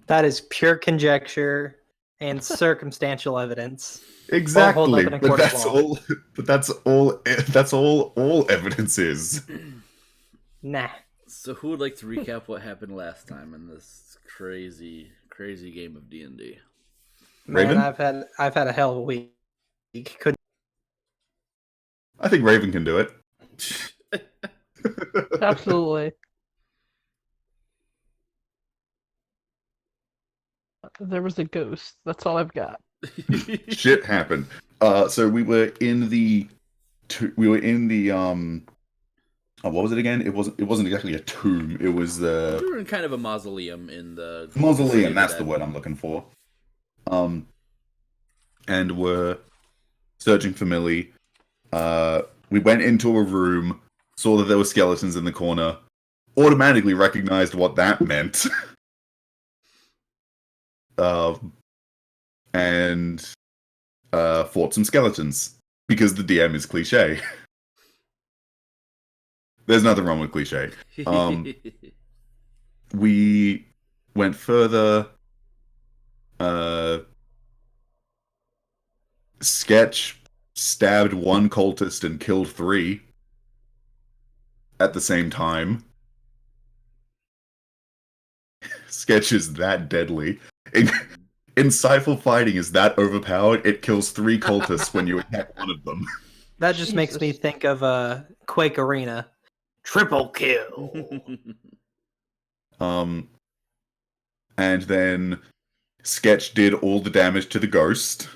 That is pure conjecture and circumstantial evidence. Won't hold up Exactly, in a but court of that's law. all. But that's all. That's all evidence is. Nah. So who would like to recap what happened last time in this crazy, crazy game of D&D? Man, Raven. I've had a hell of a week. Couldn't I think Raven can do it. Absolutely. There was a ghost. That's all I've got. Shit happened. So we were in the. We were in the. What was it again? It wasn't exactly a tomb. It was the We were in kind of a mausoleum in the City mausoleum. of That's the the Dead. word I'm looking for. And we're searching for Millie. We went into a room, saw that there were skeletons in the corner, automatically recognized what that meant. And fought some skeletons because the DM is cliche. There's nothing wrong with cliche. We went further. Sketch stabbed one cultist and killed three at the same time. Sketch is that deadly. Insightful fighting is that overpowered. It kills three cultists when you attack one of them. That just makes me Jesus. think of Quake Arena. Triple kill. And then Sketch did all the damage to the ghost.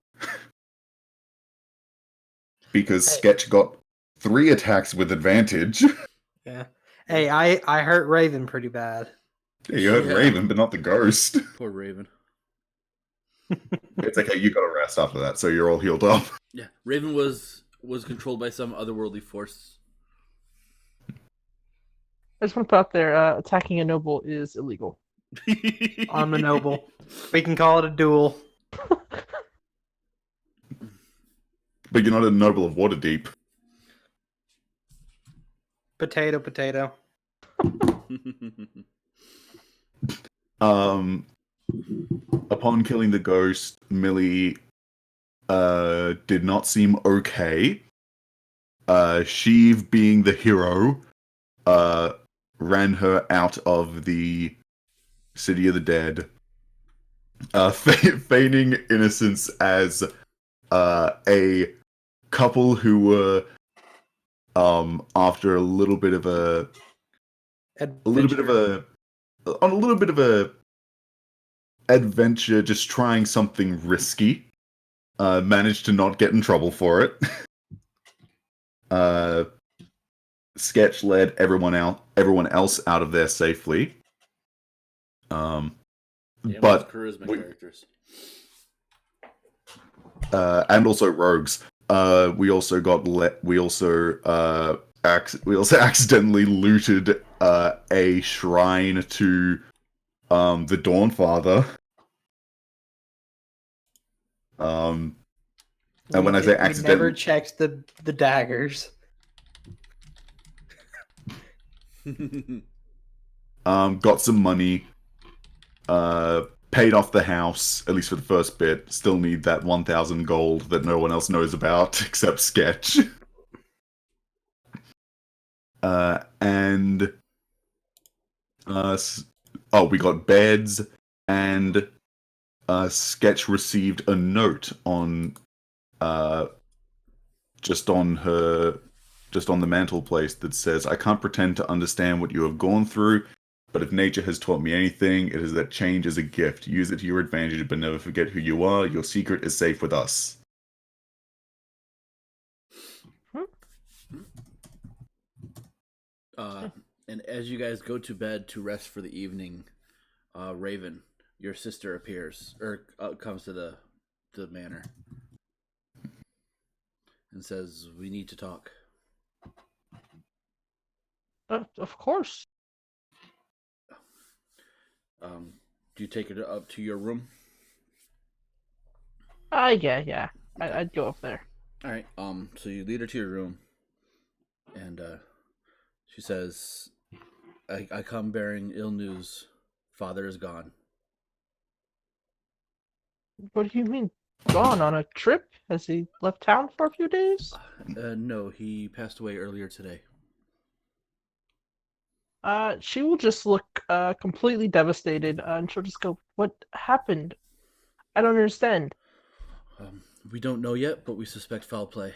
Because Hey. Sketch got 3 attacks with advantage. Yeah. Hey, I hurt Raven pretty bad. Yeah, you hurt Yeah. Raven, but not the ghost. Poor Raven. It's okay, you got a rest after that, so you're all healed up. Yeah, Raven was controlled by some otherworldly force. I just want to put out there, attacking a noble is illegal. I'm a noble. We can call it a duel. But you're not a noble of Waterdeep. Potato, potato. Upon killing the ghost, Millie did not seem okay. Sheev, being the hero, ran her out of the City of the Dead, feigning innocence as a couple who were after a little bit of a adventure, just trying something risky. Managed to not get in trouble for it. Sketch led everyone else out of there safely. Damn, But those charisma characters. and also rogues. We also accidentally looted a shrine to the Dawnfather. And when I say We never accidentally, checked the daggers. got some money, paid off the house, at least for the first bit. Still need that 1,000 gold that no one else knows about except Sketch. And we got beds, and Sketch received a note on just on the mantelpiece that says, "I can't pretend to understand what you have gone through, but if nature has taught me anything, it is that change is a gift. Use it to your advantage, but never forget who you are. Your secret is safe with us." And as you guys go to bed to rest for the evening, Raven, your sister, appears or comes to the manor and says, "We need to talk." Of course. Do you take her up to your room? Yeah. I'd go up there. All right. So you lead her to your room, and she says, "I come bearing ill news. Father is gone." What do you mean, gone on a trip? Has he left town for a few days? No, he passed away earlier today. She will just look completely devastated, and she'll just go, "What happened? I don't understand." We don't know yet, but we suspect foul play.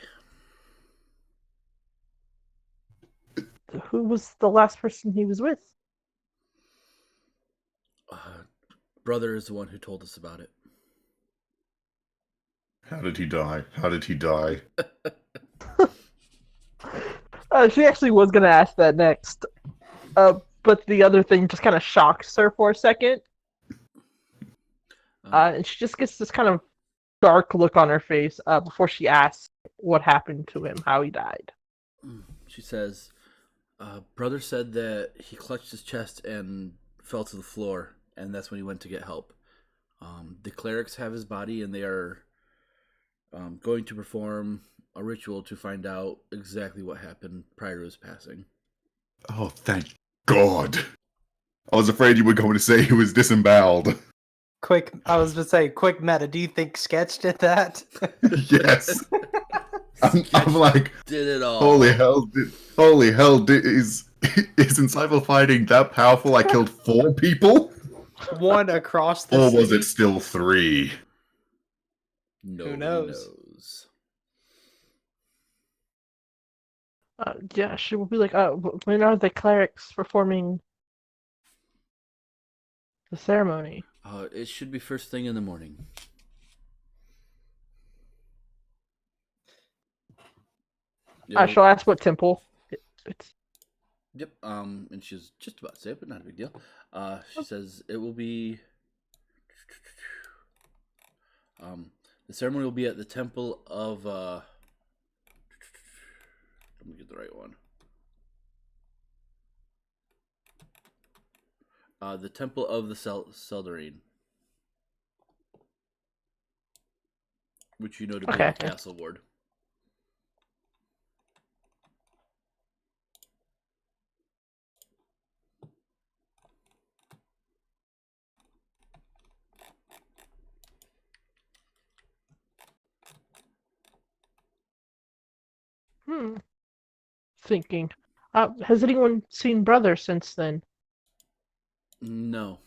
Who was the last person he was with? Brother is the one who told us about it. How did he die? How did he die? She actually was gonna ask that next. But the other thing just kind of shocks her for a second. And she just gets this kind of dark look on her face before she asks what happened to him, how he died. She says, brother said that he clutched his chest and fell to the floor, and that's when he went to get help. The clerics have his body, and they are going to perform a ritual to find out exactly what happened prior to his passing. Oh, thank God. I was afraid you were going to say he was disemboweled. I was to say, quick meta, do you think Sketch did that? Yes. I'm like, did it all. Holy hell, is Insightful Fighting that powerful? I killed 4 people? One across the Or city? was it still 3? Nobody Who knows? Yeah, she will be like, when are the clerics performing the ceremony? It should be first thing in the morning. I shall ask what temple. It's... Yep. And she's just about to say it, but not a big deal. She says it will be. The ceremony will be at the temple of. Let me get the right one. The temple of the Seldarine, which you know to be the castle ward. Thinking. Has anyone seen Brother since then? No.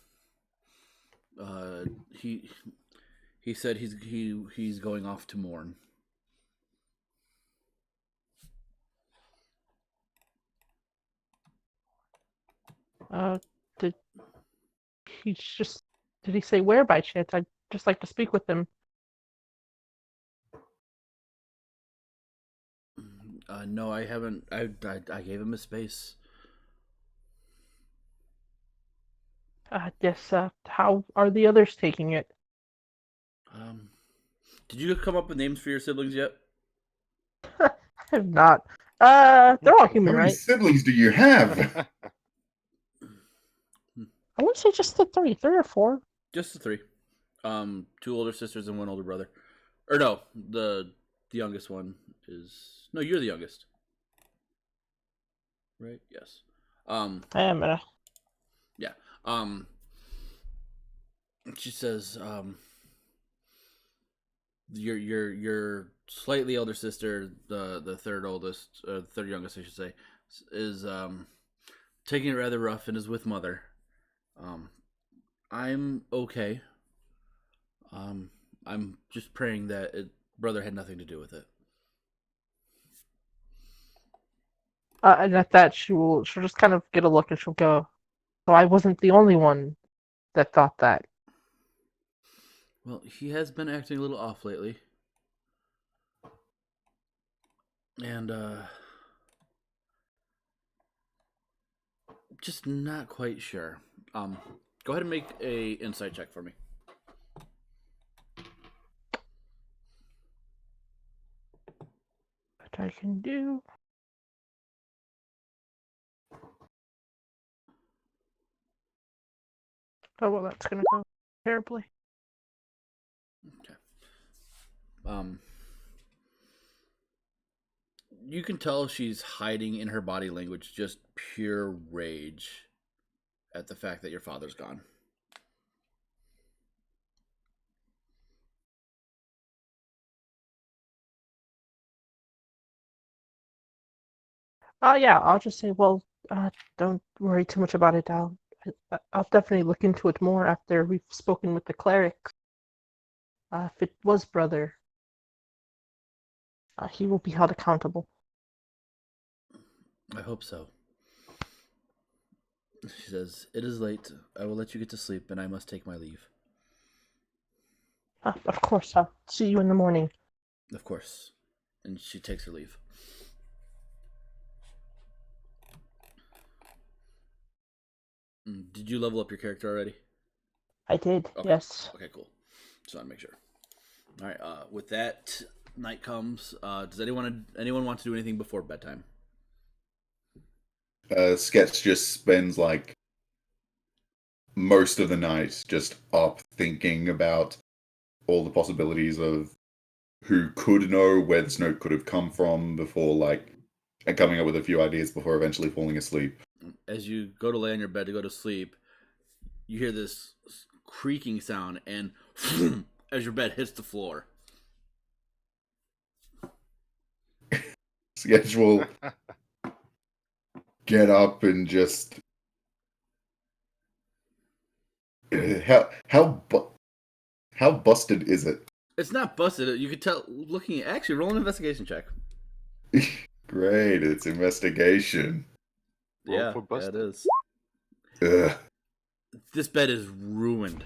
He said he's going off to mourn. Did he say where by chance? I'd just like to speak with him. No, I haven't. I gave him a space. Yes, how are the others taking it? Did you come up with names for your siblings yet? I have not. They're all human, How many right? siblings do you have? I wouldn't say just the 3 or 4. Just the 3. 2 older sisters and 1 older brother. Or no, the youngest one is... No, you're the youngest. Right? Yes. I am. Yeah. She says, your slightly older sister, the third oldest, third youngest, I should say, is taking it rather rough and is with mother. I'm okay. I'm just praying that brother had nothing to do with it. And at that, she'll just kind of get a look and she'll go, "So I wasn't the only one that thought that." Well, he has been acting a little off lately. And, just not quite sure. Go ahead and make a insight check for me. That I can do. Oh, well, that's going to go terribly. Okay. You can tell she's hiding in her body language just pure rage at the fact that your father's gone. Yeah, I'll just say, well, don't worry too much about it. I'll definitely look into it more after we've spoken with the clerics. If it was brother, he will be held accountable. I hope so. She says, "It is late. I will let you get to sleep, and I must take my leave." Of course, I'll see you in the morning. Of course. And she takes her leave. Did you level up your character already? I did, Okay. yes. Okay, cool. Just want to make sure. All right. With that, night comes. Does anyone want to do anything before bedtime? Sketch just spends like most of the night just up thinking about all the possibilities of who could know where this note could have come from before, like, and coming up with a few ideas before eventually falling asleep. As you go to lay on your bed to go to sleep, you hear this creaking sound, and as your bed hits the floor. Sketch will get up and just how busted is it? It's not busted. You could tell looking at. Actually, roll an investigation check. Great, it's investigation. Yeah, it is. Ugh. This bed is ruined.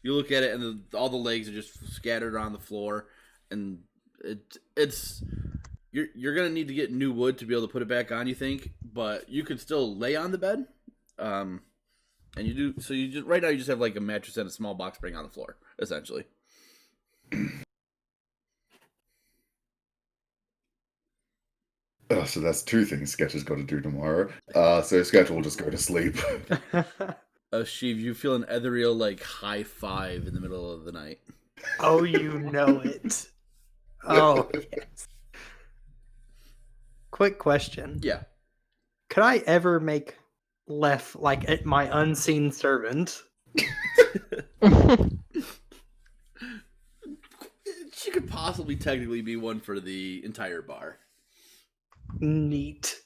You look at it, and all the legs are just scattered on the floor, and it's you're gonna need to get new wood to be able to put it back on. You think, but you can still lay on the bed, and you do. So you just right now you just have like a mattress and a small box spring on the floor, essentially. Oh, so that's two things Sketch has got to do tomorrow. So Sketch will just go to sleep. Sheev, you feel an ethereal like high five in the middle of the night. Oh, you know it. Oh, yes. Quick question. Yeah. Could I ever make Lef like my unseen servant? She could possibly technically be one for the entire bar. Neat.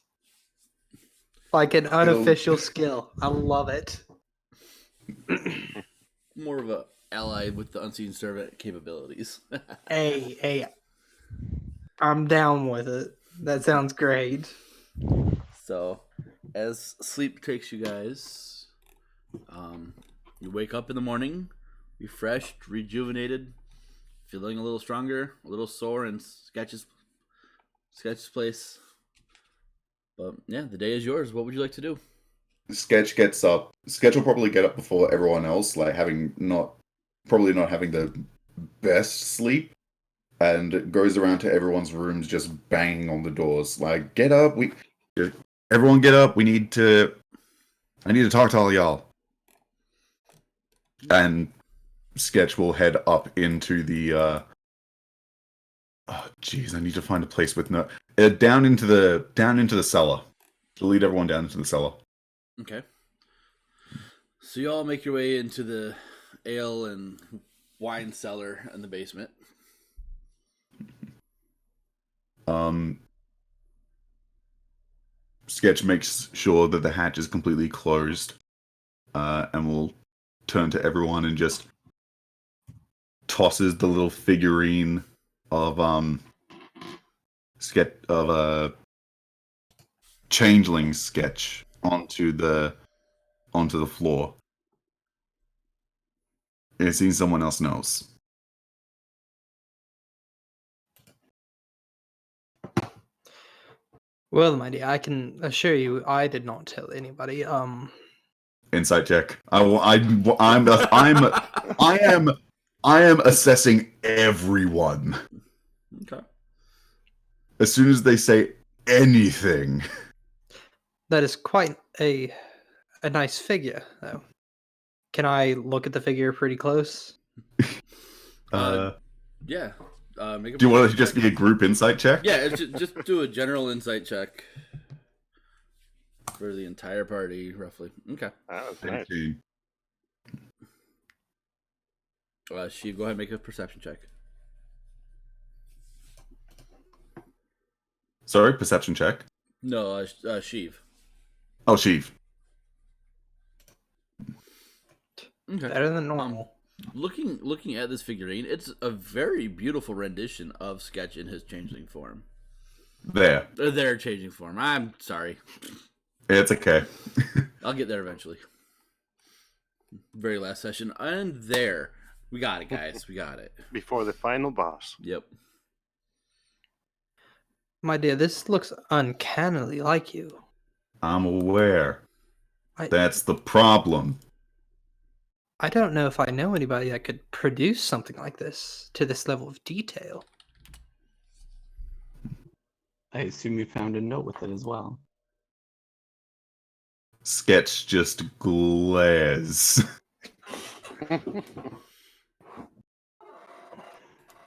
Like an unofficial skill. I love it. More of a ally with the unseen servant capabilities. Hey, I'm down with it. That sounds great. So, as sleep takes you guys, you wake up in the morning, refreshed, rejuvenated, feeling a little stronger, a little sore in Sketch's place. But yeah, the day is yours. What would you like to do? Sketch gets up. Sketch will probably get up before everyone else, like probably not having the best sleep, and goes around to everyone's rooms just banging on the doors. Like, get up, everyone get up, I need to talk to all y'all. And Sketch will head up into the oh jeez, I need to find a place with no down into the cellar. To lead everyone down into the cellar. Okay. So you all make your way into the ale and wine cellar in the basement. Sketch makes sure that the hatch is completely closed, and will turn to everyone and just tosses the little figurine of changeling Sketch onto the floor. It seems someone else knows. Well, my dear, I can assure you I did not tell anybody. Insight check. I am assessing everyone. Okay. As soon as they say anything. That is quite a nice figure, though. Can I look at the figure pretty close? Yeah. Do you want it to just be a group insight check? Yeah, just do a general insight check for the entire party, roughly. Okay. Oh, nice. She go ahead and make a perception check. Sorry, perception check. No, Sheev. Oh, Sheev. Okay. Better than normal. Looking at this figurine, it's a very beautiful rendition of Sketch in his changeling form. There. Their changing form. I'm sorry. It's okay. I'll get there eventually. Very last session. And there. We got it, guys. We got it. Before the final boss. Yep. My dear, this looks uncannily like you. I'm aware. I That's the problem. I don't know if I know anybody that could produce something like this to this level of detail. I assume you found a note with it as well. Sketch just glares.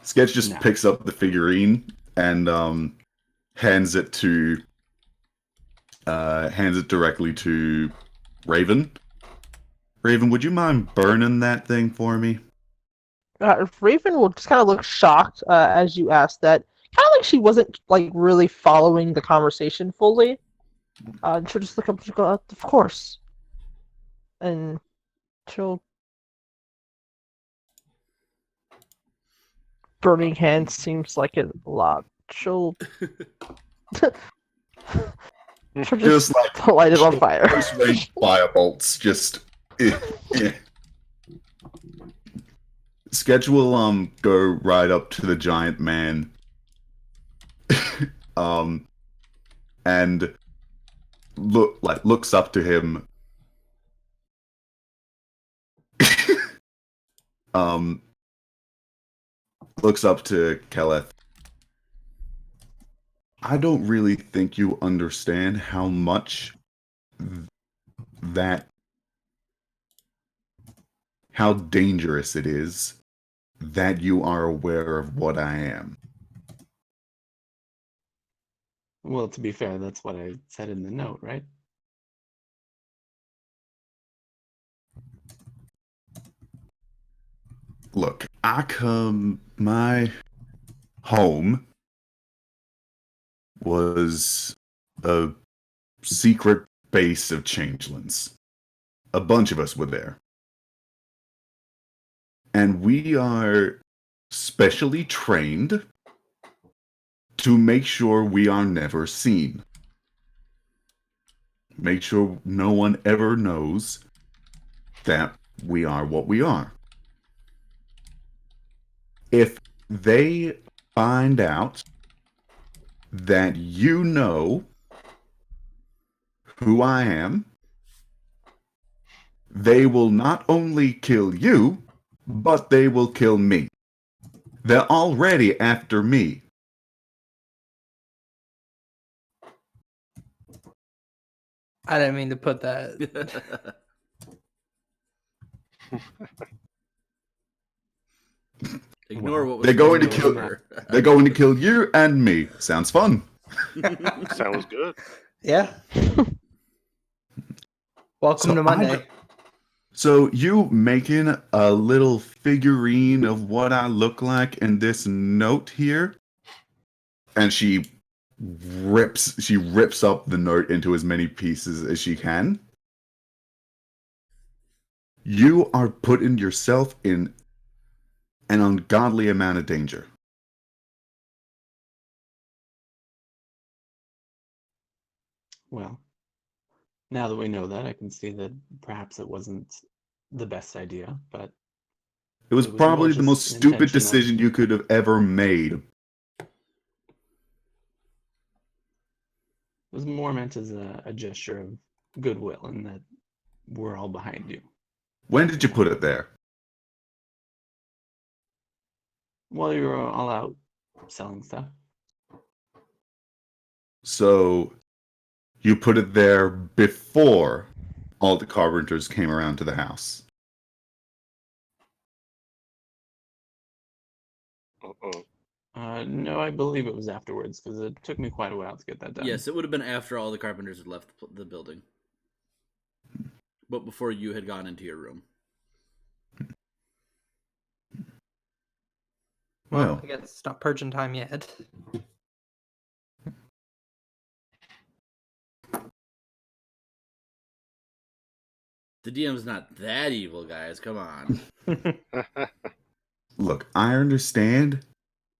Sketch just No. picks up the figurine and hands it directly to Rayven. Rayven, would you mind burning that thing for me? Rayven will just kind of look shocked as you ask that. Kind of like she wasn't like really following the conversation fully. And she'll just look up and go, "Of course." And she'll. Burning hands seems like a lot. She'll. She'll Just like light it on fire. close range firebolts. Just. Sketch will go right up to the giant man. And looks up to him. Looks up to Keleth. I don't really think you understand how much how dangerous it is that you are aware of what I am. Well, to be fair, that's what I said in the note, right? Look, my home was a secret base of changelings. A bunch of us were there. And we are specially trained to make sure we are never seen. Make sure no one ever knows that we are what we are. If they find out that you know who I am, they will not only kill you, but they will kill me. They're already after me. I didn't mean to put that. Ignore what was They're going to going kill. over. They're going to kill you and me. Sounds fun. Sounds good. Yeah. Welcome So to Monday. So you making a little figurine of what I look like in this note here? And she rips up the note into as many pieces as she can. You are putting yourself in an ungodly amount of danger. Well, now that we know that, I can see that perhaps it wasn't the best idea, but It was It was probably more the just most an stupid intentional- decision you could have ever made. it was more meant as a gesture of goodwill and that we're all behind you. When did you put it there? While you were all out selling stuff. So you put it there before all the carpenters came around to the house. Uh-oh. No, I believe it was afterwards because it took me quite a while to get that done. Yes, it would have been after all the carpenters had left the building. But before you had gone into your room. Well, Well, I guess it's not purging time yet. The DM's not that evil, guys. Come on. Look, I understand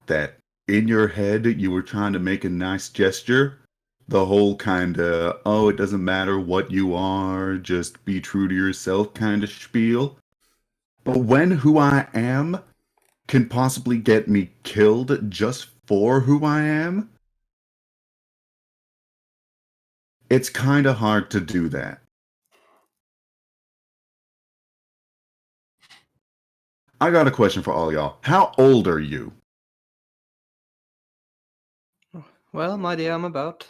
that in your head you were trying to make a nice gesture. The whole kind of, oh, it doesn't matter what you are, just be true to yourself kind of spiel. But when who I am can possibly get me killed just for who I am, it's kind of hard to do that. I got a question for all y'all. How old are you? Well, my dear, I'm about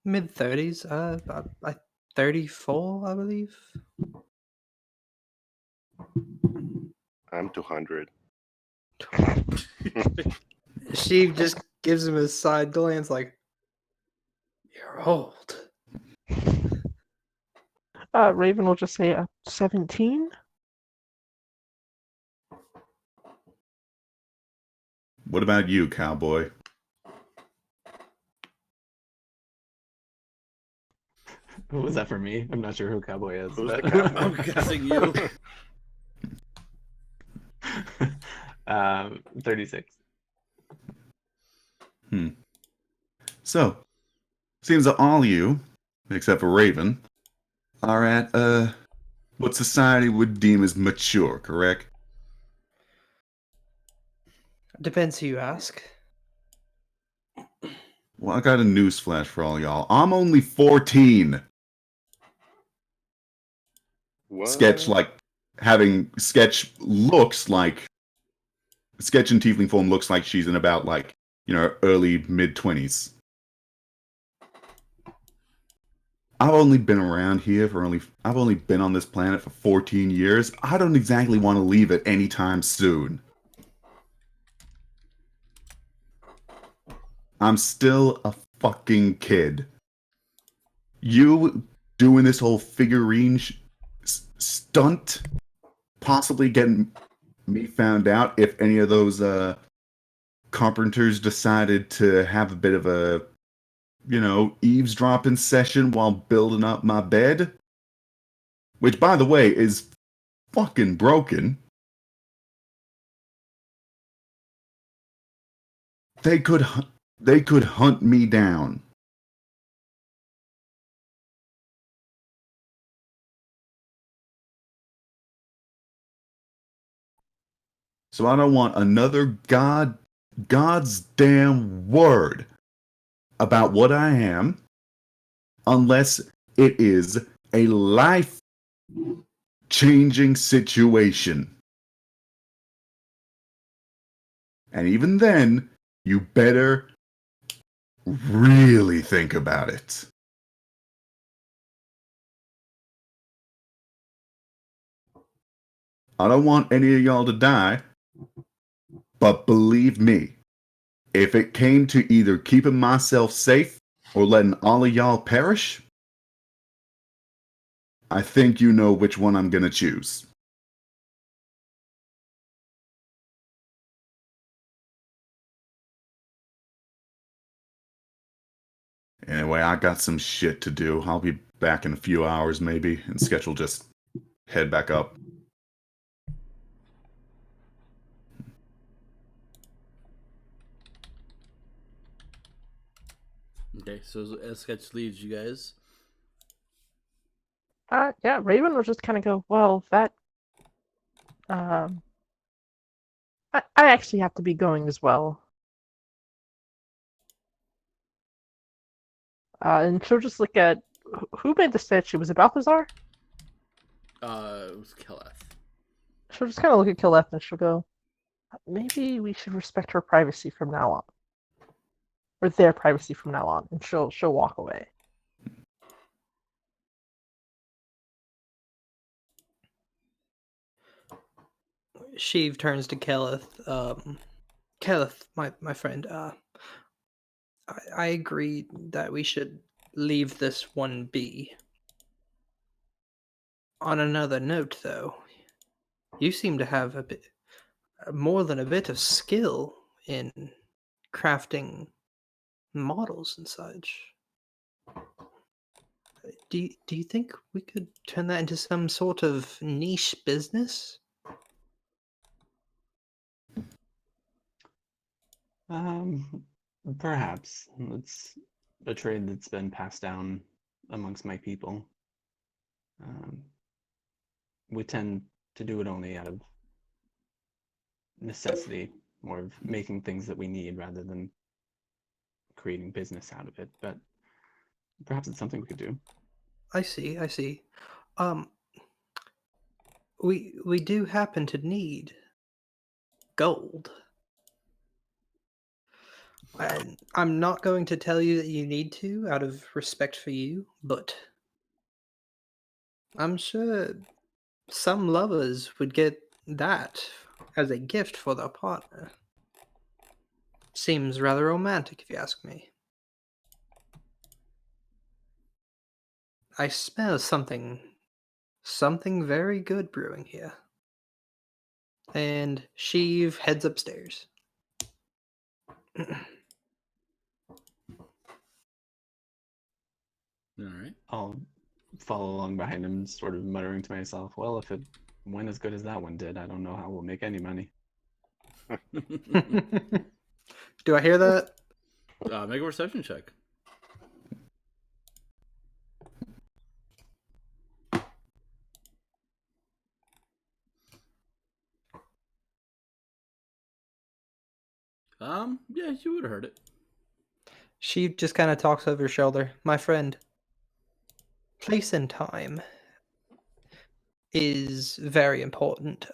mid-30s. About 34, I believe. I'm 200. She just gives him a side glance like, you're old. Raven will just say 17. What about you, cowboy? Who was that for me? I'm not sure who Cowboy is. Who's but... the cowboy? I'm guessing you. 36. So, seems that all you, except for Rayven, are at what society would deem as mature, correct? Depends who you ask. Well, I got a news flash for all y'all. I'm only 14. What? Sketch looks like Sketch in tiefling form looks like she's in about early mid-20s. I've only been around here I've only been on this planet for 14 years. I don't exactly want to leave it anytime soon. I'm still a fucking kid. You doing this whole figurine stunt, possibly getting me found out if any of those carpenters decided to have a bit of a eavesdropping session while building up my bed, which by the way is fucking broken. They could hunt me down. So I don't want another God's damn word about what I am unless it is a life-changing situation. And even then, you better really think about it. I don't want any of y'all to die, but believe me, if it came to either keeping myself safe or letting all of y'all perish, I think you know which one I'm gonna choose. Anyway, I got some shit to do. I'll be back in a few hours maybe, and Sketch will just head back up. Okay, so as Sketch leaves you guys, Yeah, Raven will just kind of go, well, that, I actually have to be going as well. And she'll just look at, who made the statue? Was it Balthazar? it was Keleth. She'll just kind of look at Killeth and she'll go, maybe we should respect her privacy from now on. Or their privacy from now on. And she'll walk away. Sheev turns to Keleth. Keleth, my friend, I agree that we should leave this one be. On another note, though, you seem to have a bit more than a bit of skill in crafting models and such. Do you think we could turn that into some sort of niche business? Perhaps it's a trade that's been passed down amongst my people. Um, we tend to do it only out of necessity, more of making things that we need rather than creating business out of it. But perhaps it's something we could do. I see. I see. Um, we do happen to need gold. And I'm not going to tell you that you need to out of respect for you, but I'm sure some lovers would get that as a gift for their partner. Seems rather romantic, if you ask me. I smell something very good brewing here. And Sheev heads upstairs. All right. I'll follow along behind him, sort of muttering to myself, well, if it went as good as that one did, I don't know how we'll make any money. Do I hear that? Make a perception check. Yeah, you would have heard it. She just kind of talks over her shoulder. My friend, place and time is very important.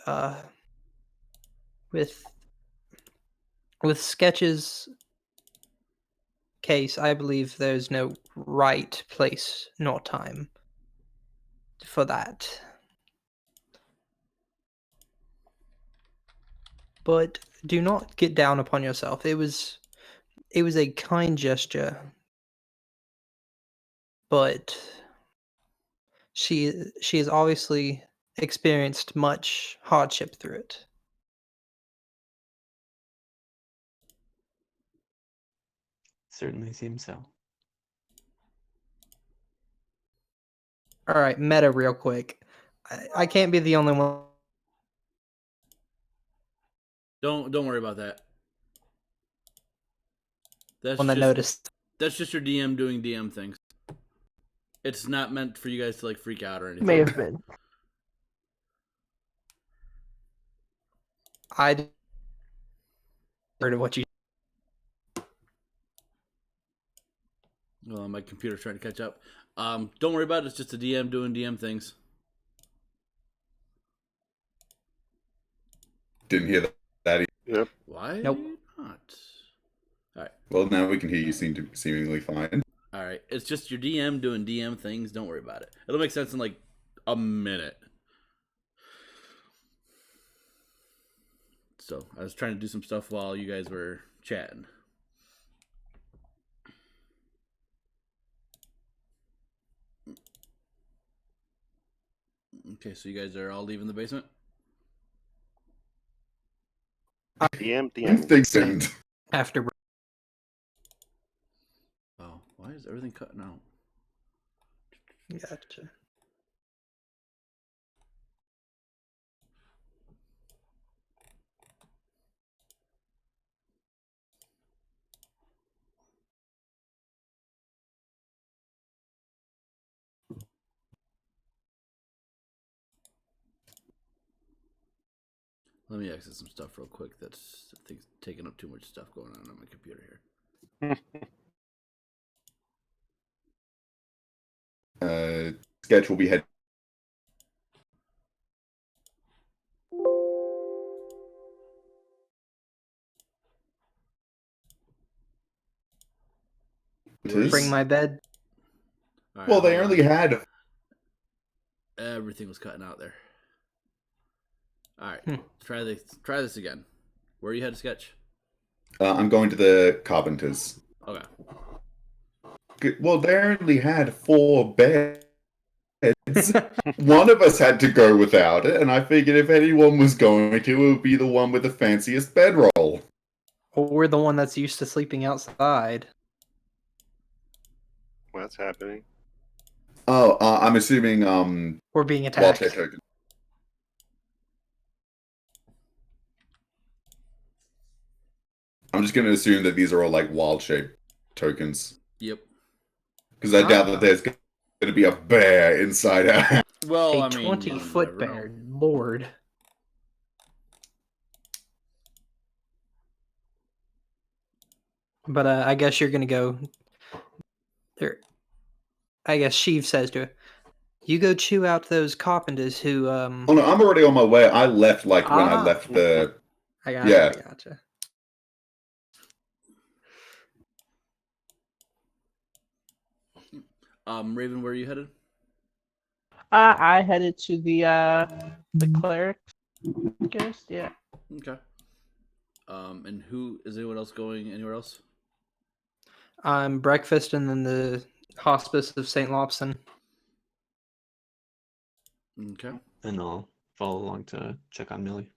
With Sketch's case, I believe there's no right place nor time for that. But do not get down upon yourself. It was a kind gesture, but she has obviously experienced much hardship through it. Certainly seems so. All right, meta real quick. I can't be the only one. Don't worry about that. That's One that just noticed. That's just your DM doing DM things. It's not meant for you guys to like freak out or anything. May have been. I heard of what you. Well, my computer's trying to catch up. Don't worry about it. It's just a DM doing DM things. Didn't hear that. Yep. Why Nope. not? All right. Well, now we can hear you seemingly fine. All right. It's just your DM doing DM things. Don't worry about it. It'll make sense in like a minute. So I was trying to do some stuff while you guys were chatting. Okay, so you guys are all leaving the basement? DM. Thanks, and After. Oh, why is everything cutting out? Gotcha. Let me exit some stuff real quick. That's, I think, taking up too much stuff going on my computer here. Sketch will be head. Bring my bed. All Well, they hold only on. had. Everything was cutting out there. All right, try this again. Where you had to sketch? I'm going to the carpenters. Okay. Well, they only had 4 beds. One of us had to go without it, and I figured if anyone was going to, it would be the one with the fanciest bedroll. Or the one that's used to sleeping outside. What's happening? Oh, I'm assuming We're being wild attacked. shape token. I'm just gonna assume that these are all like wild shape tokens. Yep. Because I doubt that there's gonna be a bear inside our Well, A I mean, 20-foot you never bear, know. Lord. But I guess you're gonna go there. I guess Sheev says to her, "You go chew out those carpenters who Oh no, I'm already on my way. I left like when I Ah. left the. I gotcha. Yeah. I gotcha. Rayven, where are you headed? I headed to the cleric. I guess, yeah. Okay. And who is anyone else going anywhere else? I'm breakfast and then the hospice of St. Lobson. Okay. And I'll follow along to check on Millie.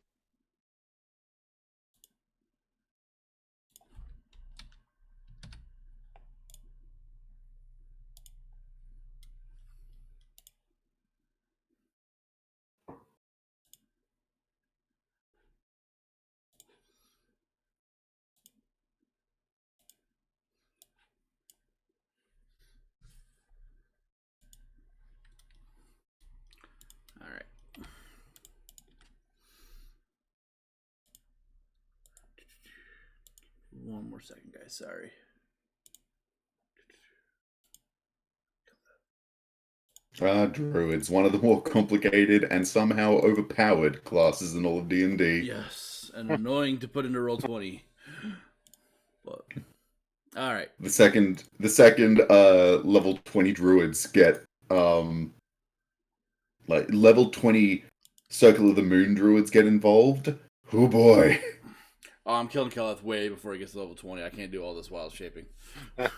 All right. One more second, guys. Sorry. Druids, one of the more complicated and somehow overpowered classes in all of D&D. Yes, and annoying to put into Roll20. But all right. The second level 20 druids get like level 20 Circle of the Moon druids get involved. Oh boy. Oh, I'm killing Keleth way before he gets to level 20. I can't do all this wild shaping. Well,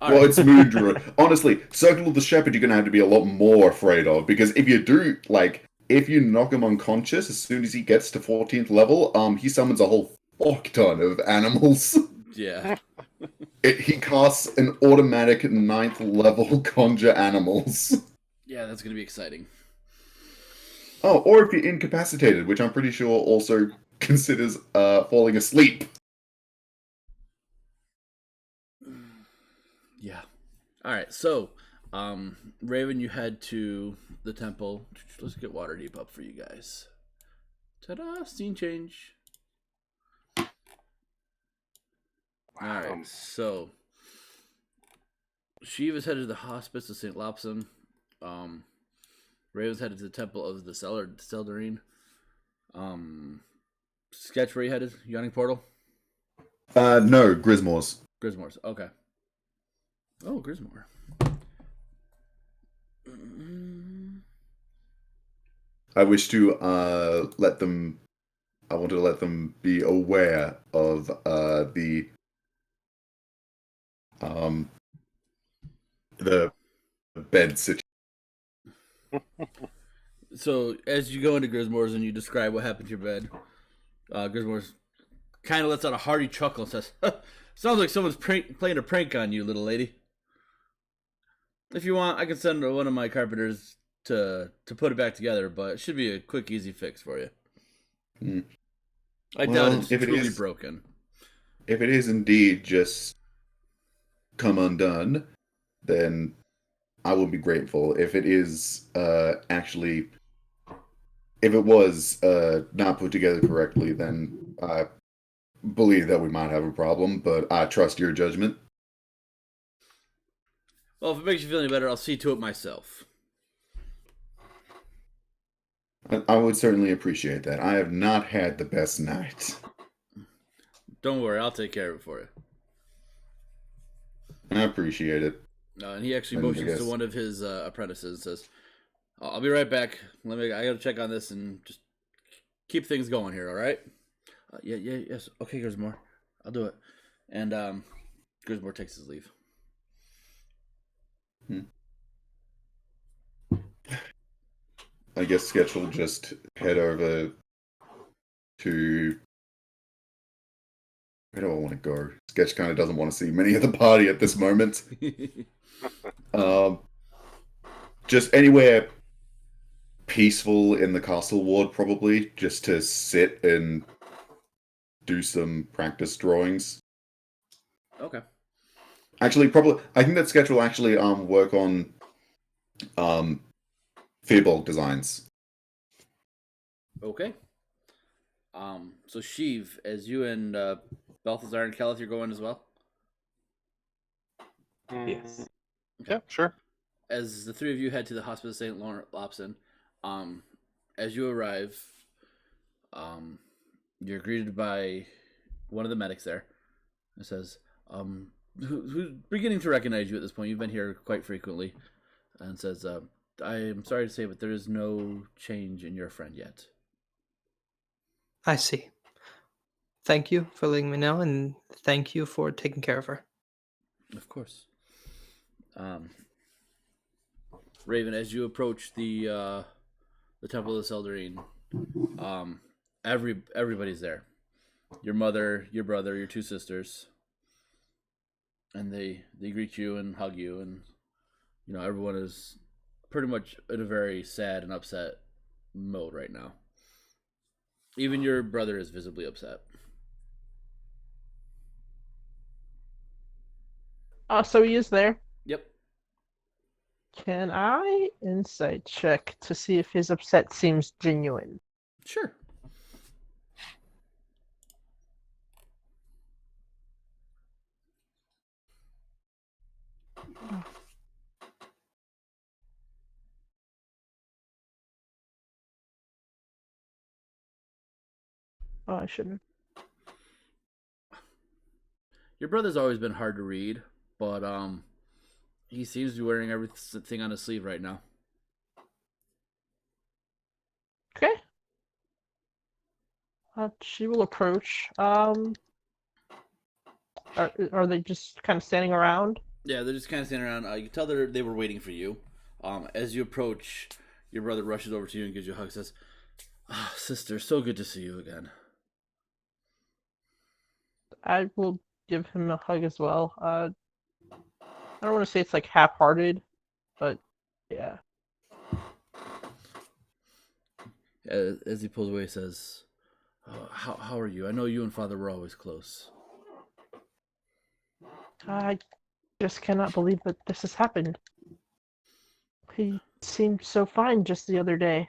it's Moon Druid. Honestly, Circle of the Shepherd you're gonna have to be a lot more afraid of, because if you do, like, if you knock him unconscious as soon as he gets to 14th level, he summons a whole fuck ton of animals. Yeah. He casts an automatic 9th level conjure animals. Yeah, that's going to be exciting. Oh, or if you're incapacitated, which I'm pretty sure also considers falling asleep. Yeah. All right. So, Rayven, you head to the temple. Let's get WaterDeep up for you guys. Ta-da! Scene change. All right. So, Shiva's headed to the hospice of St. Lopson. Raven's headed to the temple of the Seldarine. Sketch, where you headed? Yawning Portal? No, Grismore's. Grismore's. Okay. Oh, Grismore. I wish to let them. I want to let them be aware of the bed situation. So, as you go into Grismore's and you describe what happened to your bed, Grismore's kind of lets out a hearty chuckle and says, "Sounds like someone's playing a prank on you, little lady. If you want, I can send one of my carpenters to put it back together, but it should be a quick, easy fix for you." I doubt it's truly broken. If it is indeed just come undone, then I will be grateful. If it is actually, if it was not put together correctly, then I believe that we might have a problem, but I trust your judgment. Well, if it makes you feel any better, I'll see to it myself. I would certainly appreciate that. I have not had the best night. Don't worry, I'll take care of it for you. I appreciate it. And he actually motions to one of his apprentices and says, "I'll be right back. I gotta check on this and just keep things going here, all right?" Yes. Okay, Grismore. I'll do it. And Grismore takes his leave. I guess Sketch will just head over to... Where do I want to go? Sketch kind of doesn't want to see many of the party at this moment. Just anywhere peaceful in the castle ward, probably, just to sit and do some practice drawings. Okay. Actually, probably, I think that sketch will actually work on Fearball designs. Okay. So Sheev, as you and Balthazar and Kelith, you're going as well? Yes. Okay. Yeah, sure. As the three of you head to the Hospice of St. Lopson, as you arrive, you're greeted by one of the medics there. It says, who's beginning to recognize you at this point. You've been here quite frequently. And says, I am sorry to say, but there is no change in your friend yet. I see. Thank you for letting me know, and thank you for taking care of her. Of course. Rayven, as you approach the Temple of the Seldarine, everybody's there. Your mother, your brother, your two sisters, and they greet you and hug you, and everyone is pretty much in a very sad and upset mode right now. Even your brother is visibly upset. So he is there. Yep. Can I insight check to see if his upset seems genuine? Sure. Oh, I shouldn't. Your brother's always been hard to read, but he seems to be wearing everything on his sleeve right now. Okay. She will approach. Are they just kind of standing around? Yeah, they're just kind of standing around. You can tell they were waiting for you. As you approach, your brother rushes over to you and gives you a hug. Says, "Oh, sister, so good to see you again." I will give him a hug as well. I don't want to say it's like half-hearted, but yeah. As he pulls away, he says, how are you? I know you and Father were always close." I just cannot believe that this has happened. He seemed so fine just the other day.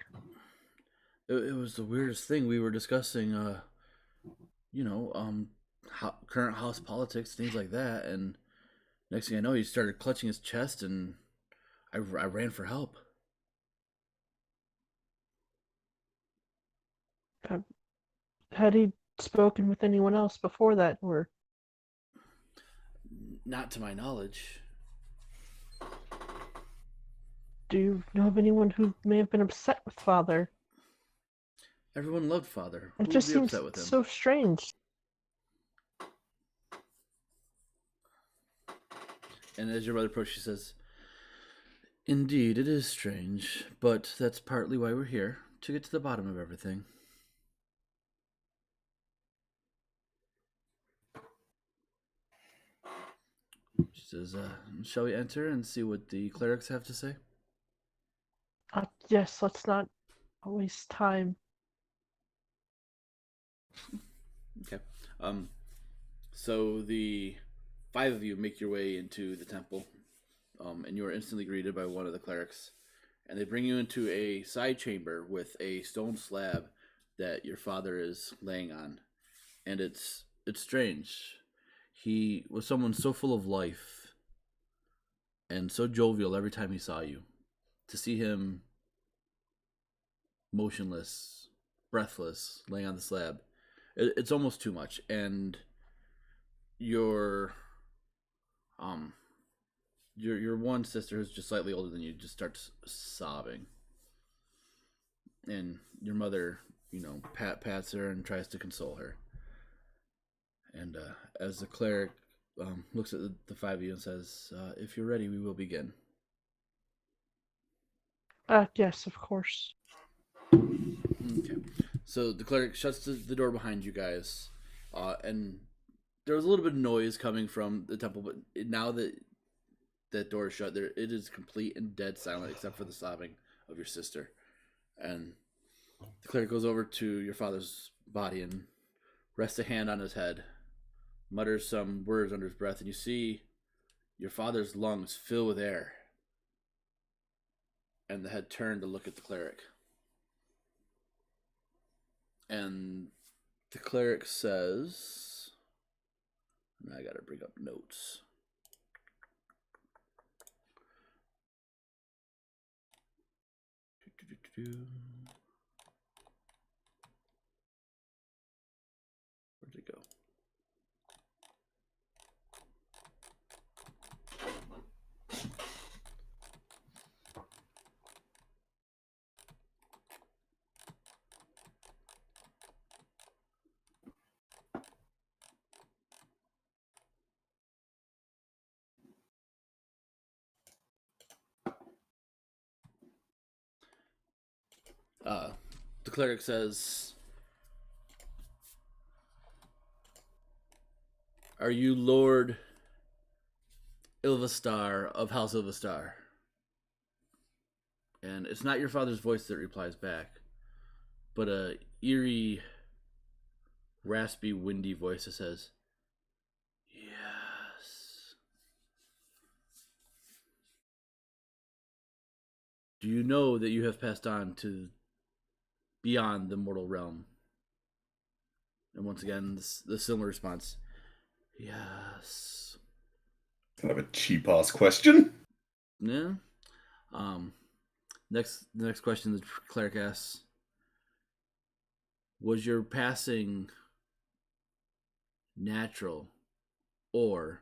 It was the weirdest thing. We were discussing, current house politics, things like that, and next thing I know, he started clutching his chest, and I ran for help. Had he spoken with anyone else before that, or? Not to my knowledge. Do you know of anyone who may have been upset with Father? Everyone loved Father. Who It would just be seems upset with him? so strange. And as your brother approaches, she says, "Indeed, it is strange, but that's partly why we're here, to get to the bottom of everything." She says, "Shall we enter and see what the clerics have to say?" Yes, let's not waste time. Okay. So the five of you make your way into the temple, and you are instantly greeted by one of the clerics, and they bring you into a side chamber with a stone slab that your father is laying on, and it's strange. He was someone so full of life and so jovial every time he saw you. To see him motionless, breathless, laying on the slab, it's almost too much. And your one sister, who's just slightly older than you, just starts sobbing, and your mother, pats her and tries to console her. And as the cleric looks at the five of you and says, "If you're ready, we will begin." Yes, of course. Okay. So the cleric shuts the door behind you guys, and there was a little bit of noise coming from the temple, but now that that door is shut. There, it is complete and dead silent except for the sobbing of your sister. And the cleric goes over to your father's body and rests a hand on his head, mutters some words under his breath, and you see your father's lungs fill with air. And the head turned to look at the cleric. And the cleric says, and I gotta bring up notes. Where'd it go? The cleric says, "Are you Lord Ilvastar of House Ilvastar?" And it's not your father's voice that replies back, but a eerie, raspy, windy voice that says, "Yes." "Do you know that you have passed on to beyond the mortal realm?" And once again, the similar response, "Yes." Kind of a cheap ass question. Yeah. The next question the cleric asks, was your passing natural, or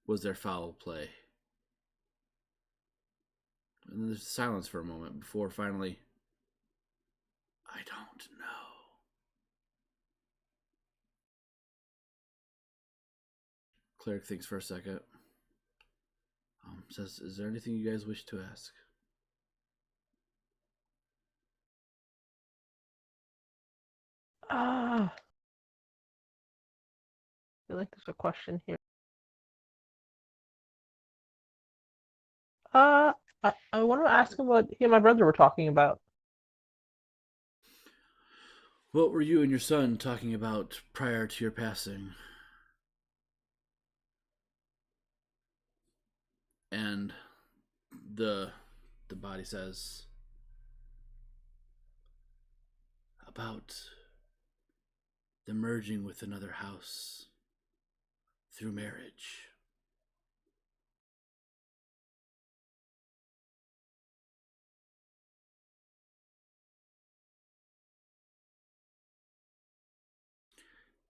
was there foul play? And then there's silence for a moment before finally, "I don't know." Cleric thinks for a second. Says, "Is there anything you guys wish to ask?" I feel like there's a question here. I want to ask him what he and my brother were talking about. What were you and your son talking about prior to your passing? And the body says, about the merging with another house through marriage.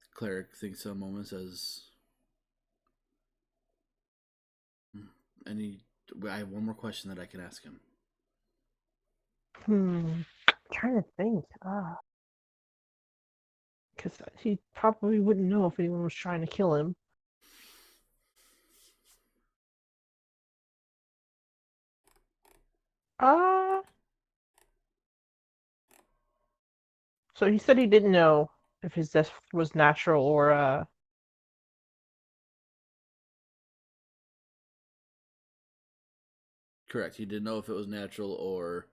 The cleric thinks a moment, says, I have one more question that I can ask him. I'm trying to think. Because he probably wouldn't know if anyone was trying to kill him. So he said he didn't know if his death was natural or Correct. He didn't know if it was natural or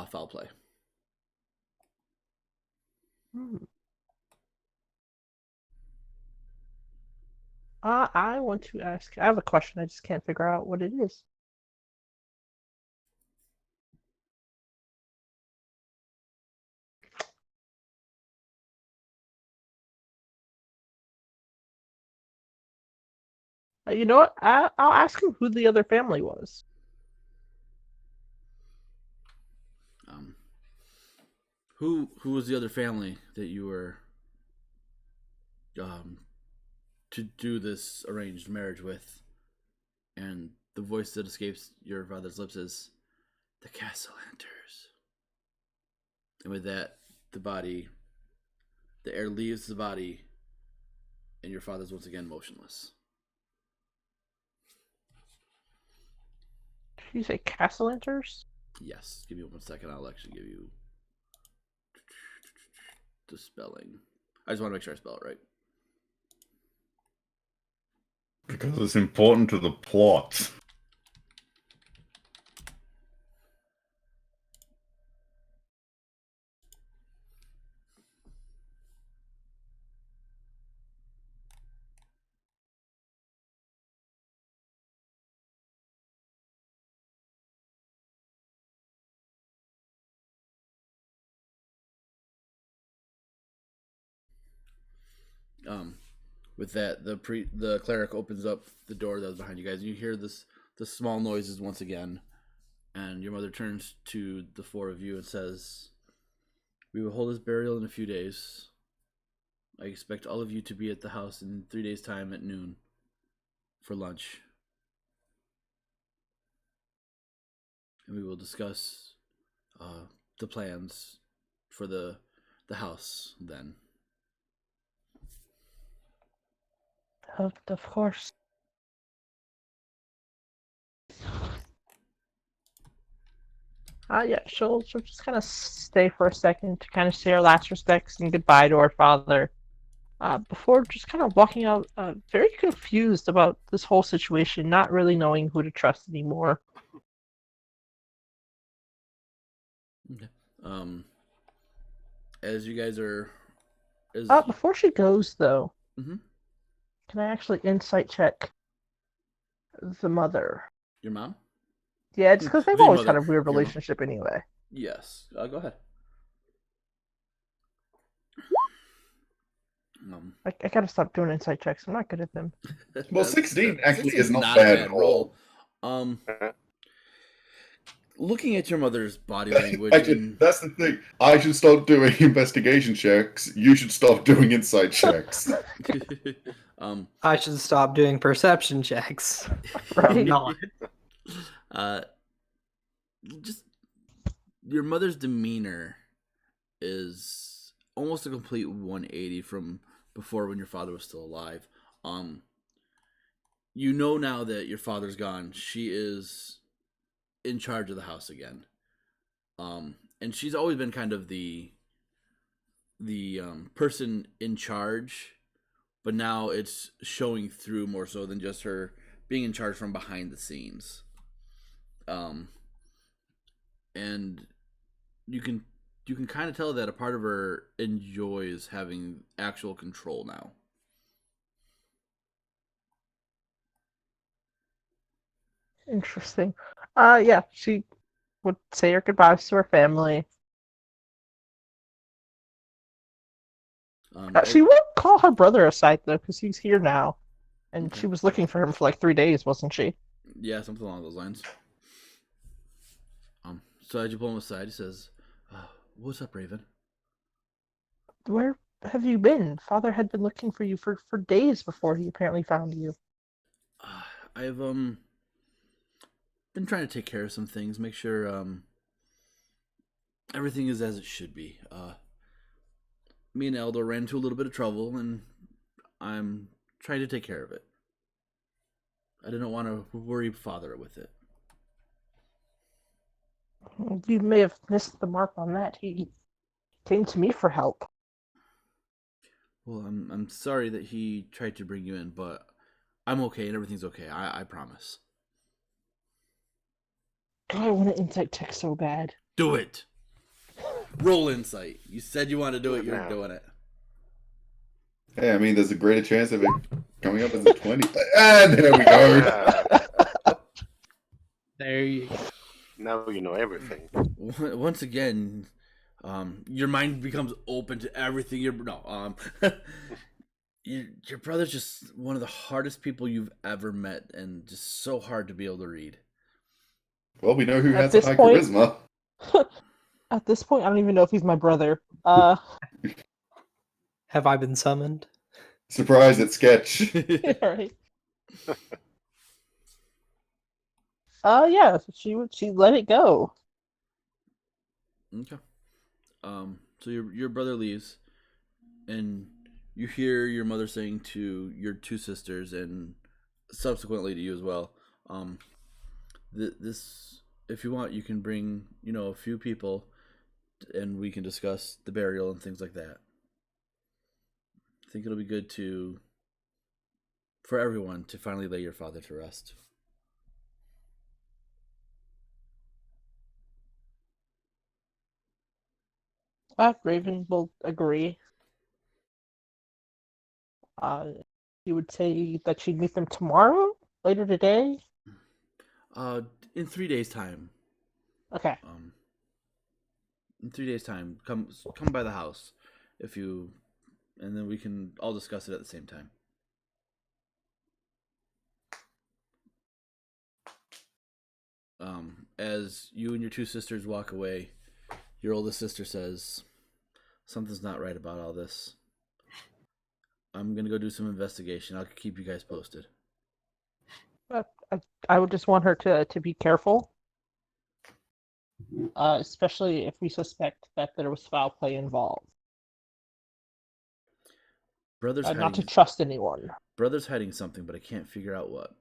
foul play. I want to ask. I have a question. I just can't figure out what it is. You know what? I'll ask him who the other family was. Who was the other family that you were to do this arranged marriage with? And the voice that escapes your father's lips is, "The Castellanters." And with that, the air leaves the body, and your father's once again motionless. Did you say Castellanters? Yes. Give me 1 second. I'll actually give you the spelling. I just want to make sure I spell it right. Because it's important to the plot. With that, the cleric opens up the door that was behind you guys, and you hear the small noises once again. And your mother turns to the four of you and says, "We will hold his burial in a few days. I expect all of you to be at the house in 3 days' time at noon for lunch. And we will discuss the plans for the house then." Of course. Yeah, she'll just kind of stay for a second to kind of say her last respects and goodbye to her father. Before just kind of walking out, very confused about this whole situation, not really knowing who to trust anymore. Okay. As you guys are, Before she goes though, Mhm. can I actually insight check the mother? Your mom? Yeah, it's because they've The always mother. had a weird Your mom. relationship anyway. Yes. Go ahead. I gotta stop doing insight checks. I'm not good at them. Well, 16 actually 16 is not bad at all. Looking at your mother's body language, That's the thing. I should stop doing investigation checks. You should stop doing insight checks. I should stop doing perception checks. Right? I'm not. Just your mother's demeanor is almost a complete 180 from before when your father was still alive. You know now that your father's gone, she is in charge of the house again. And she's always been kind of the person in charge, but now it's showing through more so than just her being in charge from behind the scenes. And you can kind of tell that a part of her enjoys having actual control now. Interesting. Yeah, she would say her goodbyes to her family. She would call her brother aside though, because he's here now, and Okay. she was looking for him for like 3 days, wasn't she? Yeah, something along those lines. So as you pull him aside, he says, "What's up, Rayven?" Where have you been? Father had been looking for you for days before he apparently found you. I've been trying to take care of some things, make sure everything is as it should be. Me and Eldor ran into a little bit of trouble, and I'm trying to take care of it. I didn't want to worry Father with it. You may have missed the mark on that. He came to me for help. Well, I'm sorry that he tried to bring you in, but I'm okay and everything's okay. I promise. God, I want to insight check so bad. Do it. Roll insight. You said you want to do it. You're now. doing it. Hey, I mean, there's a greater chance of it coming up as a 20. And there we go. There you go. Now you know everything. Once again, your mind becomes open to everything. Your brother's just one of the hardest people you've ever met, and just so hard to be able to read. Well, we know who At has this high point- charisma. At this point, I don't even know if he's my brother. Have I been summoned? Surprise at sketch. Right. Yeah, she let it go. Okay. So your brother leaves, and you hear your mother saying to your two sisters, and subsequently to you as well. This, if you want, you can bring a few people, and we can discuss the burial and things like that. I think it'll be good for everyone to finally lay your father to rest. Rayven will agree. You would say that she'd meet them tomorrow, later today. In 3 days' time. Okay. In 3 days' time, come by the house if you and then we can all discuss it at the same time. As you and your two sisters walk away, your oldest sister says, "Something's not right about all this. I'm gonna go do some investigation. I'll keep you guys posted." But I would just want her to be careful, especially if we suspect that there was foul play involved. Brother's Not to hiding. trust anyone. Brother's hiding something, but I can't figure out what.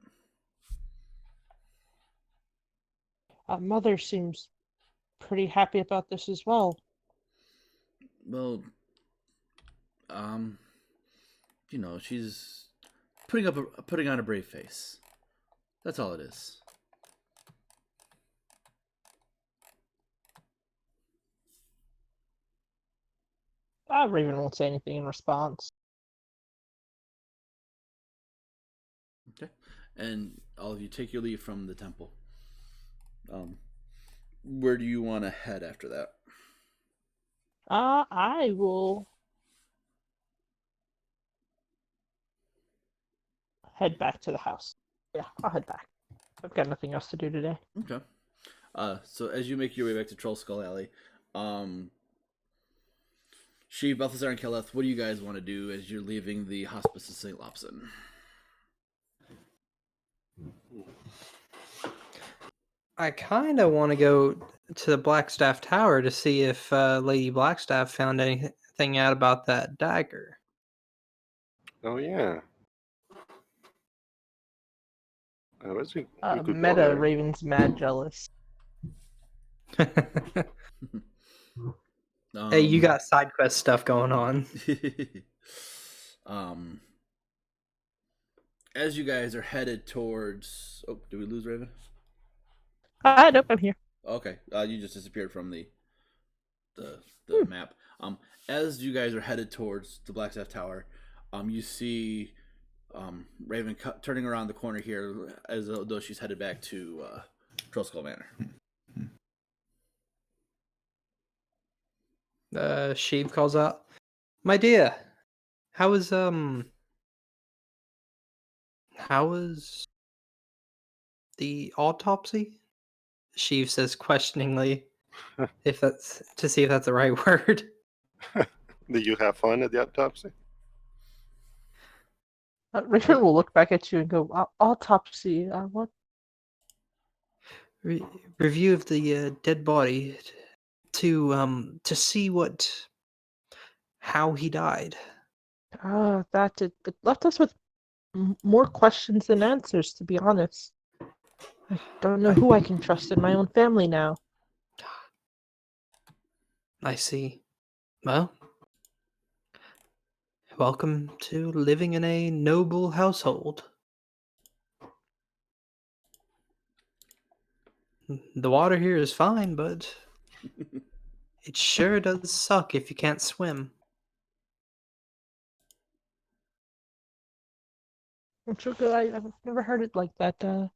Mother seems pretty happy about this as well. Well, she's putting on a brave face. That's all it is. Rayven won't say anything in response. Okay. And all of you take your leave from the temple. Where do you want to head after that? I will head back to the house. Yeah, I'll head back. I've got nothing else to do today. Okay. So as you make your way back to Troll Skull Alley, Sheev, Balthazar, and Keleth, what do you guys want to do as you're leaving the Hospice of St. Lopson? I kind of want to go to the Blackstaff Tower to see if Lady Blackstaff found anything out about that dagger. Oh yeah. I guess we could go Meta there. Raven's mad jealous. Hey, you got side quest stuff going on. As you guys are headed towards... Oh, did we lose Rayven? Nope, I'm here. Okay, you just disappeared from the map. As you guys are headed towards the Blackstaff Tower, you see Rayven turning around the corner here as though she's headed back to Troll Skull Manor. Sheev calls out, "My dear, how was the autopsy?" Sheev says questioningly, if that's to see if that's the right word. Did you have fun at the autopsy? Raven will look back at you and go, autopsy, what? Review of the dead body to see how he died. It left us with more questions than answers, to be honest. I don't know who I can trust in my own family now. I see. Well, welcome to living in a noble household. The water here is fine, but it sure does suck if you can't swim. I'm sure I've never heard it like that.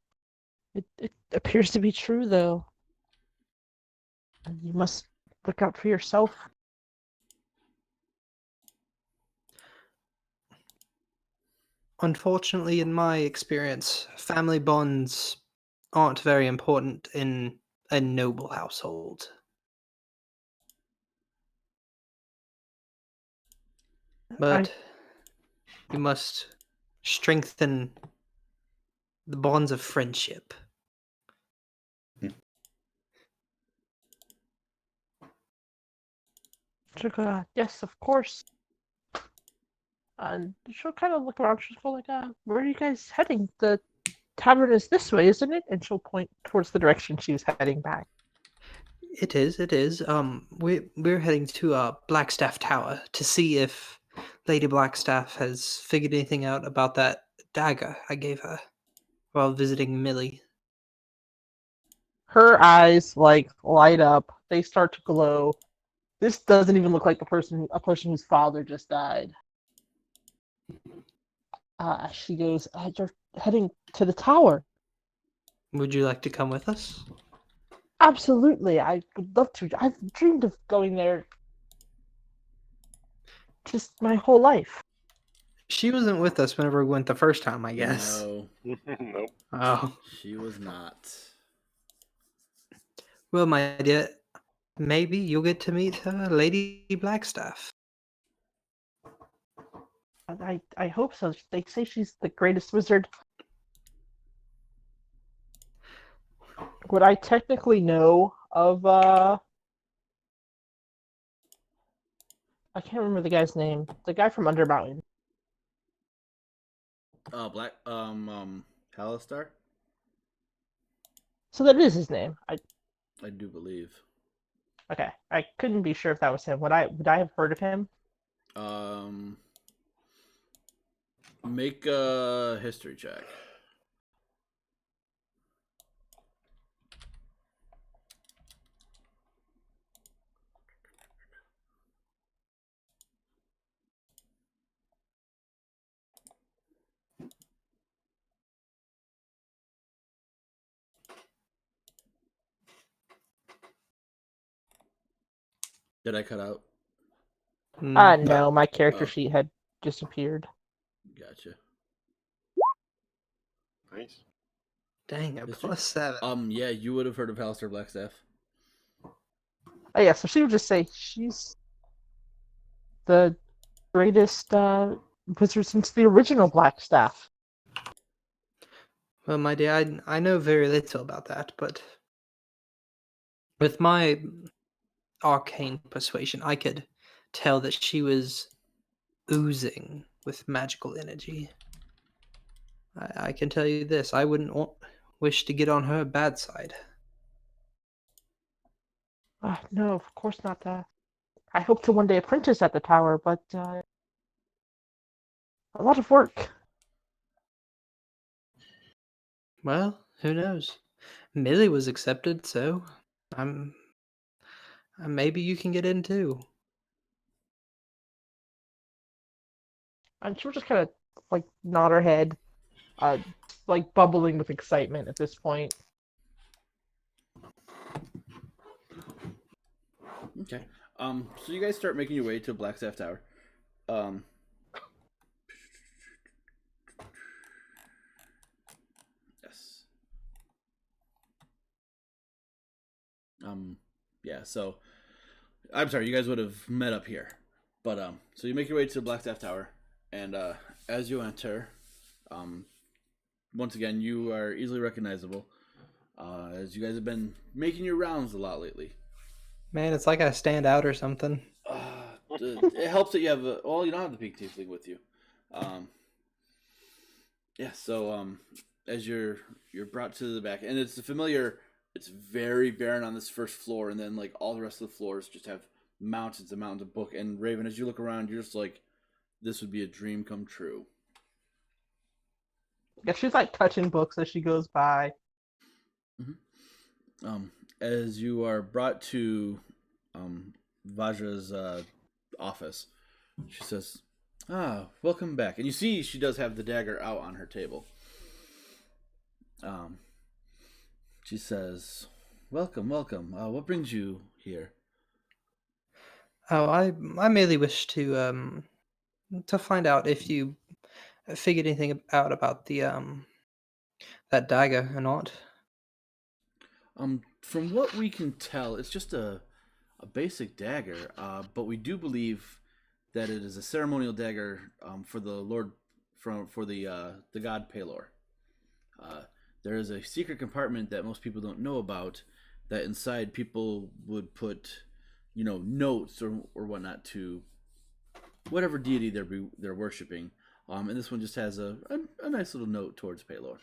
It appears to be true, though. You must look out for yourself. Unfortunately, in my experience, family bonds aren't very important in a noble household. But you must strengthen the bonds of friendship. Yes, of course. And she'll kind of look around. She'll go like, where are you guys heading? The tavern is this way, isn't it? And she'll point towards the direction she was heading back. It is. We're heading to Blackstaff Tower to see if Lady Blackstaff has figured anything out about that dagger I gave her while visiting Millie. Her eyes light up. They start to glow. This doesn't even look like a person whose father just died. She goes, "You're heading to the tower." Would you like to come with us? Absolutely, I would love to. I've dreamed of going there. just my whole life. She wasn't with us whenever we went the first time, I guess. No, Nope. Oh. she was not. Well, my dear, maybe you'll get to meet Lady Blackstaff. I hope so. They say she's the greatest wizard. Would I technically know of I can't remember the guy's name. The guy from Undermountain. Halistar? So that is his name. I do believe. Okay. I couldn't be sure if that was him. Would I have heard of him? Make a history check. Did I cut out? No, my character Oh. sheet had disappeared. Gotcha. Nice. Dang, a History? +7. Yeah, you would have heard of Halister Blackstaff. Oh yeah, so she would just say she's the greatest wizard since the original Blackstaff. Well, my dear, I know very little about that, but with my arcane persuasion, I could tell that she was oozing with magical energy. I can tell you this, I wouldn't wish to get on her bad side. No, of course not. I hope to one day apprentice at the tower, but a lot of work. Well, who knows? Millie was accepted, so I'm maybe you can get in too. And she'll just kind of like nod her head, like bubbling with excitement at this point. Okay. So you guys start making your way to Blackstaff Tower. Yes. Yeah, so I'm sorry, you guys would have met up here. But so you make your way to the Blackstaff Tower, and as you enter, once again you are easily recognizable. As you guys have been making your rounds a lot lately. Man, it's like I stand out or something. It helps that you have you don't have the peak tiefling with you. Yeah, so as you're brought to the back, and it's a familiar. It's very barren on this first floor, and then like all the rest of the floors just have mountains and mountains of book. And Rayven, as you look around, you're just like, this would be a dream come true. Yeah, she's like touching books as she goes by. Mm-hmm. As you are brought to Vajra's office, she says, welcome back. And you see she does have the dagger out on her table. She says, welcome. What brings you here? Oh, I merely wish to find out if you figured anything out about the that dagger or not. From what we can tell, it's just a basic dagger, but we do believe that it is a ceremonial dagger for the Lord, for the god Pelor. There is a secret compartment that most people don't know about. That inside people would put, notes or whatnot to whatever deity they're worshiping. And this one just has a nice little note towards Pelor.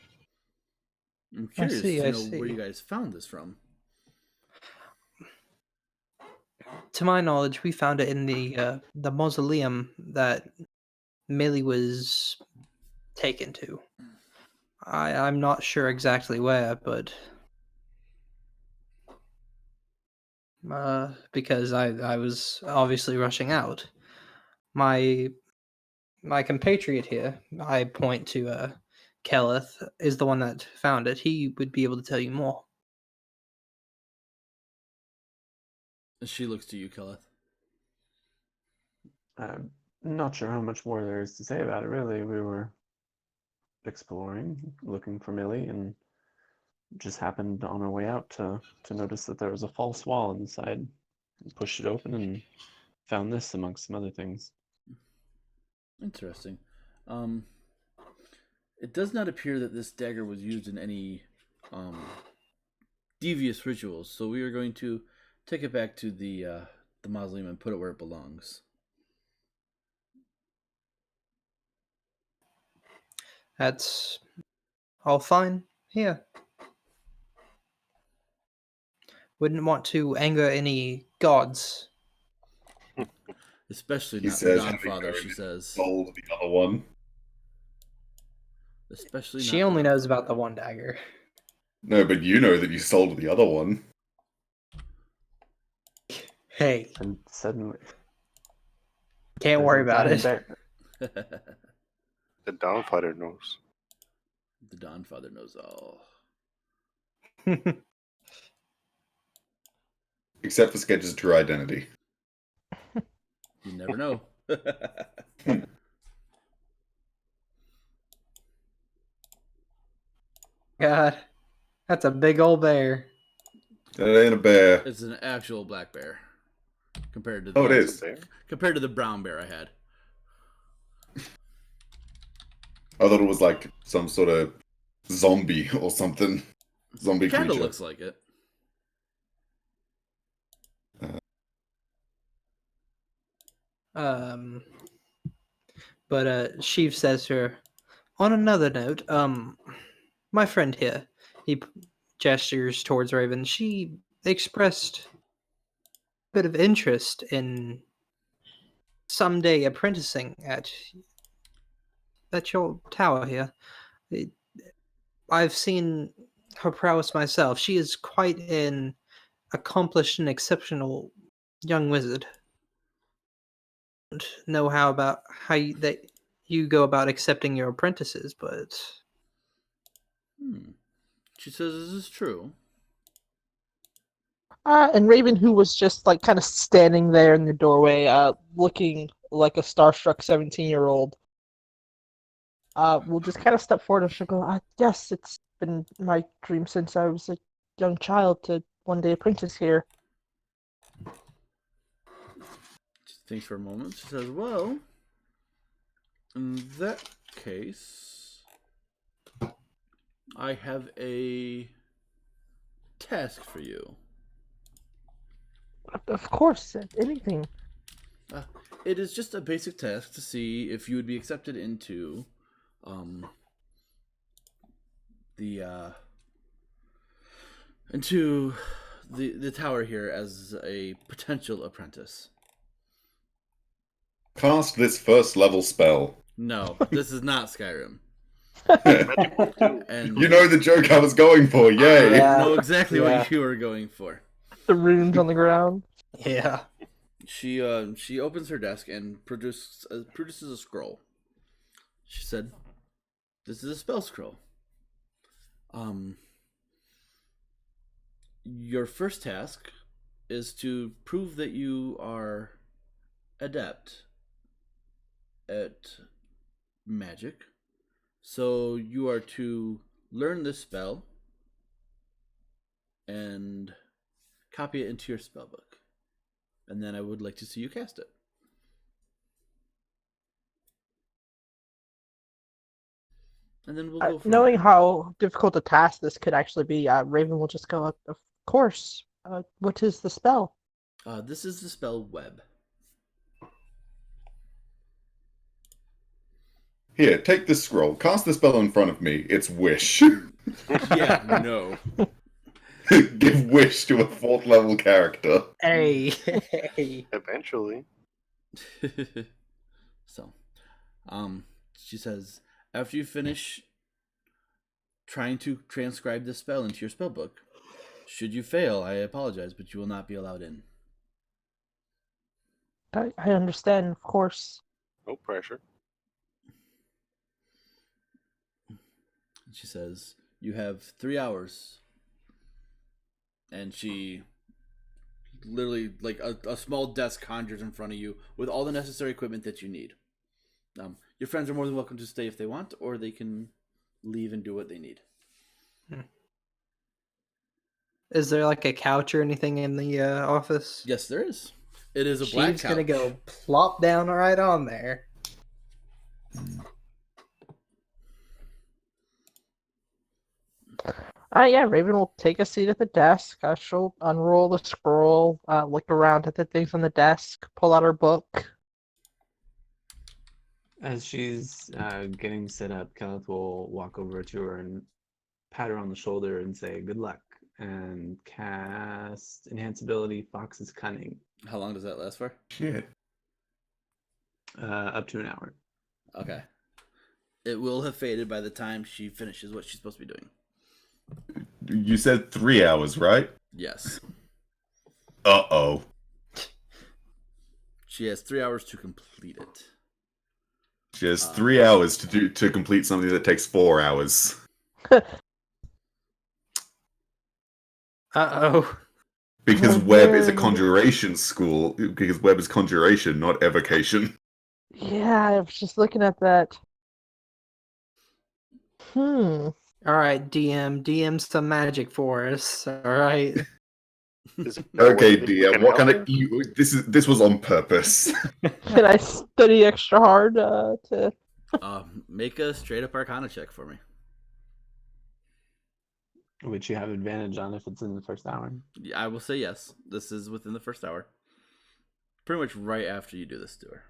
I'm curious to know where you guys found this from. To my knowledge, we found it in the mausoleum that Millie was taken to. I'm not sure exactly where, but because I was obviously rushing out. My compatriot here, I point to Kelleth, is the one that found it. He would be able to tell you more. She looks to you, Kelleth. Not sure how much more there is to say about it, really. We were exploring, looking for Millie, and just happened on our way out to notice that there was a false wall inside. We pushed it open and found this amongst some other things. Interesting. Um, it does not appear that this dagger was used in any devious rituals, so we are going to take it back to the mausoleum and put it where it belongs. That's all fine. Here. Wouldn't want to anger any gods. Especially He not the says, Dawn having Father, known she that you says. sold the other one. Especially She not only the Dawn knows Father. about the one dagger. No, but you know that you sold the other one. Hey, And suddenly, can't there's worry a about giant it. bear. The Downfighter knows. The Dawn Father knows all. Except for Sketch's true identity. You never know. God, that's a big old bear. That ain't a bear. It's an actual black bear compared to Oh, it It's is. a bear. compared to the brown bear I had. I thought it was like some sort of zombie or something. Zombie Kind of creature. looks like it. Um, but Sheev says to her, on another note, my friend here, gestures towards Raven, she expressed a bit of interest in someday apprenticing at your tower here. I've seen her prowess myself. She is quite an accomplished and exceptional young wizard. Don't know how you go about accepting your apprentices, but She says, "Is this true?" And Raven, who was just like kind of standing there in the doorway, looking like a starstruck 17-year-old, will just kind of step forward and she'll go, yes, it's been my dream since I was a young child to one day apprentice here. She thinks for a moment. She says, "Well, in that case, I have a task for you. Of course, anything. It is just a basic task to see if you would be accepted into um, the into the tower here as a potential apprentice." Cast this first level spell. No, this is not Skyrim. And You know the joke I was going for, yay! Yeah. know exactly Yeah. what you were going for. The runes on the ground. yeah. She opens her desk and produces a scroll. She said, "This is a spell scroll. Your first task is to prove that you are adept at magic. So you are to learn this spell and copy it into your spellbook. And then I would like to see you cast it." And then we'll go from Knowing there. how difficult a task this could actually be, Raven will just go, of course. What is the spell? This is the spell web. Here, take this scroll. Cast the spell in front of me. It's wish. Yeah, no. Give wish to a 4th level character. Hey. Hey. Eventually. So, she says, after you finish trying to transcribe the spell into your spellbook, should you fail, I apologize, but you will not be allowed in. I understand, of course. No pressure. She says, you have 3 hours. And she literally like a small desk conjures in front of you with all the necessary equipment that you need. Your friends are more than welcome to stay if they want, or they can leave and do what they need. Is there like a couch or anything in the office? Yes, there is. It is a black She's couch. gonna go plop down right on there. Yeah, Raven will take a seat at the desk. She'll unroll the scroll, look around at the things on the desk, pull out her book. As she's getting set up, Kenneth will walk over to her and pat her on the shoulder and say, "Good luck," and cast Enhance Ability Fox's Cunning. How long does that last for? Shit. Up to an hour. Okay. It will have faded by the time she finishes what she's supposed to be doing. You said 3 hours, right? Yes. Uh-oh. She has 3 hours to complete it. She has 3 hours to complete something that takes 4 hours. Uh-oh. Because Oh, Web is a man. conjuration school. Because Web is conjuration, not evocation. Yeah, I was just looking at that. All right, DM some magic for us. All right. Is there a way Okay, that we DM. can What help kind of this was on purpose. Can I study extra hard to? Make a straight up Arcana check for me. Which you have advantage on if it's in the first hour. I will say yes. This is within the first hour. Pretty much right after you do this to her.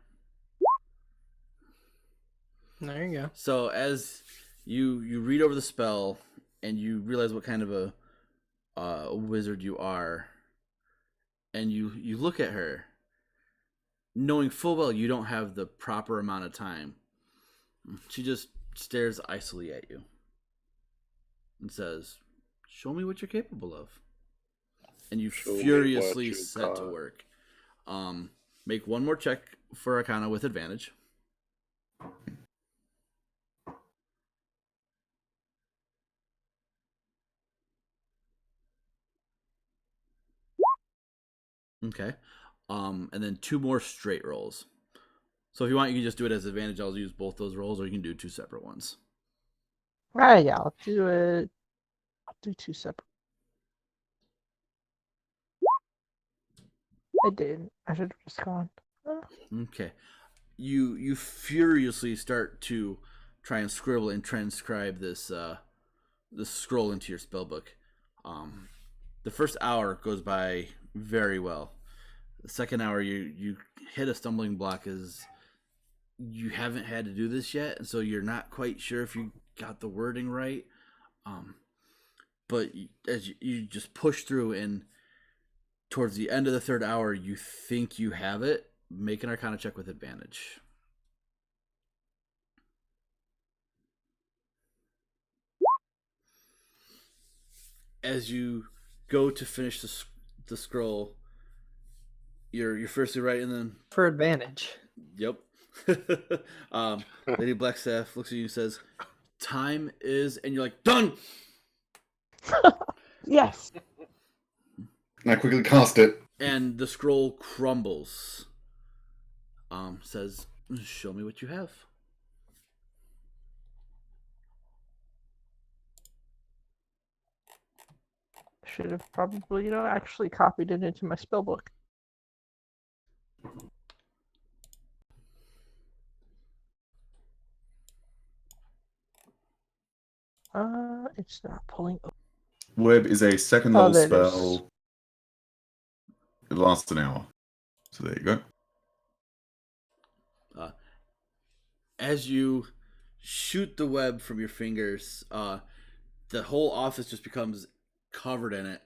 There you go. So as you read over the spell and you realize what kind of a wizard you are, and you look at her, knowing full well you don't have the proper amount of time, she just stares icily at you and says, "Show me what you're capable of." And you Show me what furiously you set to got. work. Make one more check for Arcana with advantage. Okay. And then 2 more straight rolls. So if you want, you can just do it as advantage. I'll use both those rolls, or you can do 2 separate ones. Right, yeah, I'll do it. I'll do 2 separate. I did. I should have just gone. Okay. You furiously start to try and scribble and transcribe this this scroll into your spellbook. The first hour goes by very well. The second hour, you hit a stumbling block as you haven't had to do this yet, and so you're not quite sure if you got the wording right. But as you just push through, and towards the end of the third hour, you think you have it. Make an Arcana check with advantage. As you go to finish the scroll, you're firstly right, and then For advantage. yep. Lady Blackstaff looks at you and says, "Time is," and you're like, "Done." Yes. I quickly cast it. And the scroll crumbles. Says, "Show me what you have." Should have probably, actually copied it into my spellbook. It's not pulling. Web is a second Oh, level there it is. spell. It lasts an hour. So there you go. As you shoot the web from your fingers, the whole office just becomes covered in it,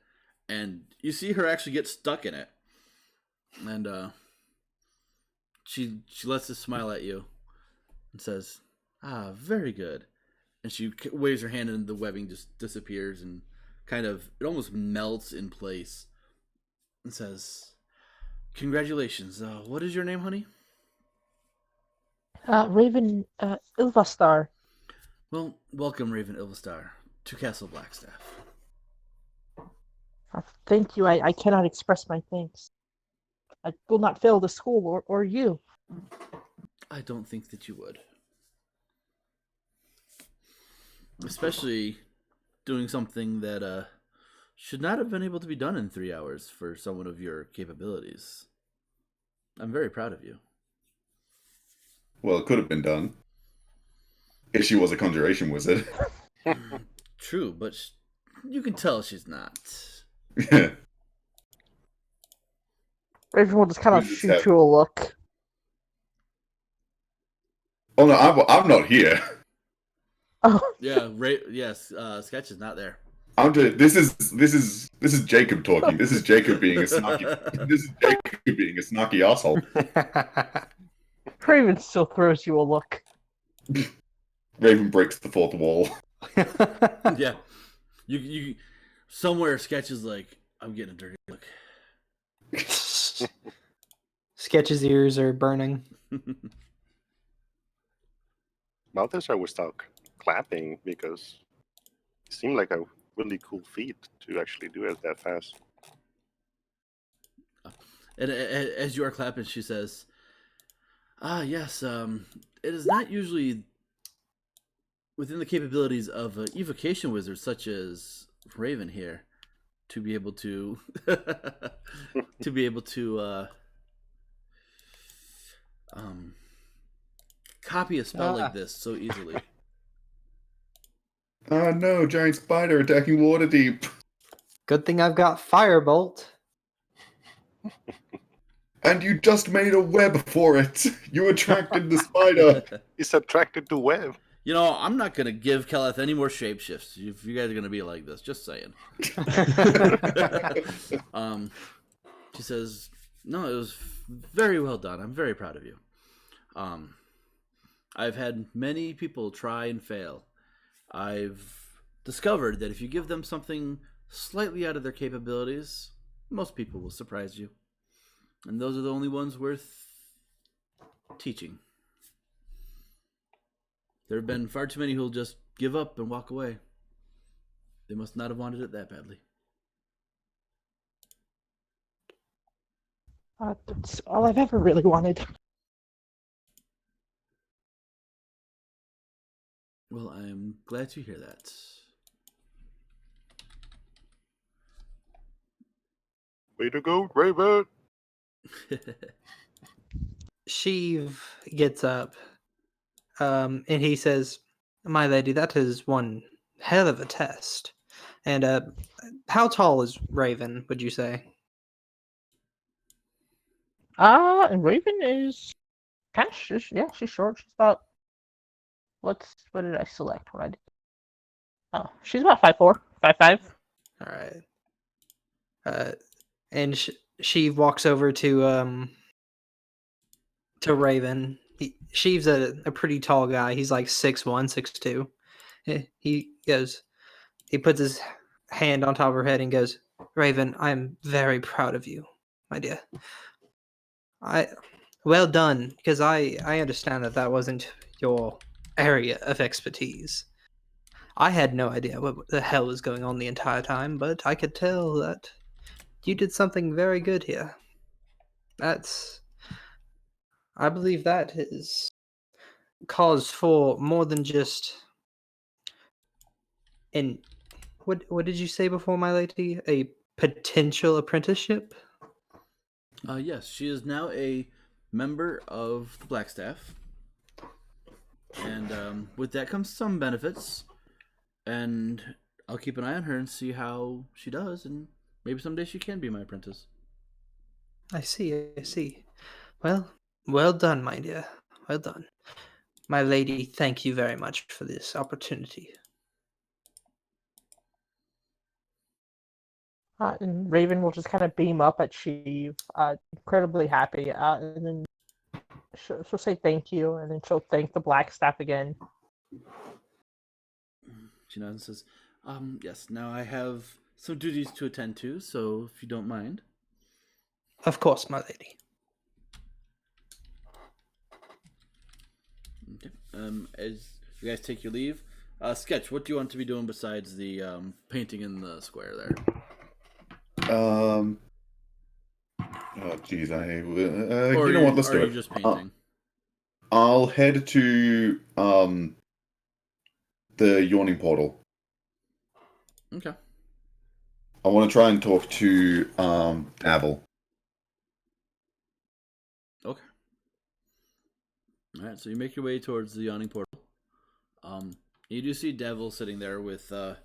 and you see her actually get stuck in it. And she lets a smile at you and says, "Ah, very good." And she waves her hand, and the webbing just disappears and kind of it almost melts in place. And says, "Congratulations. What is your name, honey?" Raven, Ilvastar. Well, welcome, Raven Ilvastar, to Castle Blackstaff. Thank you. I cannot express my thanks. I will not fail the school or you. I don't think that you would. Especially doing something that should not have been able to be done in 3 hours for someone of your capabilities. I'm very proud of you. Well, it could have been done if she was a conjuration wizard. True, but you can tell she's not. Yeah. Rayven will just kind of Wizards shoot have- you a look. Oh no, I'm not here. Oh, Yeah, yes, Sketch is not there. I'm just, this is Jacob talking. This is Jacob being a snarky. This is Jacob being a snarky asshole. Rayven still throws you a look. Raven breaks the fourth wall. Yeah, you somewhere Sketch is like, I'm getting a dirty look. Sketch's ears are burning. Balthazar would start clapping because it seemed like a really cool feat to actually do it that fast. And as you are clapping, she says, yes, it is not usually within the capabilities of an evocation wizard such as Rayven here to be able to copy a spell like this so easily. Oh no, giant spider attacking Waterdeep. Good thing I've got Firebolt. And you just made a web for it. You attracted the spider. He's attracted to web. You know, I'm not going to give Keleth any more shapeshifts if you guys are going to be like this. Just saying. She says, no, it was very well done. I'm very proud of you. I've had many people try and fail. I've discovered that if you give them something slightly out of their capabilities, most people will surprise you. And those are the only ones worth teaching. There have been far too many who'll just give up and walk away. They must not have wanted it that badly. That's all I've ever really wanted. Well, I'm glad to hear that. Way to go, Rayven! Sheev gets up, and he says, "My lady, that is one hell of a test. And how tall is Raven? Would you say?" And Rayven is kind of yeah, she's short. She's about what did I select? What I did? Oh, she's about 5'4", 5'5". All right. And she walks over to Raven. Sheev's a pretty tall guy. He's like 6'1", 6'2". He goes. He puts his hand on top of her head and goes, "Raven, I am very proud of you, my dear. Well done, because I understand that wasn't your area of expertise. I had no idea what the hell was going on the entire time, but I could tell that you did something very good here. I believe that is cause for more than just an what did you say before, my lady? A potential apprenticeship?" Yes, she is now a member of the Black Staff. And with that comes some benefits. And I'll keep an eye on her and see how she does. And maybe someday she can be my apprentice. I see. Well done, my dear. Well done. My lady, thank you very much for this opportunity. And Rayven will just kind of beam up at Sheev, incredibly happy, and then she'll say thank you, and then she'll thank the Black Staff again. She nods and says, yes, now I have some duties to attend to, so if you don't mind. Of course, my lady. Okay. As you guys take your leave, Sketch, what do you want to be doing besides the painting in the square there? Oh, geez, Or you know what? Let's are do you it. just painting? I'll head to the yawning portal. Okay. I want to try and talk to Davil. Okay. All right. So you make your way towards the yawning portal. You do see Devil sitting there with a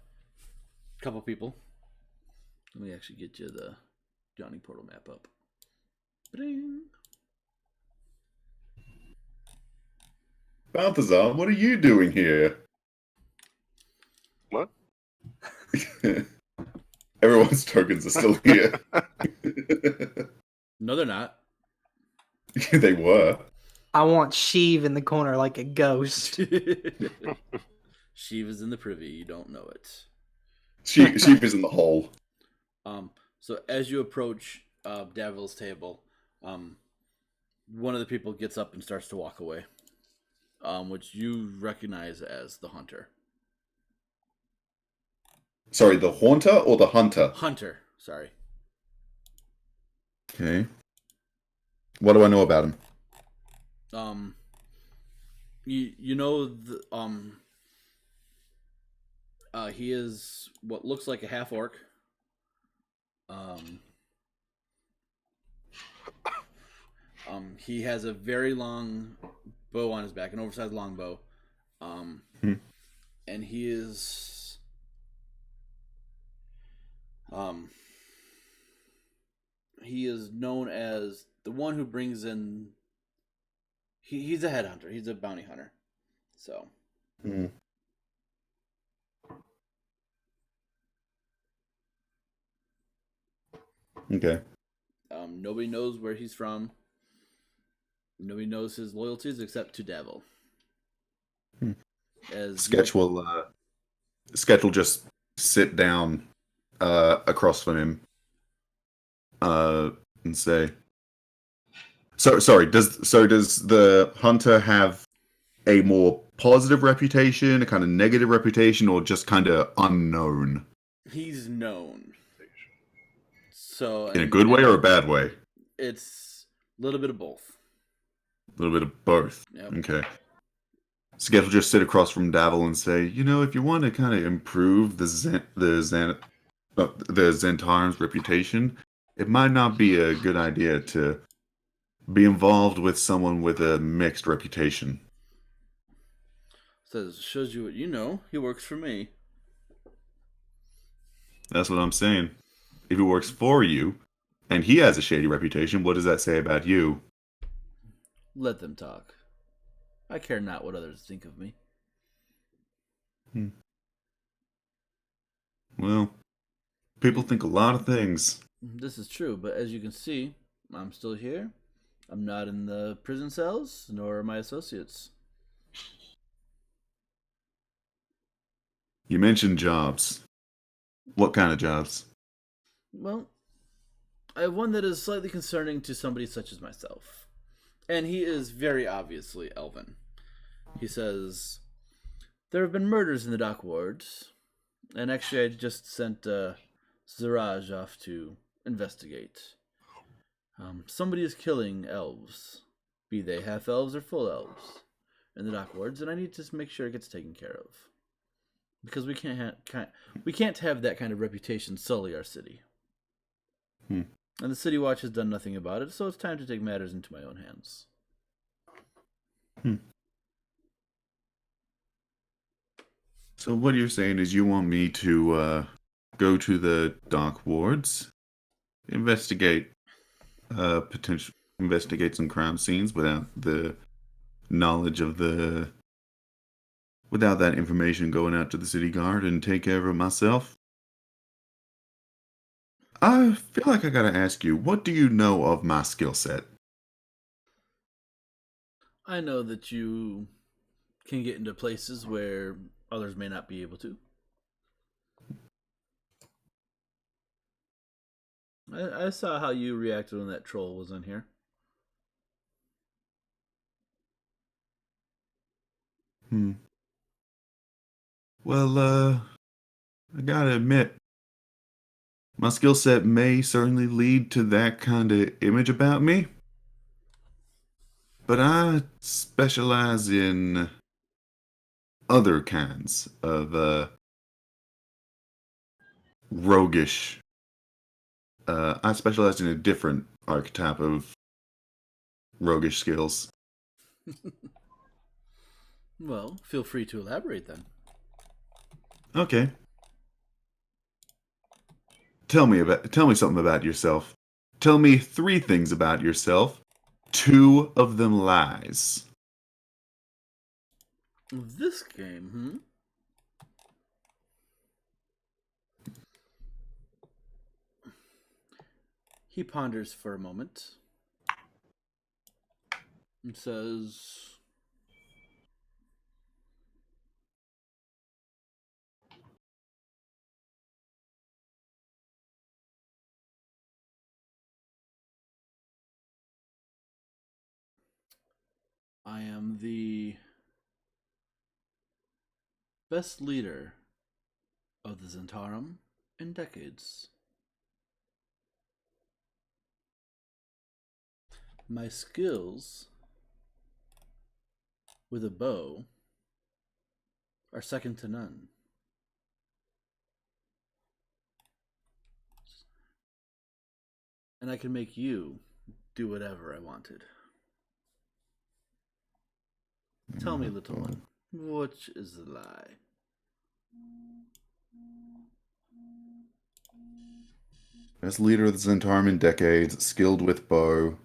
couple people. Let me actually get you the yawning portal map up. Ba-ding. Balthazar, what are you doing here? What? Everyone's tokens are still here. No, they're not. They were. I want Sheev in the corner like a ghost. Sheev is in the privy. You don't know it. Sheep is in the hole. So as you approach Davil's table, one of the people gets up and starts to walk away, which you recognize as the hunter. Sorry, the haunter or the hunter? Hunter, sorry. Okay. What do I know about him? You know he is what looks like a half orc. He has a very long bow on his back, an oversized longbow. And he is known as the one who brings in. He's a headhunter. He's a bounty hunter. So. Okay. Nobody knows where he's from. Nobody knows his loyalties except to Devil. As Sketch will just sit down across from him and say, "So sorry. Does the hunter have a more positive reputation, a kind of negative reputation, or just kind of unknown?" He's known. So In a good way or a bad way? It's a little bit of both. A little bit of both. Yep. Okay. Sketch will just sit across from Davil and say, if you want to kind of improve the Zentaran's reputation, it might not be a good idea to be involved with someone with a mixed reputation. Shows you what you know. He works for me. That's what I'm saying. If he works for you, and he has a shady reputation, what does that say about you? Let them talk. I care not what others think of me. Well, people think a lot of things. This is true, but as you can see, I'm still here. I'm not in the prison cells, nor are my associates. You mentioned jobs. What kind of jobs? Well, I have one that is slightly concerning to somebody such as myself. And he is very obviously elven. He says, there have been murders in the dock wards, and actually I just sent Ziraj off to investigate. Somebody is killing elves, be they half elves or full elves, in the dock wards, and I need to make sure it gets taken care of. Because we can't have that kind of reputation sully our city. And the City Watch has done nothing about it, so it's time to take matters into my own hands. So what you're saying is you want me to go to the dock wards, investigate some crime scenes without the knowledge of without that information going out to the city guard, and take care of it myself? I feel like I gotta ask you, what do you know of my skill set? I know that you can get into places where others may not be able to. I saw how you reacted when that troll was in here. Well, I gotta admit, My skill set may certainly lead to that kind of image about me, but I specialize in other kinds of roguish. I specialize in a different archetype of roguish skills. Well, feel free to elaborate then. Okay. Tell me something about yourself. Tell me 3 things about yourself. 2 of them lies. This game, He ponders for a moment and says, I am the best leader of the Zentarum in decades. My skills with a bow are second to none. And I can make you do whatever I wanted. Tell me, little one, which is the lie? Best leader of the Zentarum in decades, skilled with bow.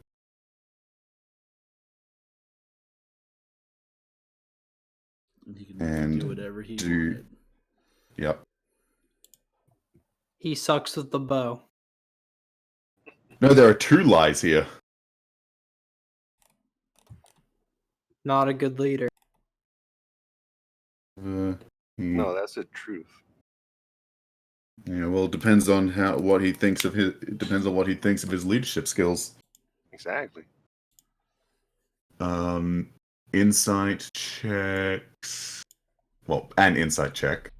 And he can make you do whatever he wanted. Yep. He sucks with the bow. No, there are 2 lies here. Not a good leader. No, that's the truth. Yeah, well, it depends on what he thinks of his. It depends on what he thinks of his leadership skills. Exactly. Insight checks. Well, an insight check.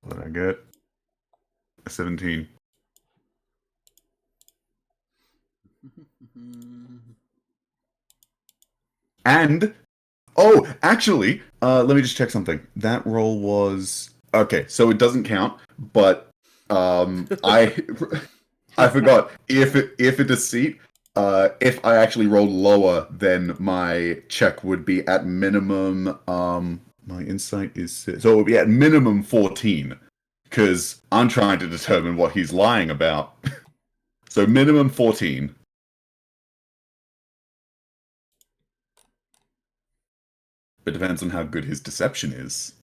What did I get? A 17. And actually, let me just check something. That roll was okay, so it doesn't count, but I I forgot if a deceit. If I actually rolled lower, then my check would be at minimum. My insight is so it would be at minimum 14, because I'm trying to determine what he's lying about. So minimum 14. It depends on how good his deception is.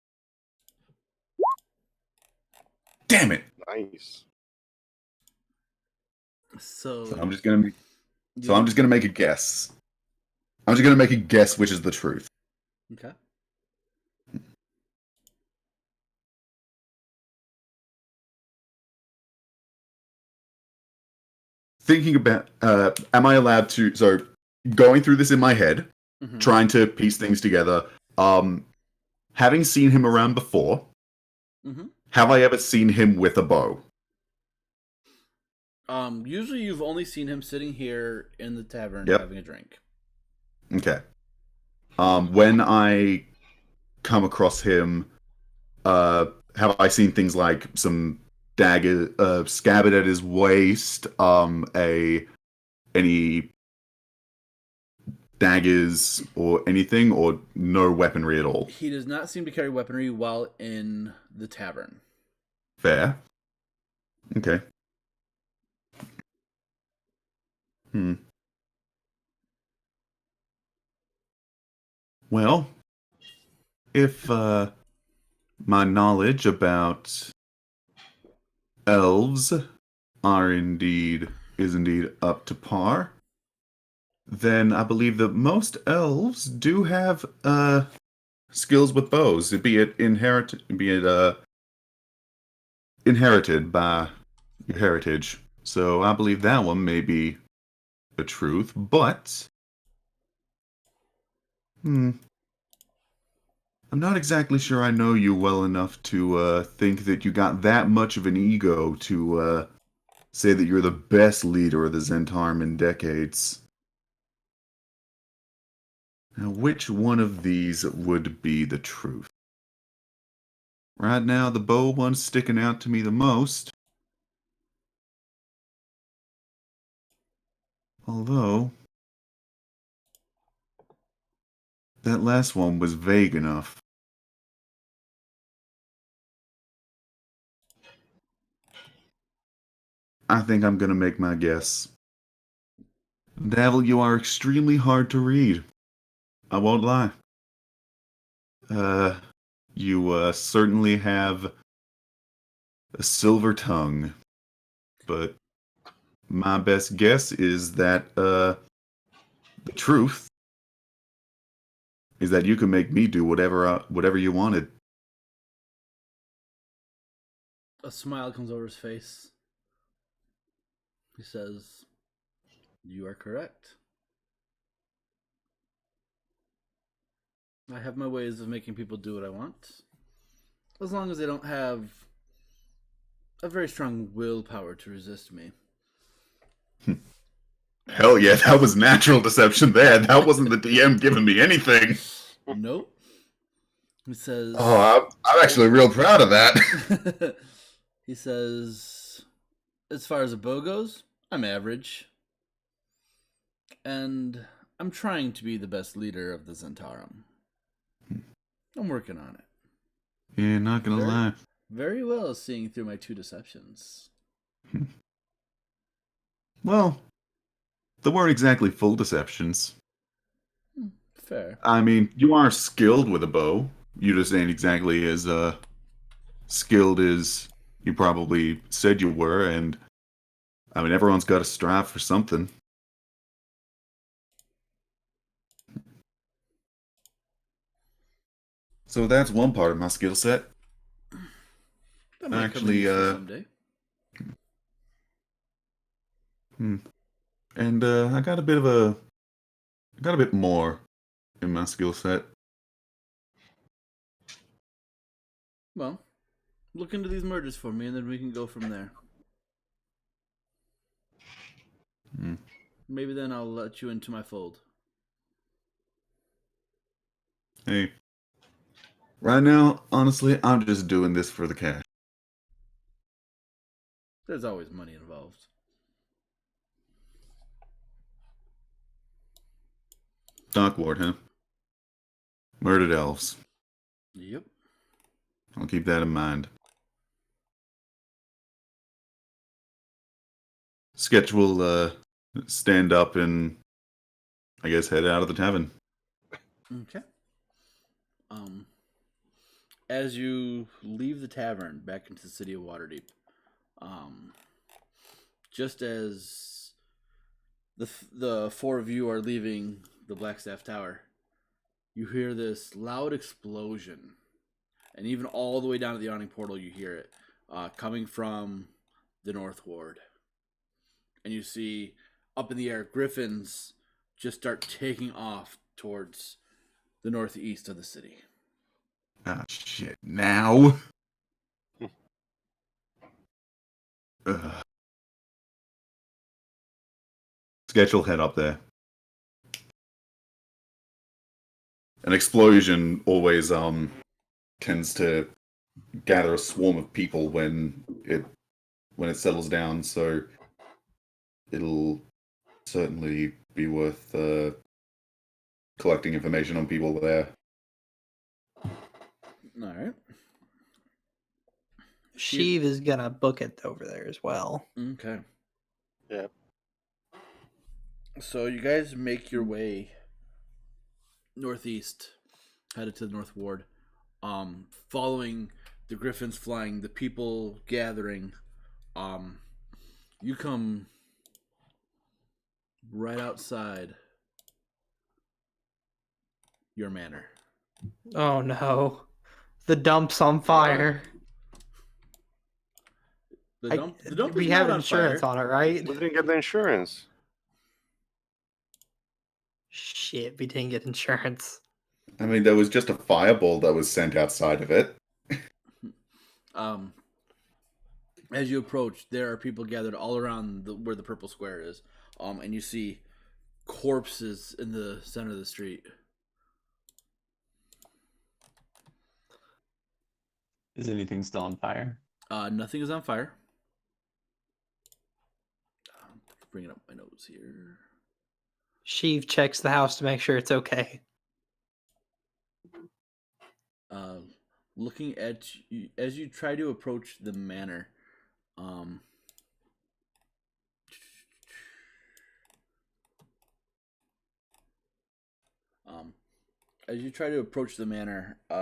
Damn it! Nice. So I'm just gonna make a guess. I'm just gonna make a guess which is the truth. Okay. Thinking about, am I allowed to? So going through this in my head, trying to piece things together. Having seen him around before, have I ever seen him with a bow? Usually you've only seen him sitting here in the tavern having a drink. Okay. When I come across him, have I seen things like some dagger, scabbard at his waist, any daggers or anything, or no weaponry at all? He does not seem to carry weaponry while in the tavern. Fair. Okay. Well, if my knowledge about elves is indeed up to par, then I believe that most elves do have skills with bows, be it inherited by your heritage. So I believe that one may be the truth, but I'm not exactly sure I know you well enough to think that you got that much of an ego to say that you're the best leader of the Zentarum in decades. Now, which one of these would be the truth? Right now, the bow one's sticking out to me the most. Although, that last one was vague enough. I think I'm gonna make my guess. Davil, you are extremely hard to read. I won't lie. You certainly have a silver tongue. But my best guess is that, the truth is that you can make me do whatever you wanted. A smile comes over his face. He says, "You are correct. I have my ways of making people do what I want, as long as they don't have a very strong willpower to resist me." Hell yeah, that was natural deception there. That wasn't the DM giving me anything. Nope. He says, Oh, I'm actually real proud of that. he says, "As far as a bow goes, I'm average. And I'm trying to be the best leader of the Zentarum. I'm working on it. Yeah, not gonna lie. Very well seeing through my 2 deceptions." Well, they weren't exactly full deceptions. Fair. I mean, you are skilled with a bow. You just ain't exactly as skilled as you probably said you were, and I mean, everyone's got to strive for something. So that's one part of my skill set. That might Actually, come in useful someday. And I got a bit more in my skill set. Well, look into these murders for me, and then we can go from there. Maybe then I'll let you into my fold. Hey, right now, honestly, I'm just doing this for the cash. There's always money involved. Dark Lord, huh? Murdered elves. Yep. I'll keep that in mind. Sketch will stand up and, I guess, head out of the tavern. Okay. As you leave the tavern back into the city of Waterdeep, just as the 4 of you are leaving the Blackstaff Tower, you hear this loud explosion, and even all the way down to the awning portal, you hear it coming from the North Ward, and you see up in the air griffins just start taking off towards the northeast of the city. Ah, shit. Now? Sketch will head up there. An explosion always tends to gather a swarm of people when it settles down, so it'll certainly be worth collecting information on people there. All right. Sheev is gonna book it over there as well. Okay. Yeah. So you guys make your way northeast, headed to the North Ward, following the griffins flying, the people gathering. You come right outside your manor. Oh no. The dump's on fire. The dump We is have not insurance on fire. on it, right? We didn't get the insurance. Shit, we didn't get insurance. I mean, there was just a fireball that was sent outside of it. As you approach, there are people gathered all around where the purple square is, and you see corpses in the center of the street. Is anything still on fire? Nothing is on fire. Bringing up my notes here. Sheev checks the house to make sure it's okay. Looking at you, as you try to approach the manor,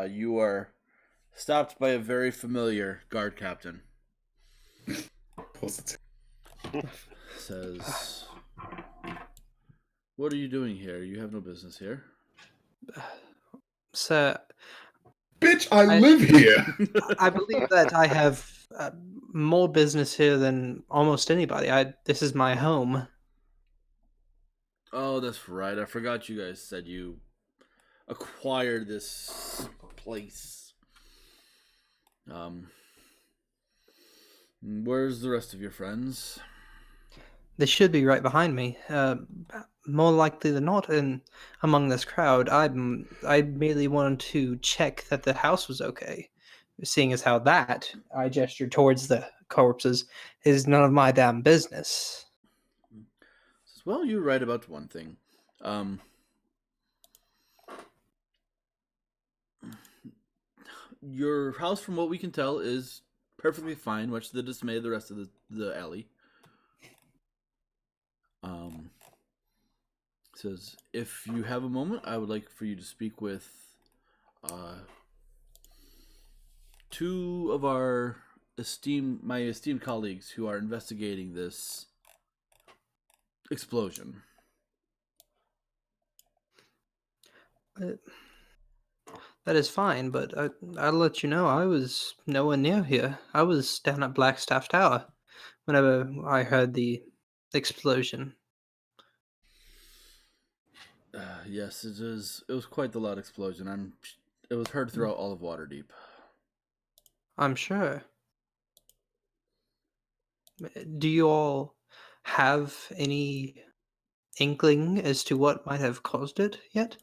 you are stopped by a very familiar guard captain. Says, "What are you doing here? You have no business here." Sir, Bitch, I live here! I believe that I have more business here than almost anybody. This is my home. Oh, that's right. I forgot you guys said you acquired this place. Where's the rest of your friends? They should be right behind me. More likely than not, and among this crowd, I merely wanted to check that the house was okay. Seeing as how that I gestured towards the corpses is none of my damn business. Well, you're right about one thing. Your house, from what we can tell, is perfectly fine, much to the dismay of the rest of the alley. Says, if you have a moment, I would like for you to speak with two of my esteemed colleagues who are investigating this explosion. That is fine, but I'll let you know I was nowhere near here. I was down at Blackstaff Tower whenever I heard the explosion. Yes, it is. It was quite the loud explosion. It was heard throughout all of Waterdeep. I'm sure. Do you all have any inkling as to what might have caused it yet?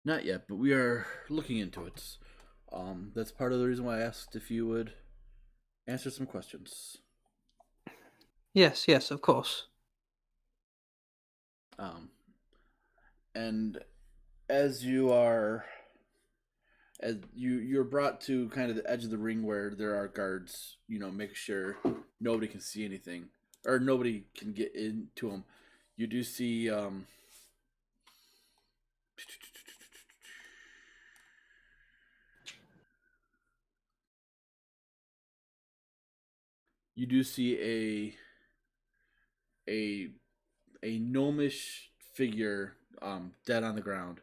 Not yet, but we are looking into it. That's part of the reason why I asked if you would answer some questions. Yes, of course. And as you're brought to kind of the edge of the ring where there are guards, make sure nobody can see anything or nobody can get into them. You do see a gnomish figure dead on the ground,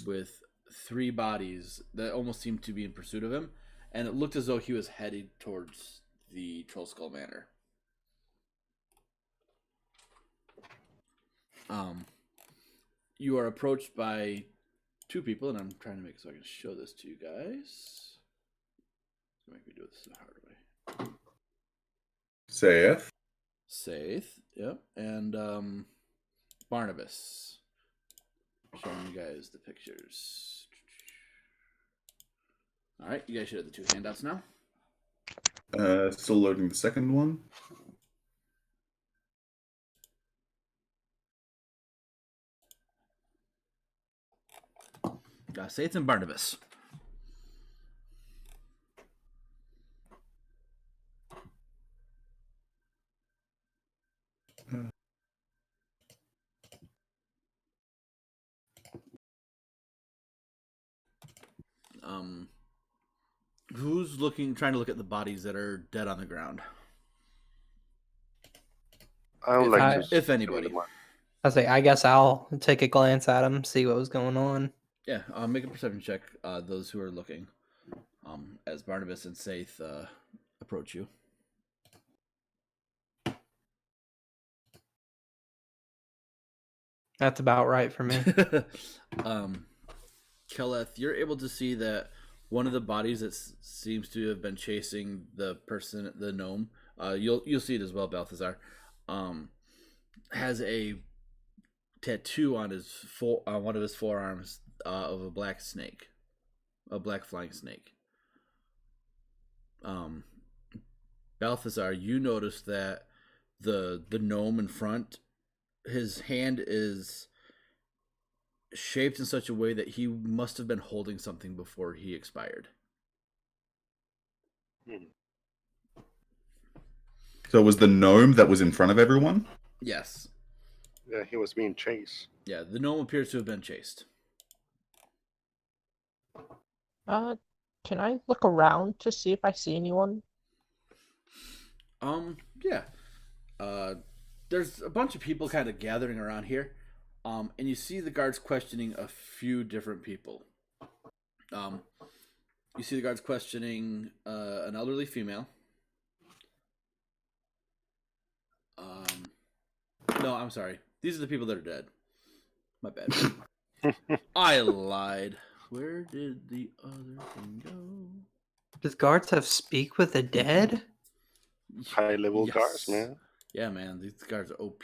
with three bodies that almost seemed to be in pursuit of him, and it looked as though he was headed towards the Troll Skull Manor. You are approached by two people, and I'm trying to make it so I can show this to you guys. Make me do this the hard way. Saith, yep, and Barnabas. Showing you guys the pictures. All right, you guys should have the two handouts now. Still loading the second one. Saith and Barnabas. Who's trying to look at the bodies that are dead on the ground? I would like to. If anybody. I guess I'll take a glance at him, see what was going on. Yeah, make a perception check, those who are looking, as Barnabas and Saith approach you. That's about right for me. Keleth, you're able to see that one of the bodies that seems to have been chasing the person, the gnome, you'll see it as well, Balthazar, has a tattoo on on one of his forearms of a black snake, a black flying snake. Balthazar, you notice that the gnome in front, his hand is shaped in such a way that he must have been holding something before he expired. So it was the gnome that was in front of everyone? Yes. Yeah, he was being chased. Yeah, the gnome appears to have been chased. Can I look around to see if I see anyone? Yeah. There's a bunch of people kind of gathering around here. And you see the guards questioning a few different people. You see the guards questioning an elderly female. No, I'm sorry. These are the people that are dead. My bad. I lied. Where did the other thing go? Does guards have speak with the dead? High level guards, man. Yeah, man. These guards are OP.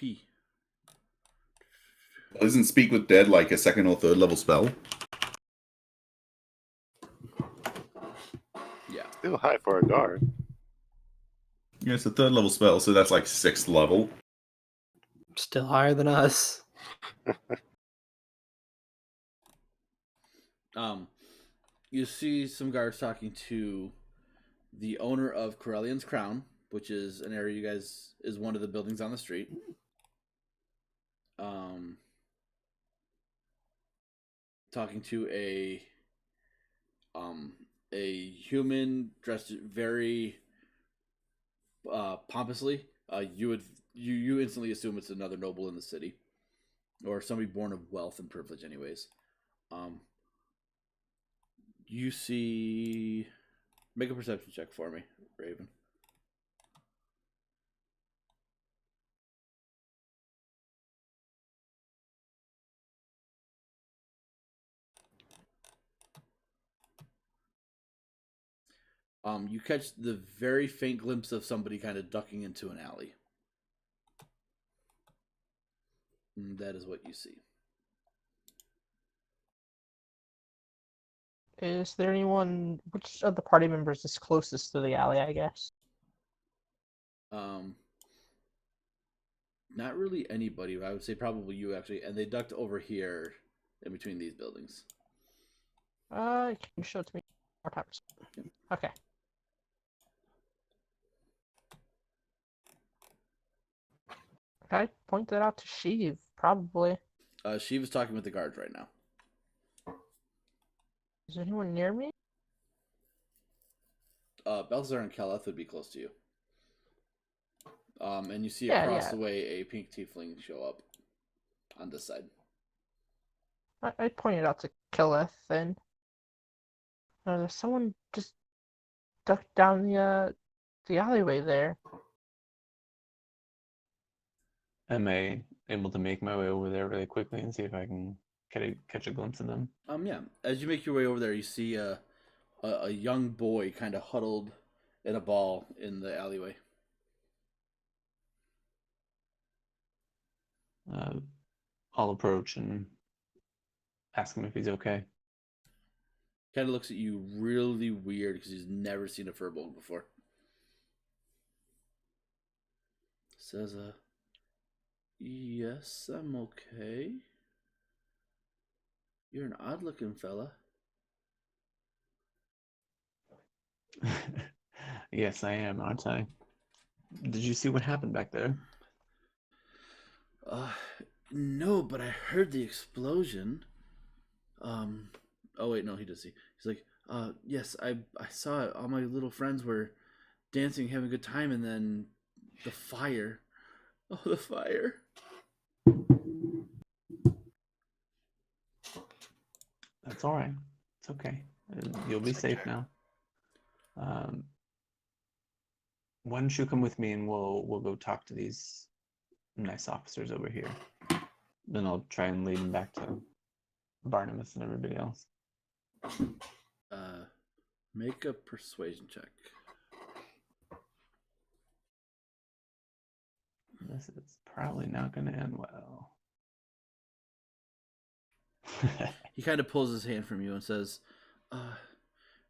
Isn't Speak with Dead like a second or third level spell? Yeah. Still high for a guard. Yeah, it's a third level spell, so that's like 6th level. Still higher than us. You see some guards talking to the owner of Corellian's Crown, which is an area you guys is one of the buildings on the street. Talking to a human dressed very pompously. You instantly assume it's another noble in the city, or somebody born of wealth and privilege, anyways. You see. Make a perception check for me, Rayven. You catch the very faint glimpse of somebody kind of ducking into an alley. And that is what you see. Is there anyone? Which of the party members is closest to the alley? I guess. Not really anybody. I would say probably you actually, and they ducked over here in between these buildings. Can you show it to me more times? Yep. Okay. I point that out to Sheev, probably. She was talking with the guards right now. Is anyone near me? Balthazar and Keleth would be close to you. And you see Yeah, across yeah. the way a pink tiefling show up on this side. I pointed out to Killeth, and there's someone just ducked down the alleyway there. Am I able to make my way over there really quickly and see if I can catch a glimpse of them? Yeah. As you make your way over there, you see a young boy kind of huddled in a ball in the alleyway. I'll approach and ask him if he's okay. Kind of looks at you really weird because he's never seen a furbolg before. Says, yes, I'm okay. You're an odd-looking fella. Yes, I am, aren't I? Did you see what happened back there? No, but I heard the explosion. Oh wait, no, he does see. He's like, yes, I saw it. All my little friends were dancing, having a good time, and then the fire. Oh, the fire. That's all right. It's okay. You'll be safe now. Why don't you come with me and we'll go talk to these nice officers over here. Then I'll try and lead him back to Barnabas and everybody else. Make a persuasion check. This is probably not going to end well. He kind of pulls his hand from you and says,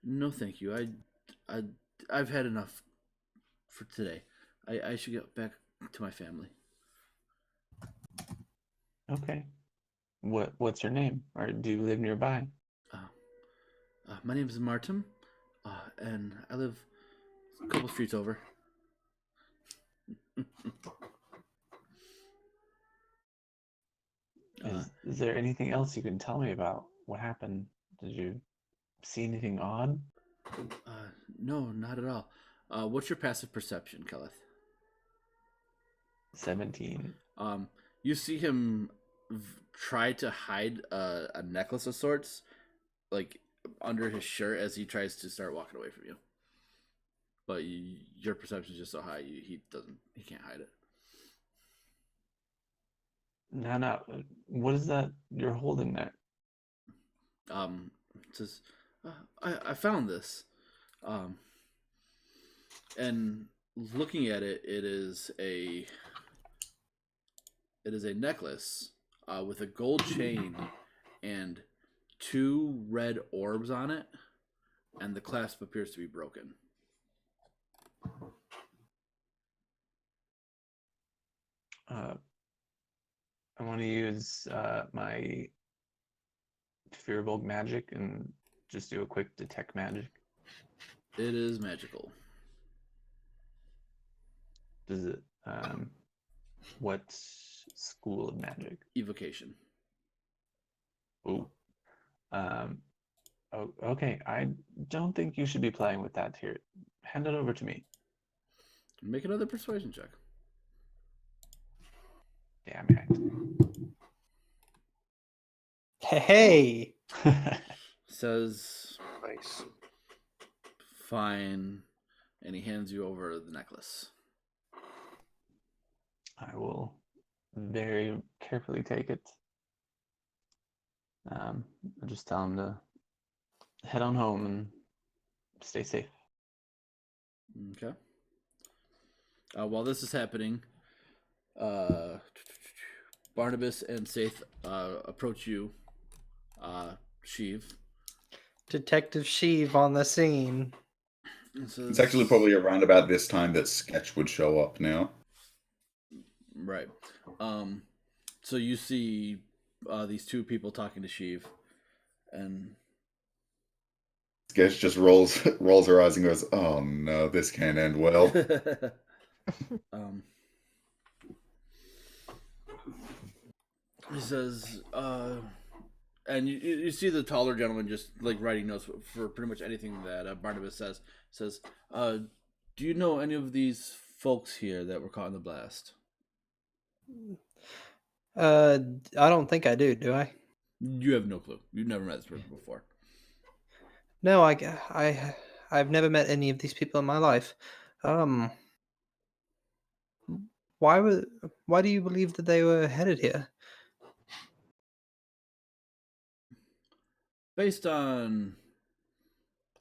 "No, thank you. I've had enough for today. I should get back to my family." Okay. What's your name? Or do you live nearby? My name is Martin, and I live a couple streets over. Is there anything else you can tell me about what happened? Did you see anything odd? No, not at all. What's your passive perception, Kelleth? 17. You see him try to hide a necklace of sorts, like under his shirt, as he tries to start walking away from you. But your perception is just so high, he can't hide it. No. What is that you're holding there? It says, I found this. And looking at it, it is a necklace with a gold chain and 2 red orbs on it, and the clasp appears to be broken. I want to use my Fearbolt magic and just do a quick detect magic. It is magical. Does it? What school of magic? Evocation. Ooh. Oh, okay. I don't think you should be playing with that here. Hand it over to me. Make another persuasion check. Damn Hey. it. Says, Nice. fine, and he hands you over the necklace. I will very carefully take it. I'll just tell him to head on home and stay safe. Okay. While this is happening, Barnabas and Saith approach you, Sheev. Detective Sheev on the scene. It's actually probably around about this time that Sketch would show up now. Right. So you see these 2 people talking to Sheev, and Sketch just rolls her eyes and goes, "Oh no, this can't end well." He says, and you see the taller gentleman just like writing notes for pretty much anything that Barnabas says. Says, do you know any of these folks here that were caught in the blast? I don't think I do I? You have no clue. You've never met this person before. No, I've never met any of these people in my life. Why do you believe that they were headed here? Based on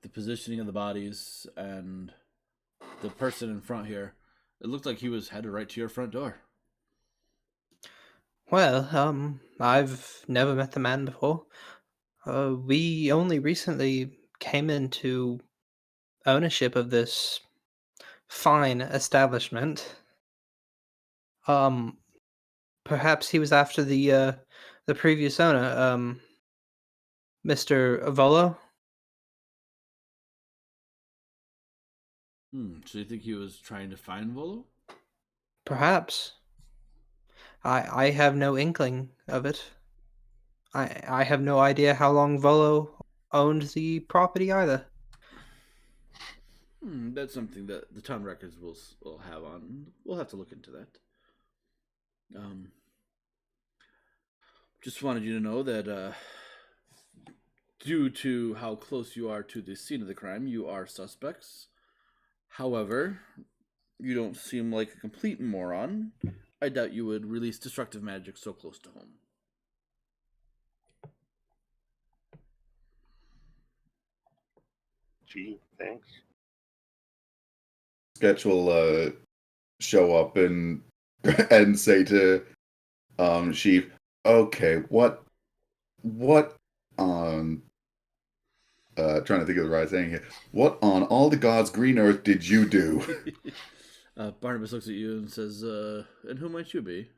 the positioning of the bodies and the person in front here, it looked like he was headed right to your front door. Well, I've never met the man before. We only recently came into ownership of this fine establishment. Perhaps he was after the previous owner, Mr. Volo? So you think he was trying to find Volo? Perhaps. I have no inkling of it. I have no idea how long Volo owned the property either. That's something that the town records will have on. We'll have to look into that. Just wanted you to know that due to how close you are to the scene of the crime, you are suspects. However, you don't seem like a complete moron. I doubt you would release destructive magic so close to home. Gee, thanks. Sketch will show up and say to Sheep, okay, what on trying to think of the right thing here. What on all the gods green earth did you do? Barnabas looks at you and says, and who might you be?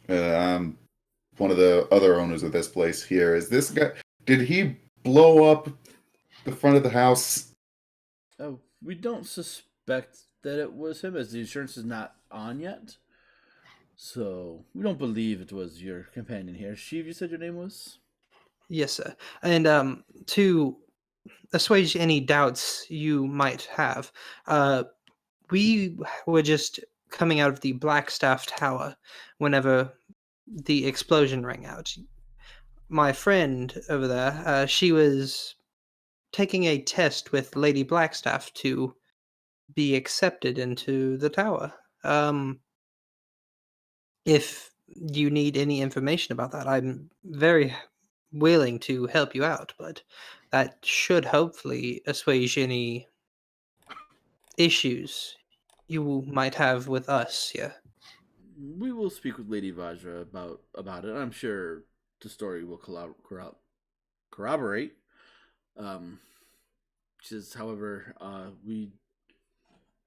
I'm one of the other owners of this place here. Is this guy? Did he blow up the front of the house? We don't suspect that it was him, as the insurance is not on yet. So, we don't believe it was your companion here. Sheev, you said your name was? Yes, sir. And to assuage any doubts you might have, we were just coming out of the Blackstaff Tower whenever the explosion rang out. My friend over there, she was taking a test with Lady Blackstaff to be accepted into the tower. If you need any information about that, I'm very willing to help you out, but that should hopefully assuage any issues you might have with us here. We will speak with Lady Vajra about it. I'm sure the story will corroborate. Just, however, we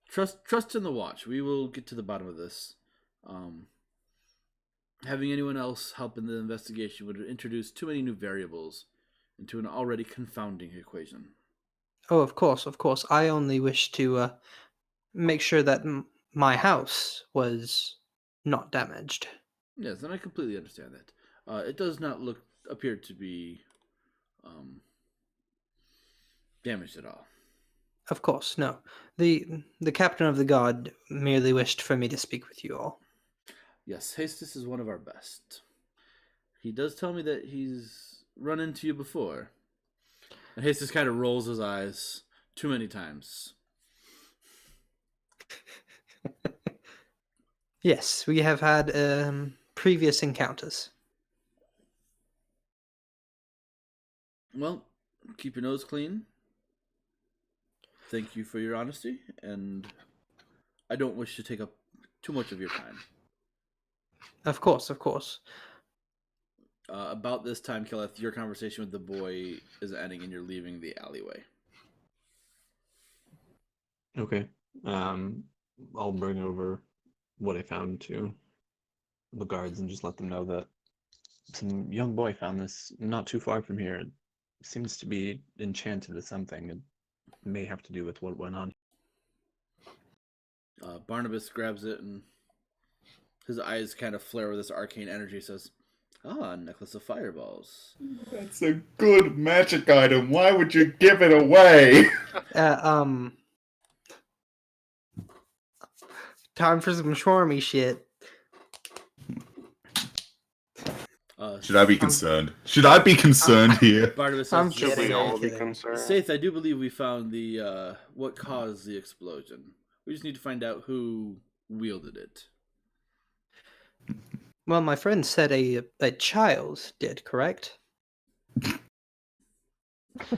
trust in the watch. We will get to the bottom of this. Having anyone else help in the investigation would introduce too many new variables into an already confounding equation. Oh, of course, of course. I only wish to make sure that my house was not damaged. Yes, and I completely understand that. It does not appear to be damaged at all. Of course, no. The captain of the guard merely wished for me to speak with you all. Yes, Hastus is one of our best. He does tell me that he's run into you before. And Hastus kind of rolls his eyes too many times. Yes, we have had previous encounters. Well, keep your nose clean. Thank you for your honesty, and I don't wish to take up too much of your time. Of course, of course. About this time, Keleth, your conversation with the boy is ending and you're leaving the alleyway. Okay. I'll bring over what I found to the guards and just let them know that some young boy found this not too far from here. It seems to be enchanted with something. It may have to do with what went on. Barnabas grabs it and his eyes kind of flare with this arcane energy. Says, a necklace of fireballs. That's a good magic item. Why would you give it away? Time for some shawarma shit. Should I be concerned? Should I be concerned here? Barnabas I'm says, Should we kidding, I'm all be kidding. concerned? Saith, I do believe we found the what caused the explosion. We just need to find out who wielded it. Well, my friend said a child did, correct?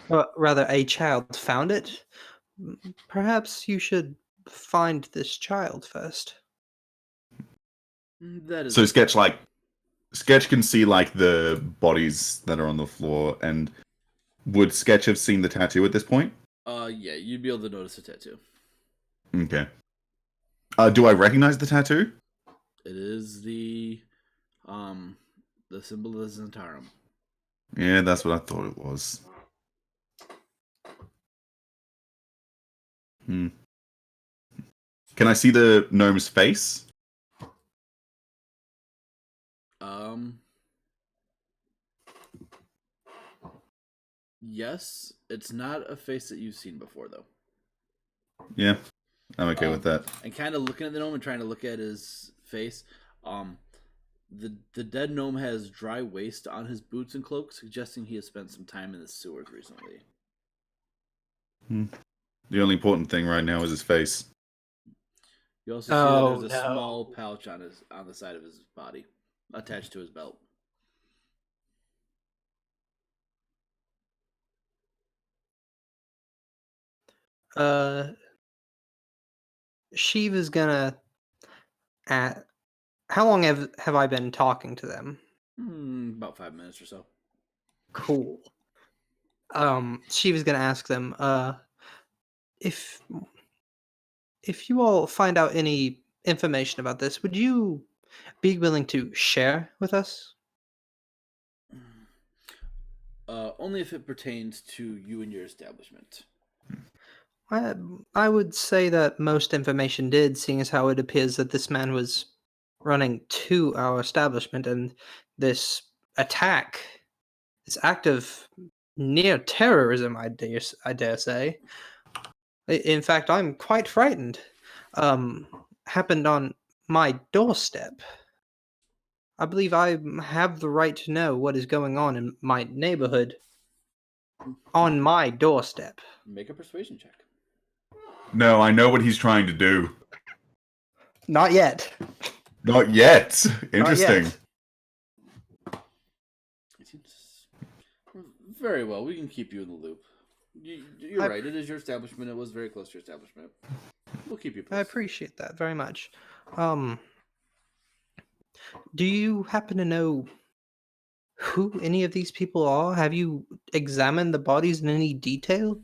Or rather, a child found it. Perhaps you should find this child first. That is So Sketch can see like the bodies that are on the floor, and would Sketch have seen the tattoo at this point? Yeah, you'd be able to notice a tattoo. Okay. Do I recognize the tattoo? It is the symbol of the Zentarum. Yeah, that's what I thought it was. Can I see the gnome's face? Yes, it's not a face that you've seen before, though. Yeah, I'm okay with that. And kind of looking at the gnome and trying to look at his face, the dead gnome has dry waste on his boots and cloak, suggesting he has spent some time in the sewers recently. The only important thing right now is his face. You also see that there's a small pouch on the side of his body, attached to his belt. Sheev is gonna. How long have I been talking to them? About 5 minutes or so. Cool. She was gonna ask them, if you all find out any information about this, would you be willing to share with us? Only if it pertains to you and your establishment. I, I would say that most information did, seeing as how it appears that this man was running to our establishment, and this attack, this act of near terrorism, I dare say. In fact, I'm quite frightened. Happened on my doorstep. I believe I have the right to know what is going on in my neighborhood on my doorstep. Make a persuasion check. No, I know what he's trying to do. Not yet. Not yet. Not Interesting. yet. Very well. We can keep you in the loop. You're right. It is your establishment. It was very close to your establishment. We'll keep you posted. I appreciate that very much. Do you happen to know who any of these people are? Have you examined the bodies in any detail?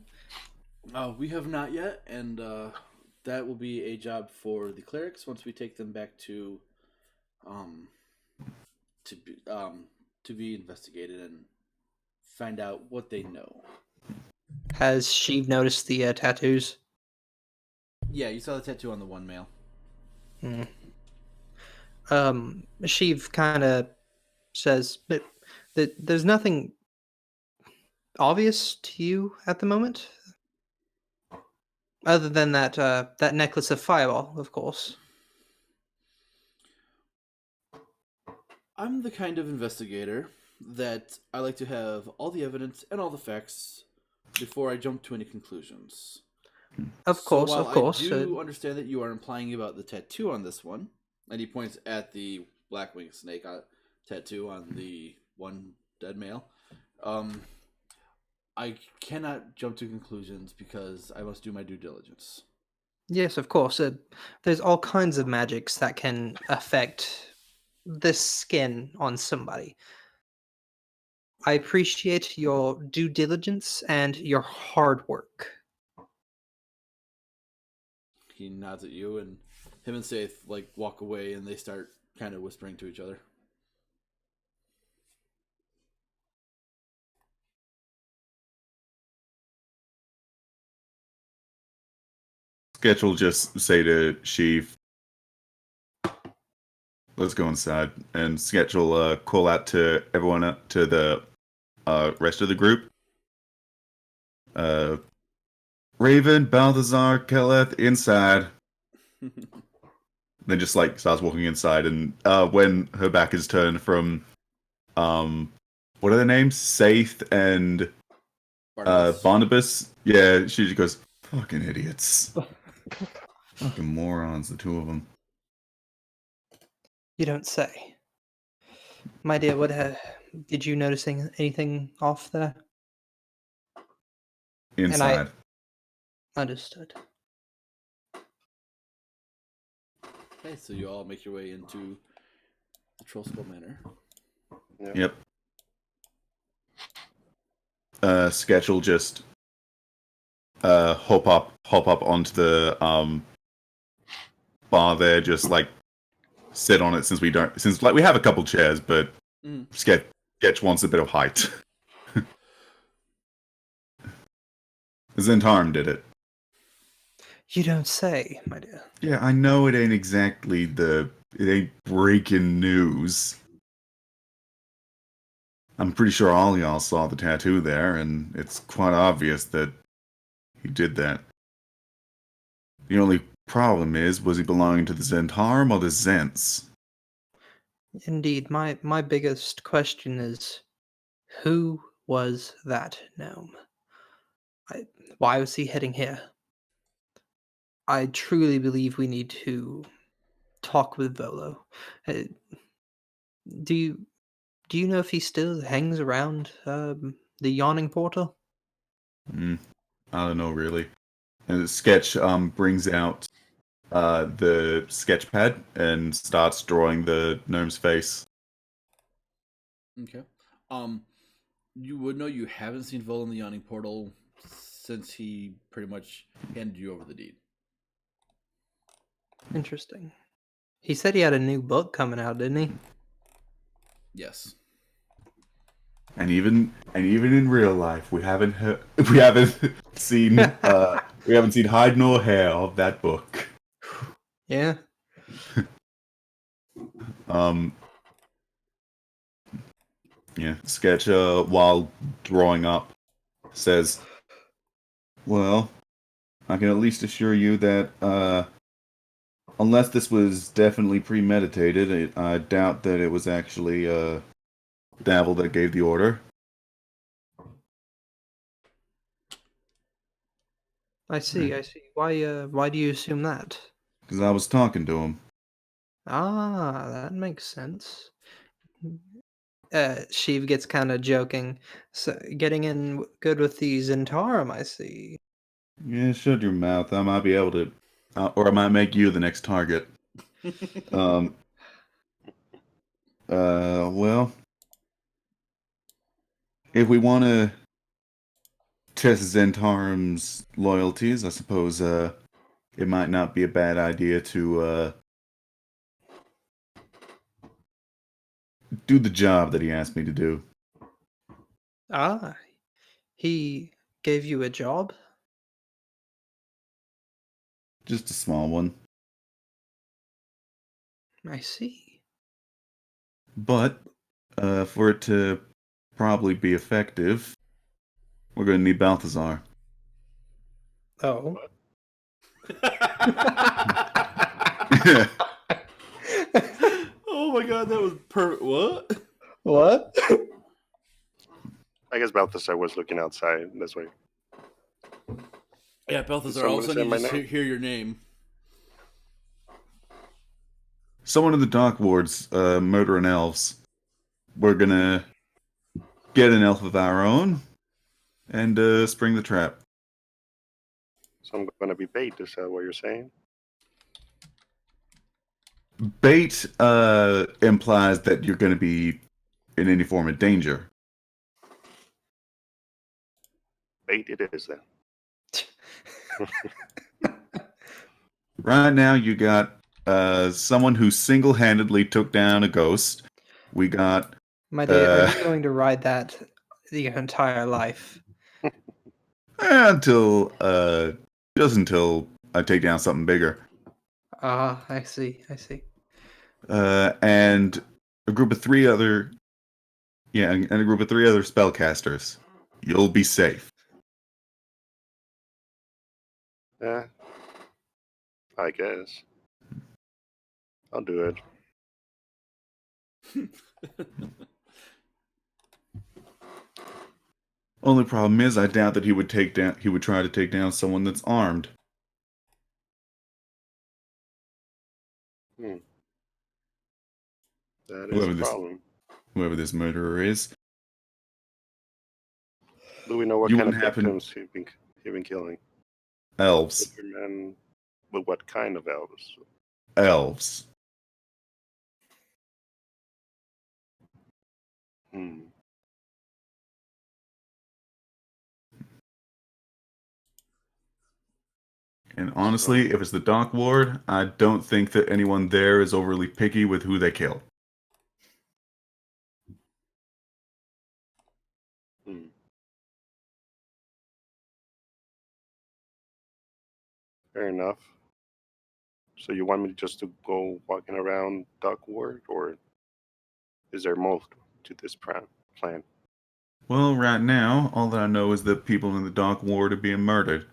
We have not yet, and that will be a job for the clerics once we take them back to be investigated and find out what they know. Has she noticed the tattoos? Yeah, you saw the tattoo on the one male. Sheev kind of says that there's nothing obvious to you at the moment, other than that necklace of fireball, of course. I'm the kind of investigator that I like to have all the evidence and all the facts before I jump to any conclusions. Of course, so of course. I do understand that you are implying about the tattoo on this one, and he points at the Blackwing snake tattoo on the one dead male. I cannot jump to conclusions because I must do my due diligence. Yes, of course. There's all kinds of magics that can affect the skin on somebody. I appreciate your due diligence and your hard work. He nods at you, and him and Saith walk away, and they start kind of whispering to each other. Sketch will just say to Sheev, let's go inside. And Sketch will call out to everyone, to the rest of the group. Rayven, Balthazar, Keleth, inside. Then just starts walking inside, and when her back is turned from what are their names? Saith and Barnabas. Yeah, she just goes, fucking idiots. Fucking morons, the two of them. You don't say. My dear, what did you notice anything off there? Inside. Understood. Okay, so you all make your way into the Troll Skull Manor. Yep. Sketch will just hop up onto the bar there, just sit on it since we have a couple chairs, but Sketch wants a bit of height. Zentarum did it. You don't say, my dear. Yeah, I know it ain't exactly it ain't breaking news. I'm pretty sure all y'all saw the tattoo there, and it's quite obvious that he did that. The only problem is, was he belonging to the Zentarum or the Zents? Indeed, my biggest question is, who was that gnome? Why was he heading here? I truly believe we need to talk with Volo. Do you know if he still hangs around the Yawning Portal? I don't know, really. And the sketch brings out the sketch pad and starts drawing the gnome's face. Okay. You would know you haven't seen Vol in the Yawning Portal since he pretty much handed you over the deed. Interesting. He said he had a new book coming out, didn't he? Yes. And even in real life, we haven't we haven't seen hide nor hair of that book. Yeah. Yeah. Sketch while drawing up says, "Well, I can at least assure you that unless this was definitely premeditated, I doubt that it was actually Davil that gave the order." I see, I see. Why do you assume that? Because I was talking to him. Ah, that makes sense. Sheev gets kind of joking. So, getting in good with the Zentarum, I see. Yeah, shut your mouth. I might be able to, or I might make you the next target. Um. Well, if we want to test Zentarum's loyalties, I suppose it might not be a bad idea to do the job that he asked me to do. Ah, he gave you a job? Just a small one. I see. But for it to probably be effective, we're going to need Balthazar. Oh. Oh my god, that was perfect. What? What? I guess Balthasar was looking outside. That's why. Yeah, Balthazar, all of a Someone sudden you say my just name? hear your name. Someone in the Dark Wards murdering elves. We're going to get an elf of our own and spring the trap. So I'm gonna be bait. Is that what you're saying? Bait implies that you're going to be in any form of danger. Bait it is then. Right now, you got someone who single-handedly took down a ghost. We got My dear, are you going to ride that the entire life? until just until I take down something bigger. Ah, I see, I see. And a group of three other spellcasters. You'll be safe. Yeah. I guess. I'll do it. Only problem is, I doubt that he would try to take down someone that's armed. Hmm. That is a problem. Whoever this murderer is. Do we know what You kind of wouldn't happen- victims he been killing? Elves. And but what kind of elves? Elves. Hmm. And honestly, if it's the Dark Ward, I don't think that anyone there is overly picky with who they kill. Hmm. Fair enough. So you want me just to go walking around Dark Ward, or is there more to this plan? Well, right now, all that I know is that people in the Dark Ward are being murdered.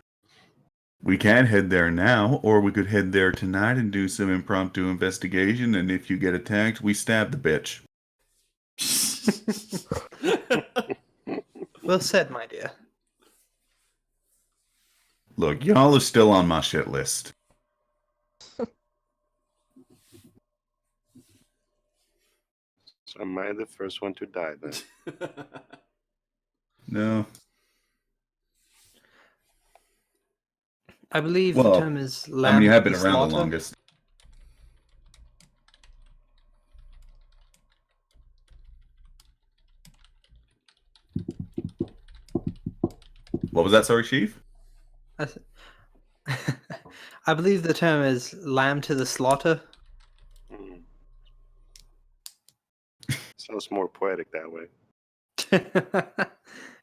We can head there now, or we could head there tonight and do some impromptu investigation, and if you get attacked, we stab the bitch. Well said, my dear. Look, y'all are still on my shit list. So am I the first one to die then? No. I believe the Well, term is I mean, lamb you to have the been around the slaughter. longest. What was that, sorry, Chief? I, th- I believe the term is lamb to the slaughter. Mm. Sounds more poetic that way.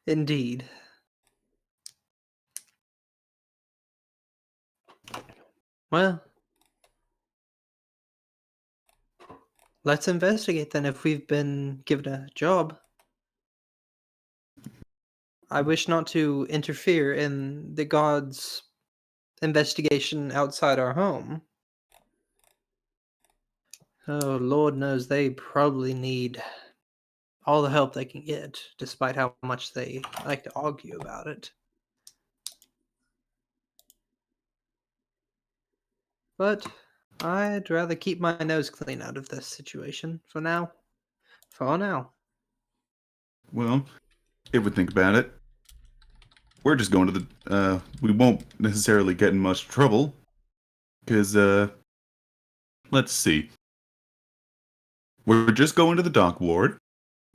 Indeed. Well, let's investigate then if we've been given a job. I wish not to interfere in the gods' investigation outside our home. Oh, Lord knows they probably need all the help they can get, despite how much they like to argue about it. But I'd rather keep my nose clean out of this situation for now. For now. Well, if we think about it, we're just going to the. We won't necessarily get in much trouble, because let's see. We're just going to the dock ward,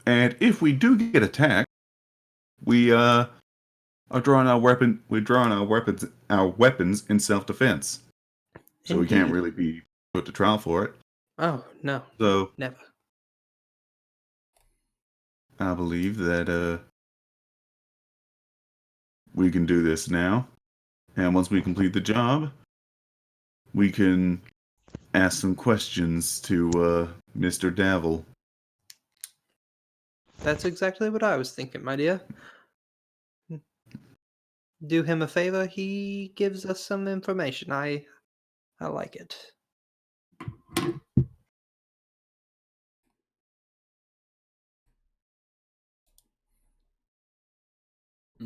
and if we do get attacked, we are drawing our weapon. We're drawing our weapons in self-defense. So we can't Indeed. really be put to trial for it. Oh, no. So Never. I believe that we can do this now, and once we complete the job, we can ask some questions to Mr. Davil. That's exactly what I was thinking, my dear. Do him a favor, he gives us some information. I like it.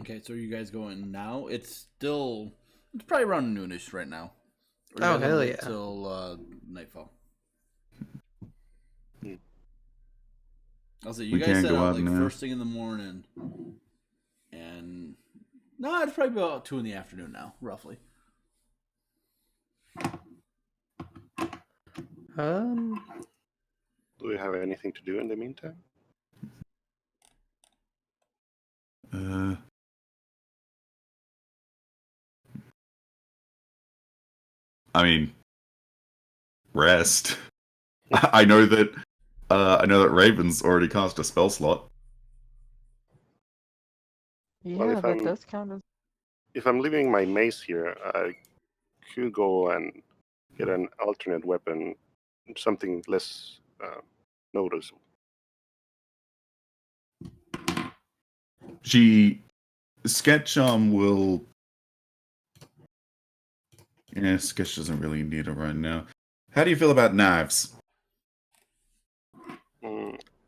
Okay, so are you guys going now? It's probably around noonish right now. Or you Oh, guys wanna hell wait yeah. till nightfall. Hmm. I'll say you We guys can't set go out out like now. first thing in the morning, and no, it's probably about 2 in the afternoon now, roughly. Um, Do we have anything to do in the meantime? I mean, rest. I know that. I know that Raven's already cast a spell slot. Well, Yeah, that does count as. if I'm leaving my mace here, I could go and get an alternate weapon, something less noticeable. Sketch will. Yeah, Sketch doesn't really need it right now. How do you feel about knives?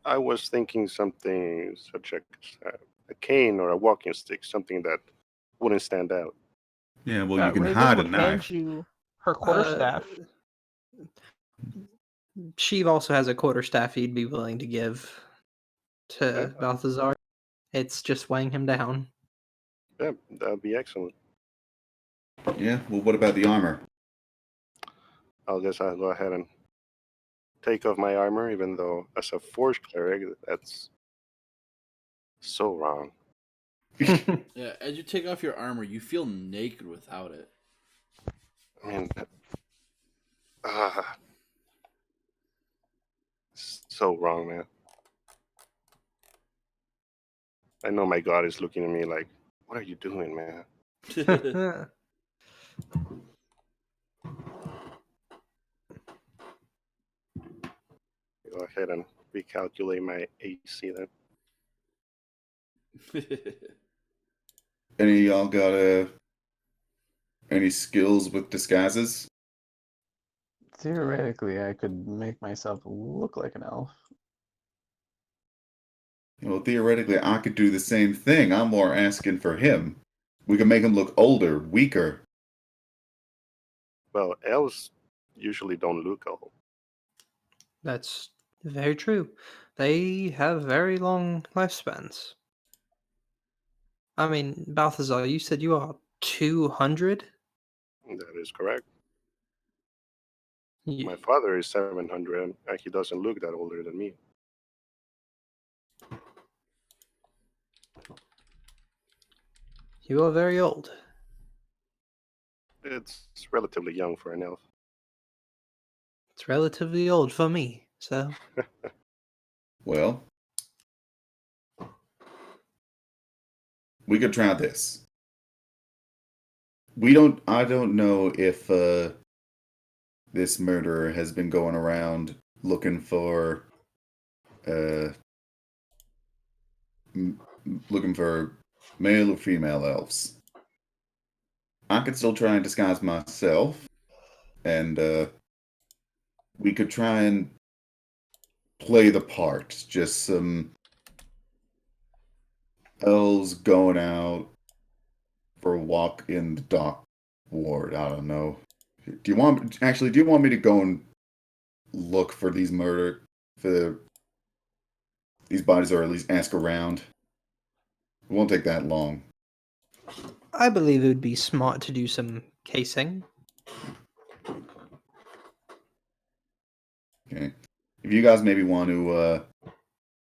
I was thinking something such as a cane or a walking stick, something that wouldn't stand out. Yeah, well, you can Rayven hide a would hand knife. you her quarterstaff. Sheev also has a quarterstaff he'd be willing to give Yeah, to Balthazar. It's just weighing him down. yeah, that'd be excellent. Yeah, well, what about the armor? I'll go ahead and take off my armor, even though as a force cleric, that's so wrong. Yeah, as you take off your armor, you feel naked without it. I mean, so wrong, man. I know my God is looking at me like, what are you doing, man? Go ahead and recalculate my AC then. Any of y'all got any skills with disguises? Theoretically, I could make myself look like an elf. Well, theoretically, I could do the same thing. I'm more asking for him. We can make him look older, weaker. Well, elves usually don't look old. That's very true. They have very long lifespans. I mean, Balthazar, you said you are 200? That is correct. You, My father is 700, and he doesn't look that older than me. you are very old. It's relatively young for an elf. It's relatively old for me, so Well, we could try this. I don't know if this murderer has been going around looking for looking for male or female elves. I could still try and disguise myself, and we could try and play the part. Just some elves going out for a walk in the dock ward. I don't know. Do you want me to go and look for these these bodies, or at least ask around? It won't take that long. I believe it would be smart to do some casing. Okay. If you guys maybe want to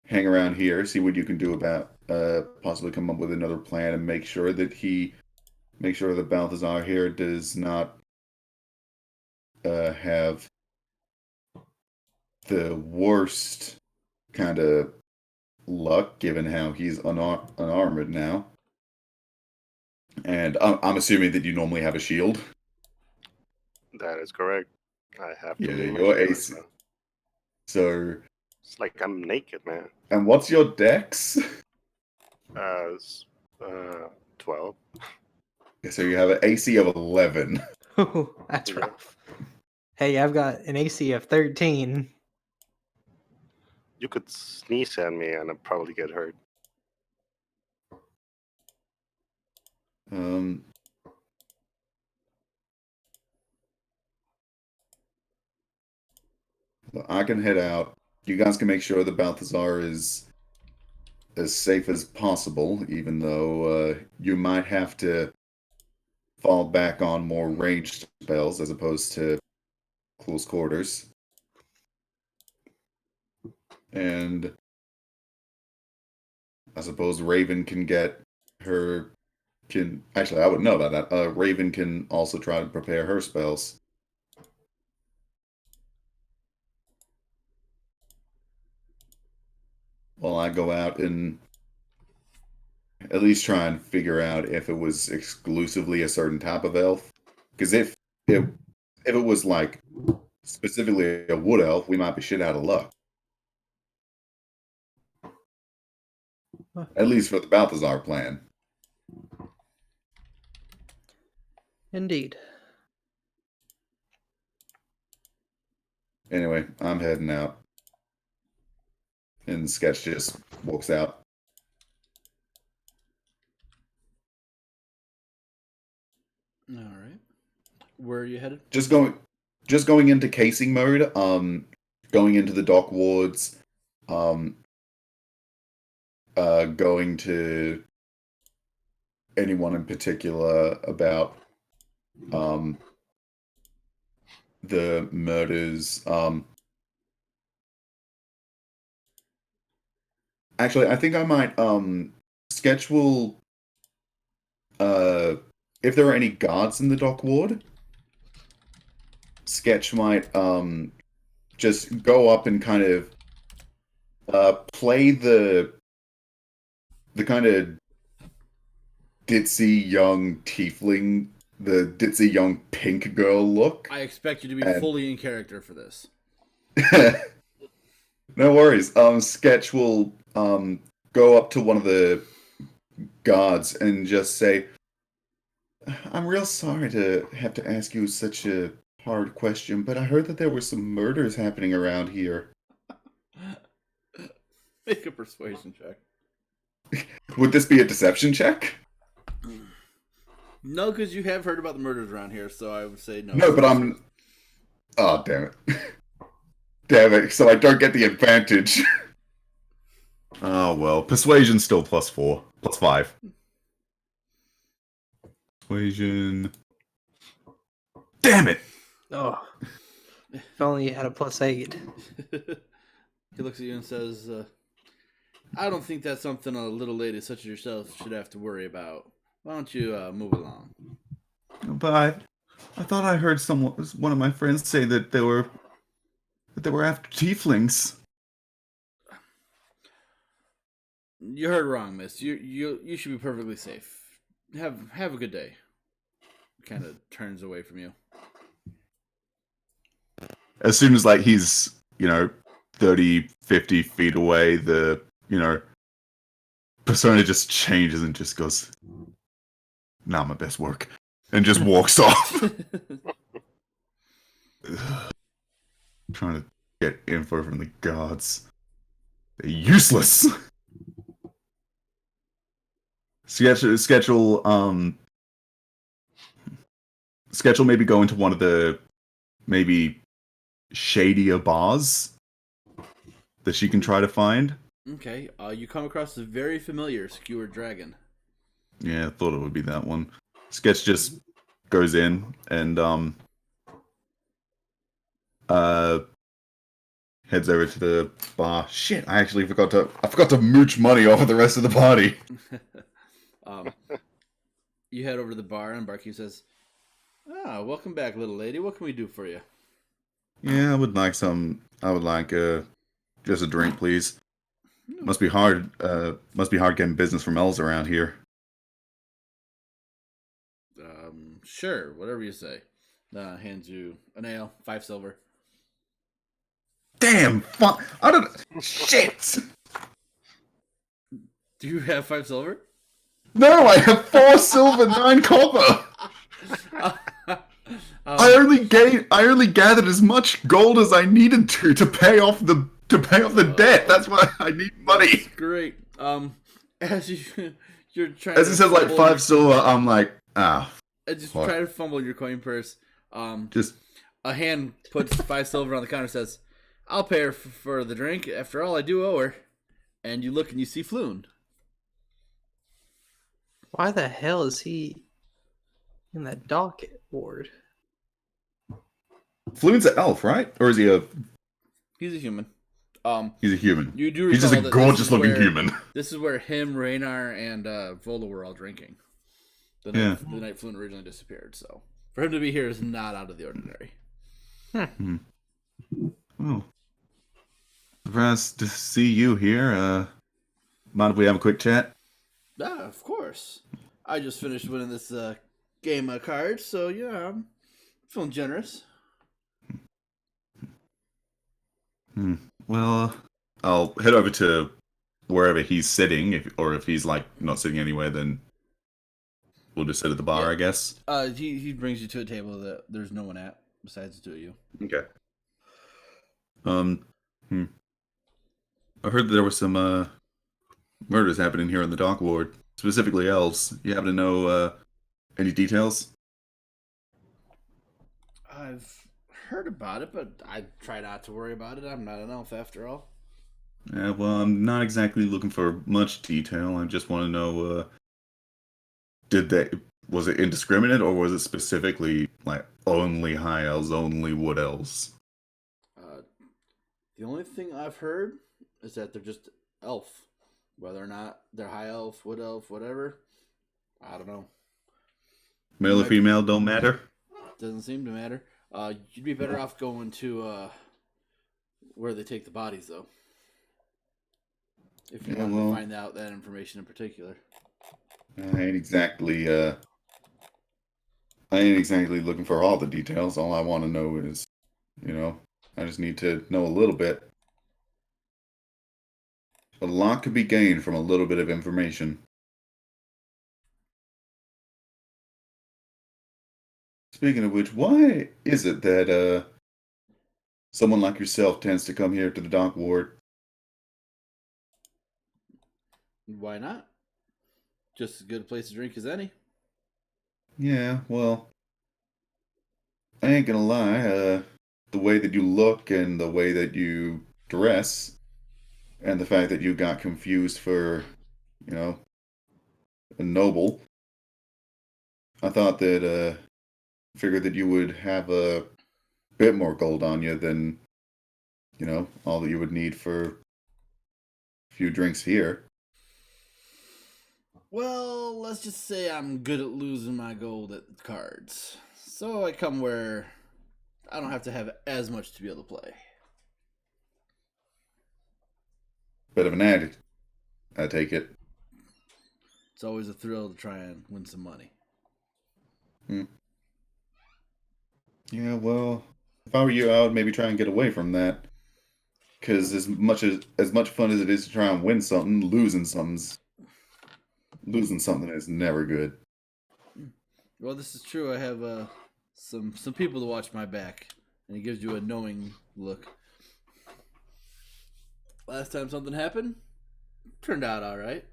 hang around here, see what you can do about possibly come up with another plan and make sure that Balthazar here does not have the worst kind of luck, given how he's unarmored now. And I'm assuming that you normally have a shield. That is correct. I have to Yeah, leave my your shield, AC. So, it's like I'm naked, man. and what's your dex? 12. So you have an AC of 11. Oh, that's Yeah. rough. Hey, I've got an AC of 13. You could sneeze at me and I'd probably get hurt. I can head out. You guys can make sure that Balthazar is as safe as possible, even though you might have to fall back on more ranged spells as opposed to close quarters. And I suppose Rayven can get her. Actually, I wouldn't know about that. Rayven can also try to prepare her spells. While I go out and at least try and figure out if it was exclusively a certain type of elf. Because if it was like specifically a wood elf, we might be shit out of luck. At least for the Balthazar plan. Indeed. Anyway, I'm heading out. And Sketch just walks out. All right. Where are you headed? Just going into casing mode, going into the dock wards, going to anyone in particular about the murders. Actually, I think I might Sketch will if there are any guards in the dock ward, Sketch might just go up and kind of play the kind of ditzy young tiefling, the ditzy young pink girl look. I expect you to be fully in character for this. No worries. Sketch will go up to one of the guards and just say, "I'm real sorry to have to ask you such a hard question, but I heard that there were some murders happening around here." Make a persuasion check. Would this be a deception check? No, because you have heard about the murders around here, so I would say no. No, but I'm... Oh, damn it. Damn it, so I don't get the advantage. Oh, well. Persuasion's still +4. +5. Persuasion... Damn it! Oh, if only you had a +8. He looks at you and says, I don't think that's something a little lady such as yourself should have to worry about. Why don't you move along? But I thought I heard one of my friends say that they were after tieflings. You heard wrong, miss. You should be perfectly safe. Have a good day. Kind of turns away from you. As soon as like he's 30, 50 feet away, the persona just changes and just goes, "Not my best work," and just walks off. Trying to get info from the guards. They're useless. Schedule maybe go into one of the maybe shadier bars that she can try to find. Okay, you come across a very familiar skewered dragon. Yeah, I thought it would be that one. Sketch just goes in and heads over to the bar. Shit, I actually forgot to mooch money off of the rest of the party. You head over to the bar and Barkeep says, welcome back, little lady. What can we do for you? Yeah, I would like just a drink, please. Must be hard getting business from elves around here. Sure, whatever you say. Hands you an ale, 5 silver. Damn, fuck! I don't. Shit! Do you have 5 silver? No, I have 4 silver, 9 copper. I only gathered as much gold as I needed to pay off the debt. That's why I need money. Great. As you're trying. As it says like 5 silver, I'm like, Just try to fumble in your coin purse. Just a hand puts 5 silver on the counter. Says, "I'll pay her for the drink. After all, I do owe her." And you look and you see Floon. Why the hell is he in that docket ward? Floon's an elf, right? Or is he a? He's a human. He's a human. You do. He's just a gorgeous-looking human. This is where him, Raynar, and Vola were all drinking. The night Floon originally disappeared. So for him to be here is not out of the ordinary. Oh, surprised to see you here. Mind if we have a quick chat? Of course. I just finished winning this game of cards, so yeah, I'm feeling generous. Well, I'll head over to wherever he's sitting, if he's like not sitting anywhere, then we'll just sit at the bar, I guess. He brings you to a table that there's no one at besides the two of you. Okay. I heard that there was some murders happening here in the dock ward, specifically elves. You happen to know any details? I've heard about it, but I try not to worry about it. I'm not an elf after all. Yeah, well, I'm not exactly looking for much detail. I just want to know, was it indiscriminate, or was it specifically, like, only high elves, only wood elves? The only thing I've heard is that they're just elf. Whether or not they're high elf, wood elf, whatever, I don't know. Male or female, don't matter? Doesn't seem to matter. You'd be better off going to where they take the bodies, though. If you want to find out that information in particular. I ain't exactly looking for all the details. All I want to know is, I just need to know a little bit. A lot could be gained from a little bit of information. Speaking of which, why is it that someone like yourself tends to come here to the dock ward? Why not? Just as good a place to drink as any. Yeah, well, I ain't gonna lie. The way that you look and the way that you dress, and the fact that you got confused for, a noble, I thought that figured that you would have a bit more gold on you than, all that you would need for a few drinks here. Well, let's just say I'm good at losing my gold at cards. So I come where I don't have to have as much to be able to play. Bit of an ad, I take it. It's always a thrill to try and win some money. Yeah, well, if I were you, I would maybe try and get away from that. Because as much fun as it is to try and win something, losing something is never good. Well, this is true. I have some people to watch my back, and he gives you a knowing look. Last time something happened, turned out all right.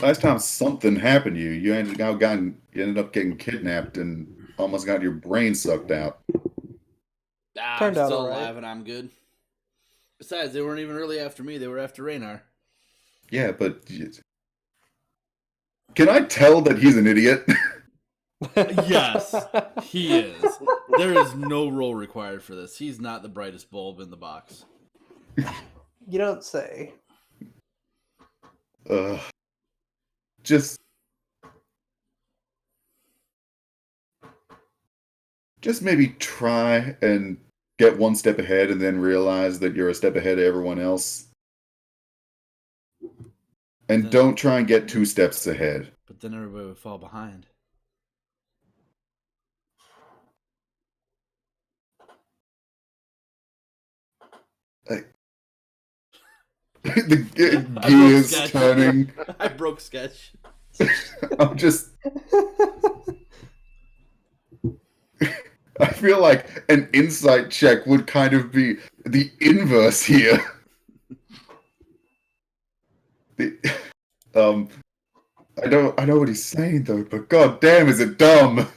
Last time something happened to you, you ended up getting kidnapped and almost got your brain sucked out. I'm Turned out still all right. alive and I'm good. Besides, they weren't even really after me. They were after Raynar. Yeah, but can I tell that he's an idiot? Yes, he is. There is no roll required for this. He's not the brightest bulb in the box. You don't say. Just maybe try and get one step ahead and then realize that you're a step ahead of everyone else. And don't try and get 2 steps ahead. But then everybody would fall behind. The gears turning. I broke sketch. I'm just... I feel like an insight check would kind of be the inverse here. I know what he's saying though, but god damn, is it dumb?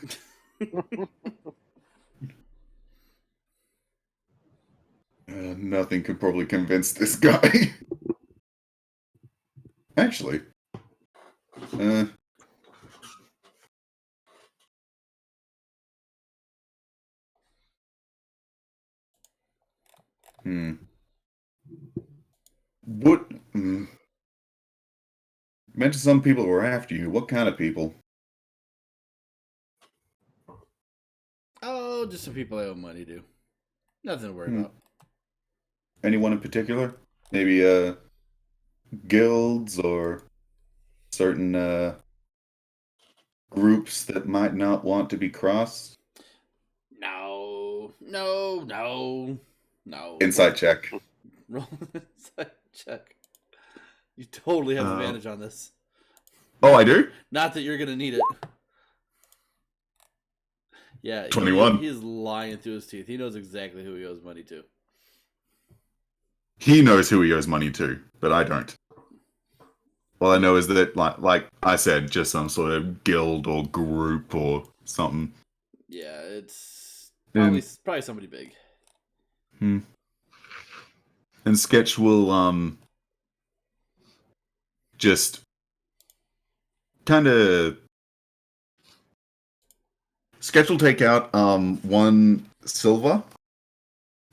Nothing could probably convince this guy. Actually, What? Mentioned some people were after you. What kind of people? Oh, just some people I owe money to. Nothing to worry about. Anyone in particular? Maybe guilds or certain groups that might not want to be crossed? No. Insight check. Roll an insight check. You totally have advantage on this. Oh, I do? Not that you're going to need it. Yeah, 21. He's lying through his teeth. He knows exactly who he owes money to. He knows who he owes money to, but I don't. All I know is that, like I said, just some sort of guild or group or something. Yeah, it's probably somebody big. And Sketch will just kind of... Sketch will take out 1 silver.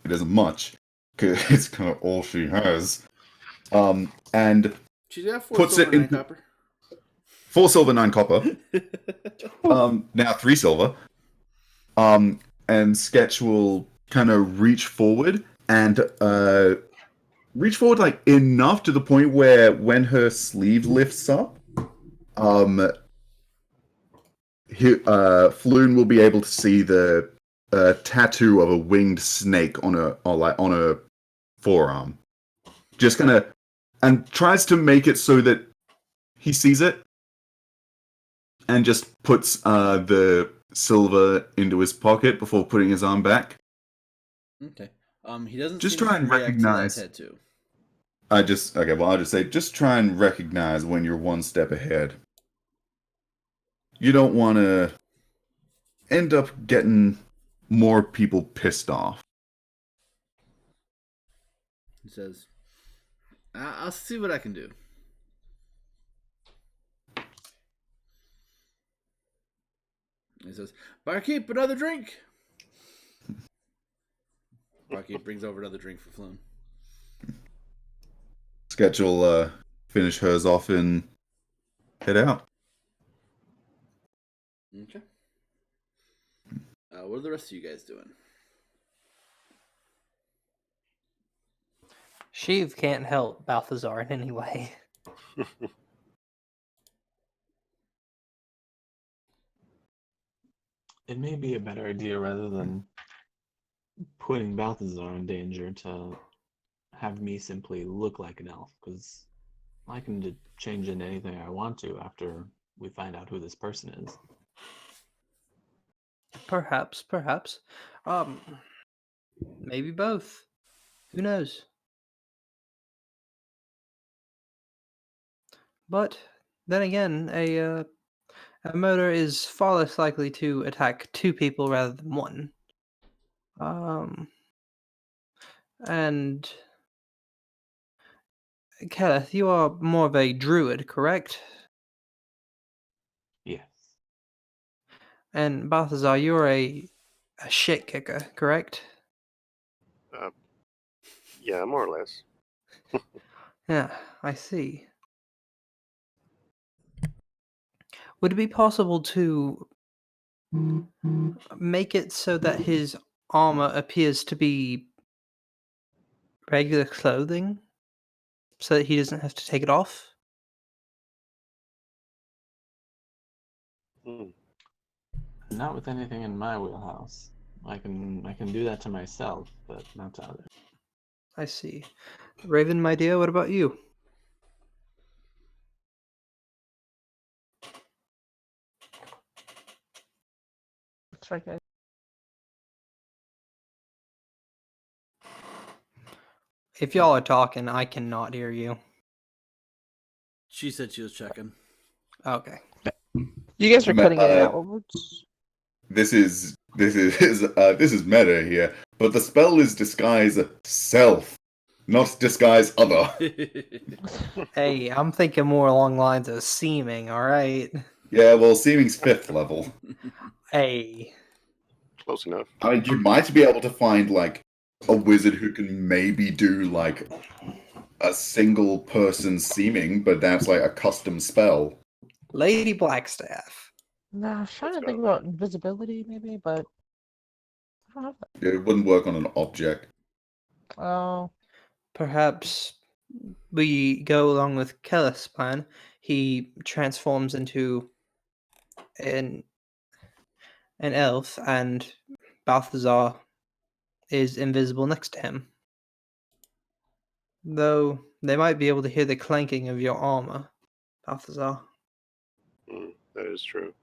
It isn't much, because it's kind of all she has. And She's got 4 puts silver, it 9 into copper. 4 silver, 9 copper. Now 3 silver. And Sketch will kind of reach forward and like enough to the point where when her sleeve lifts up, Floon will be able to see the tattoo of a winged snake on a forearm. Just kind of, and tries to make it so that he sees it, and just puts the silver into his pocket before putting his arm back. Okay. He doesn't just seem try to and react recognize. to that tattoo. I'll just say, just try and recognize when you're 1 step ahead. You don't want to end up getting more people pissed off. He says, I'll see what I can do. He says, "Barkeep, another drink." Barkeep brings over another drink for Floon. Sketch will finish hers off and head out. Okay. What are the rest of you guys doing? Sheev can't help Balthazar in any way. It may be a better idea rather than putting Balthazar in danger to have me simply look like an elf, because I can change into anything I want to after we find out who this person is. Perhaps. Maybe both. Who knows? But then again, a murder is far less likely to attack two people rather than one. And Kenneth, you are more of a druid, correct? Yes. And Balthazar, you're a shit kicker, correct? Yeah, more or less. Yeah, I see. Would it be possible to make it so that his armor appears to be regular clothing so that he doesn't have to take it off? Hmm. Not with anything in my wheelhouse. I can do that to myself, but not to others. I see. Rayven, my dear, what about you? That's right, guys. If y'all are talking, I cannot hear you. She said she was checking. Okay. You guys are cutting in and out. What words? This is meta here, but the spell is disguise self, not disguise other. Hey, I'm thinking more along the lines of seeming, alright? Yeah, well, seeming's 5th level. Hey. Close enough. I mean, you might be able to find like a wizard who can maybe do like a single person seeming, but that's like a custom spell. Lady Blackstaff. Nah, I was trying Let's to think go. about invisibility, maybe, but I don't have that. It wouldn't work on an object. Oh, Perhaps we go along with Kellis' plan. He transforms into an elf, and Balthazar is invisible next to him. Though they might be able to hear the clanking of your armor, Balthazar. That is true.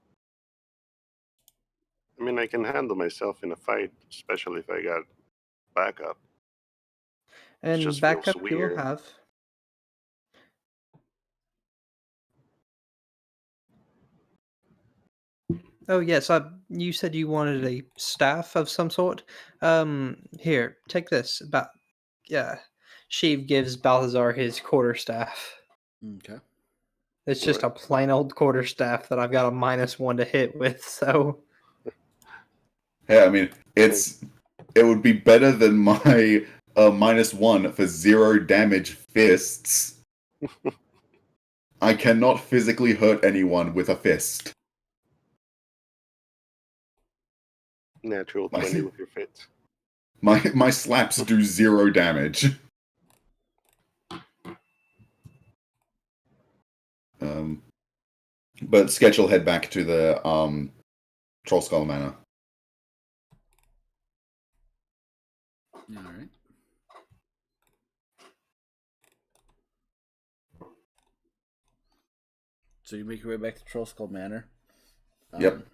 I mean, I can handle myself in a fight, especially if I got backup. And just backup feels you will weird. have. Oh yes, you said you wanted a staff of some sort. Here, take this. Yeah, Sheev gives Balthazar his quarterstaff. Okay. It's just a plain old quarterstaff that I've got a -1 to hit with. So Yeah, I mean, it would be better than my -1 for 0 damage fists. I cannot physically hurt anyone with a fist. Natural 20 with your fits. My slaps do 0 damage. But Sketch will head back to the Troll Skull Manor. All right. So you make your way back to Troll Skull Manor. Yep.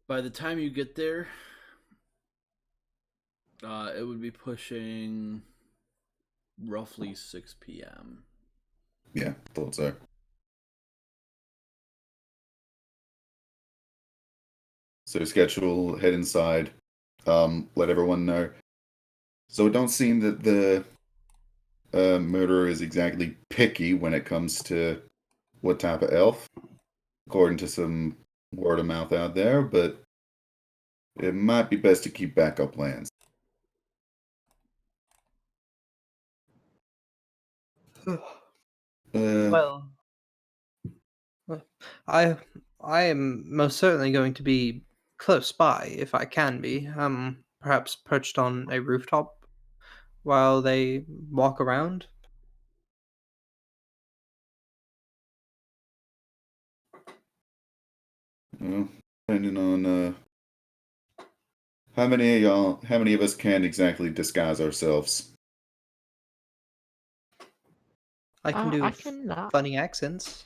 By the time you get there, it would be pushing roughly 6 p.m. Yeah, thought so. So Sketch will head inside, let everyone know. So it don't seem that the murderer is exactly picky when it comes to what type of elf, according to some word of mouth out there, but it might be best to keep backup plans. Well, I I am most certainly going to be close by if I can be. Perhaps perched on a rooftop while they walk around. Well, depending on how many of us can exactly disguise ourselves. I can do I cannot. funny accents.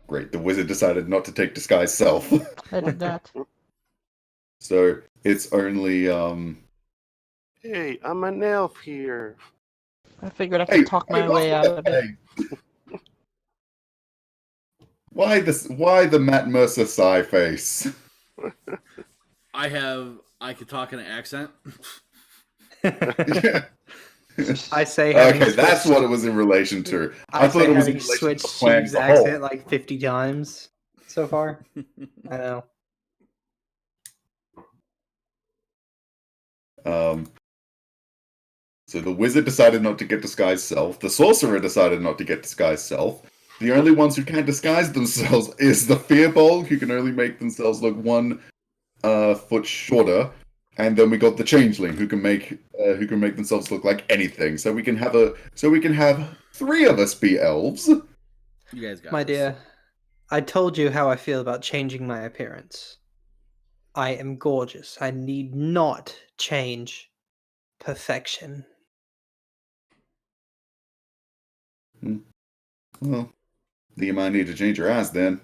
Great, the wizard decided not to take disguise self. I did that. So it's only Hey, I'm an elf here. I figured I hey, could talk my way out of it. hey. Why the Matt Mercer sigh face? I could talk in an accent. Yeah. I say having Okay, that's switched- what it was in relation to. I I thought say it was in having relation to switched the plan Steve's as a whole. accent like 50 times so far. I know. So the wizard decided not to get disguised self. The sorcerer decided not to get disguised self. The only ones who can't disguise themselves is the Fearbolg, who can only make themselves look 1 foot shorter, and then we got the changeling, who can make themselves look like anything. So we can have 3 of us be elves. You guys got My this. dear, I told you how I feel about changing my appearance. I am gorgeous. I need not change perfection. Well, you might need to change your eyes then.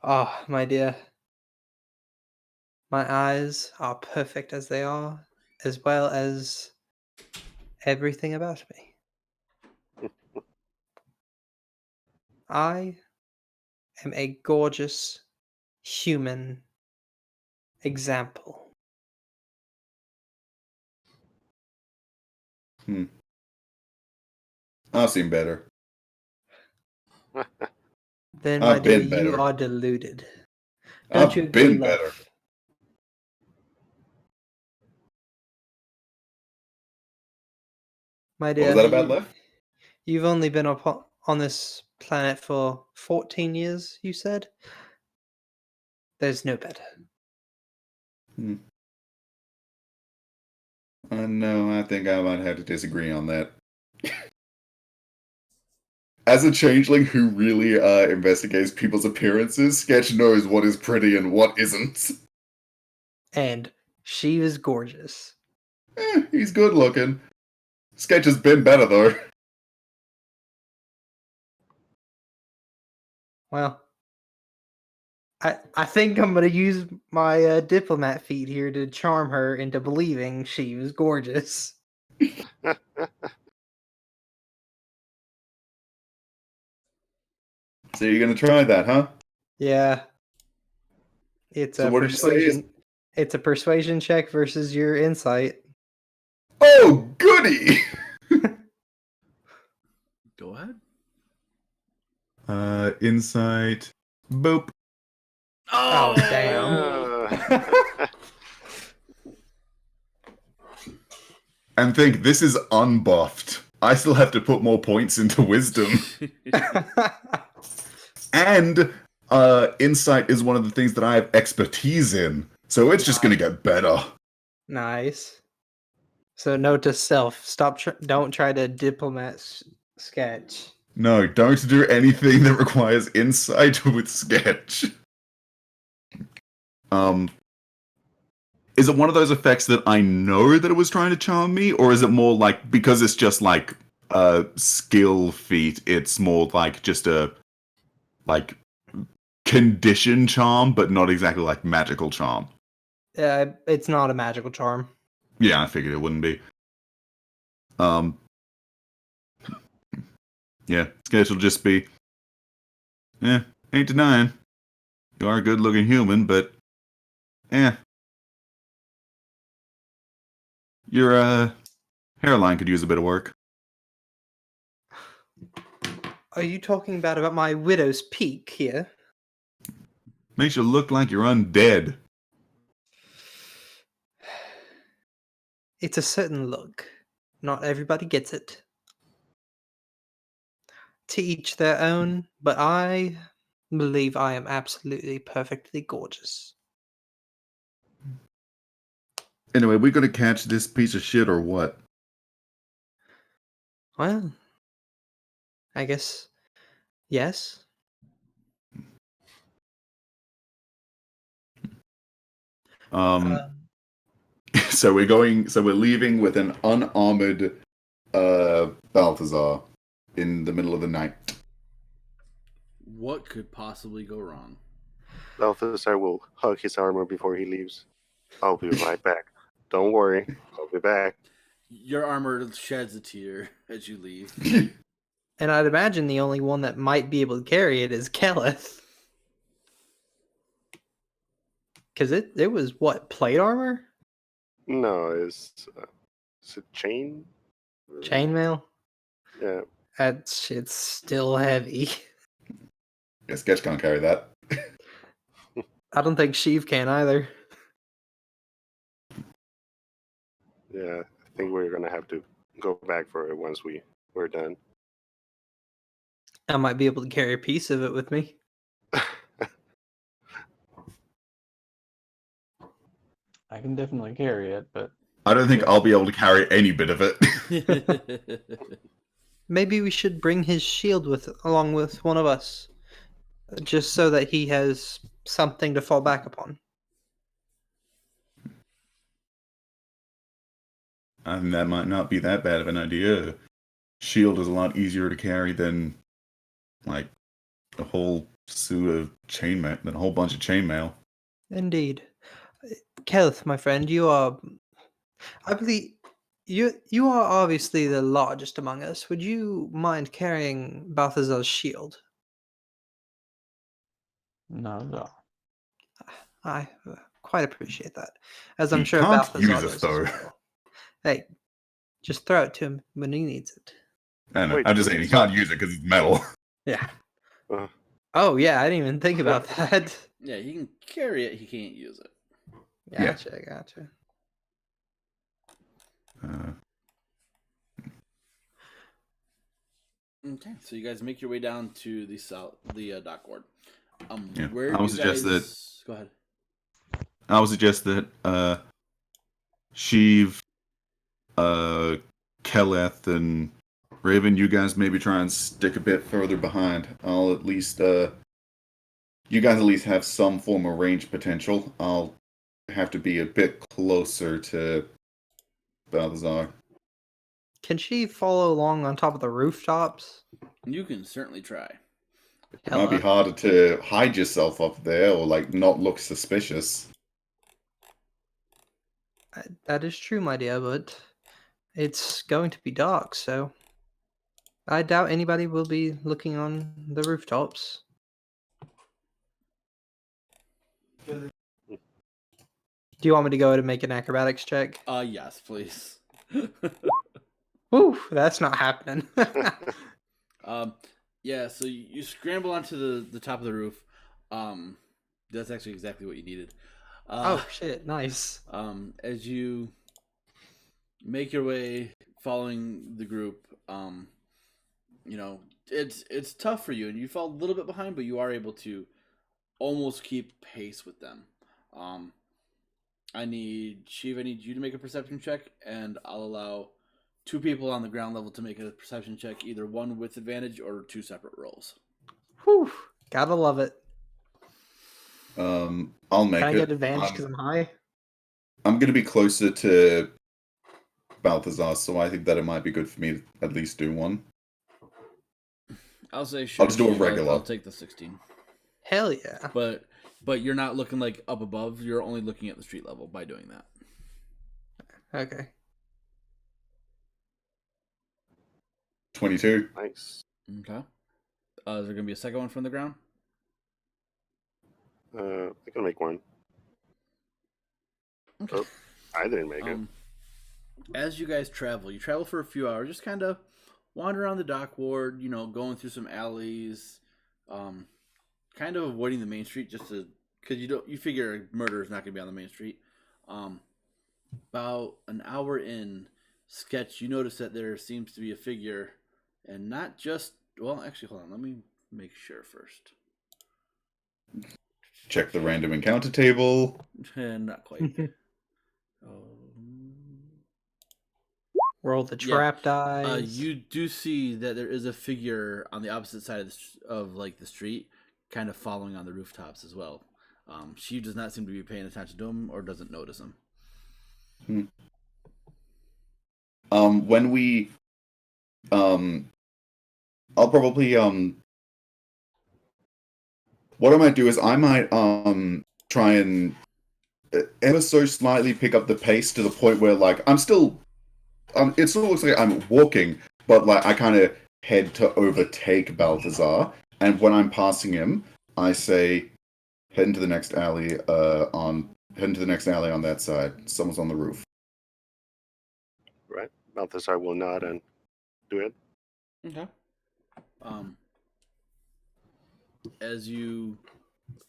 Ah, my dear. My eyes are perfect as they are, as well as everything about me. I am a gorgeous human example. I've seen better. Then, my I've dear, been you better. are deluded. Don't you I've agree, been love? better. My What dear, was that about, Left? you've only been on this planet for 14 years, you said? There's no better. No, I think I might have to disagree on that. As a changeling who really investigates people's appearances, Sketch knows what is pretty and what isn't. And she was gorgeous. He's good looking. Sketch has been better, though. Well, I think I'm going to use my diplomat feat here to charm her into believing she was gorgeous. So you're gonna try that, huh? Yeah. It's So a what did you say is- persuasion. It's a persuasion check versus your insight. Oh, goody! Go ahead. Insight. Boop. Oh, damn. And think, this is unbuffed. I still have to put more points into wisdom. And insight is one of the things that I have expertise in. So it's just gonna get better. Nice. So note to self: don't try to diplomat Sketch. No, don't do anything that requires insight with Sketch. Is it one of those effects that I know that it was trying to charm me, or is it more like, because it's just like a skill feat, it's more like just a like condition charm, but not exactly like magical charm? It's not a magical charm. Yeah, I figured it wouldn't be. Yeah, Sketch will just be, ain't denying. You are a good looking human, but your hairline could use a bit of work. Are you talking about my widow's peak here? Makes you look like you're undead. It's a certain look. Not everybody gets it. To each their own, but I believe I am absolutely perfectly gorgeous. Anyway, we gonna catch this piece of shit or what? Well, I guess yes. Um, so we're leaving with an unarmored Balthazar in the middle of the night. What could possibly go wrong? Balthazar will hug his armor before he leaves. I'll be right back. Don't worry, I'll be back. Your armor sheds a tear as you leave. And I'd imagine the only one that might be able to carry it is Keleth. Because it was, what, plate armor? No, it's a chain. Chainmail? Yeah, It's still heavy. Yeah, Sketch can't carry that. I don't think Sheev can either. yeah. I think we're gonna have to go back for it once we're done. I might be able to carry a piece of it with me. I can definitely carry it, but I don't think I'll be able to carry any bit of it. Maybe we should bring his shield along with one of us, just so that he has something to fall back upon. I think that might not be that bad of an idea. Shield is a lot easier to carry than like a whole suit of chainmail, than a whole bunch of chainmail. Indeed. Kelth, my friend, I believe you are obviously the largest among us. Would you mind carrying Balthazar's shield? not at all. I quite appreciate that, as I'm He sure can't Balthazar use it, does as though. well. Hey, just throw it to him when he needs it. I know. Wait, I'm just saying he can't use it because it's metal. Yeah. Uh, Oh yeah, I didn't even think about that. Yeah, he can carry it, he can't use it. Yeah. Gotcha. Okay, so you guys make your way down to the dock ward. Yeah, Where I do would you suggest guys... Go ahead. I would suggest that Sheev, Keleth, and Rayven, you guys maybe try and stick a bit further behind. I'll at least you guys at least have some form of range potential. I'll have to be a bit closer to Balthazar. Can she follow along on top of the rooftops? You can certainly try. It might be harder to hide yourself up there or like not look suspicious. That is true, my dear, but it's going to be dark, so I doubt anybody will be looking on the rooftops. Do you want me to go ahead and make an acrobatics check? Yes, please. Woo, that's not happening. Yeah, so you scramble onto the top of the roof. That's actually exactly what you needed. Oh shit, nice. As you make your way following the group, you know, it's tough for you, and you fall a little bit behind, but you are able to almost keep pace with them. I need you to make a perception check, and I'll allow 2 people on the ground level to make a perception check, either one with advantage or 2 separate rolls. Whew, gotta love it. I'll make Can I it. get advantage because I'm high? I'm gonna be closer to Balthazar, so I think that it might be good for me to at least do one. I'll say sure. I'll just do a regular. I'll take the 16. Hell yeah. But you're not looking like up above. You're only looking at the street level by doing that. Okay. 22. nice. Okay. Is there gonna be a second one from the ground? I can make one. Okay. Oh, I didn't make it. As you guys travel, you travel for a few hours, just kind of wander around the dock ward, going through some alleys, kind of avoiding the main street just to because you figure murder is not going to be on the main street. About an hour in, Sketch, you notice that there seems to be a figure, and not just actually, hold on, let me make sure first. Check the random encounter table. Not quite. Roll the trap dice. You do see that there is a figure on the opposite side of the street, kind of following on the rooftops as well. She does not seem to be paying attention to him or doesn't notice him. When we, I'll probably, what I might do is I might, try and ever so slightly pick up the pace to the point where, like, I'm still, it still looks like I'm walking, but, like, I kind of head to overtake Balthazar, and when I'm passing him, I say, head into the next alley, on that side. Someone's on the roof. Right. Balthazar will nod and do it. Okay. As you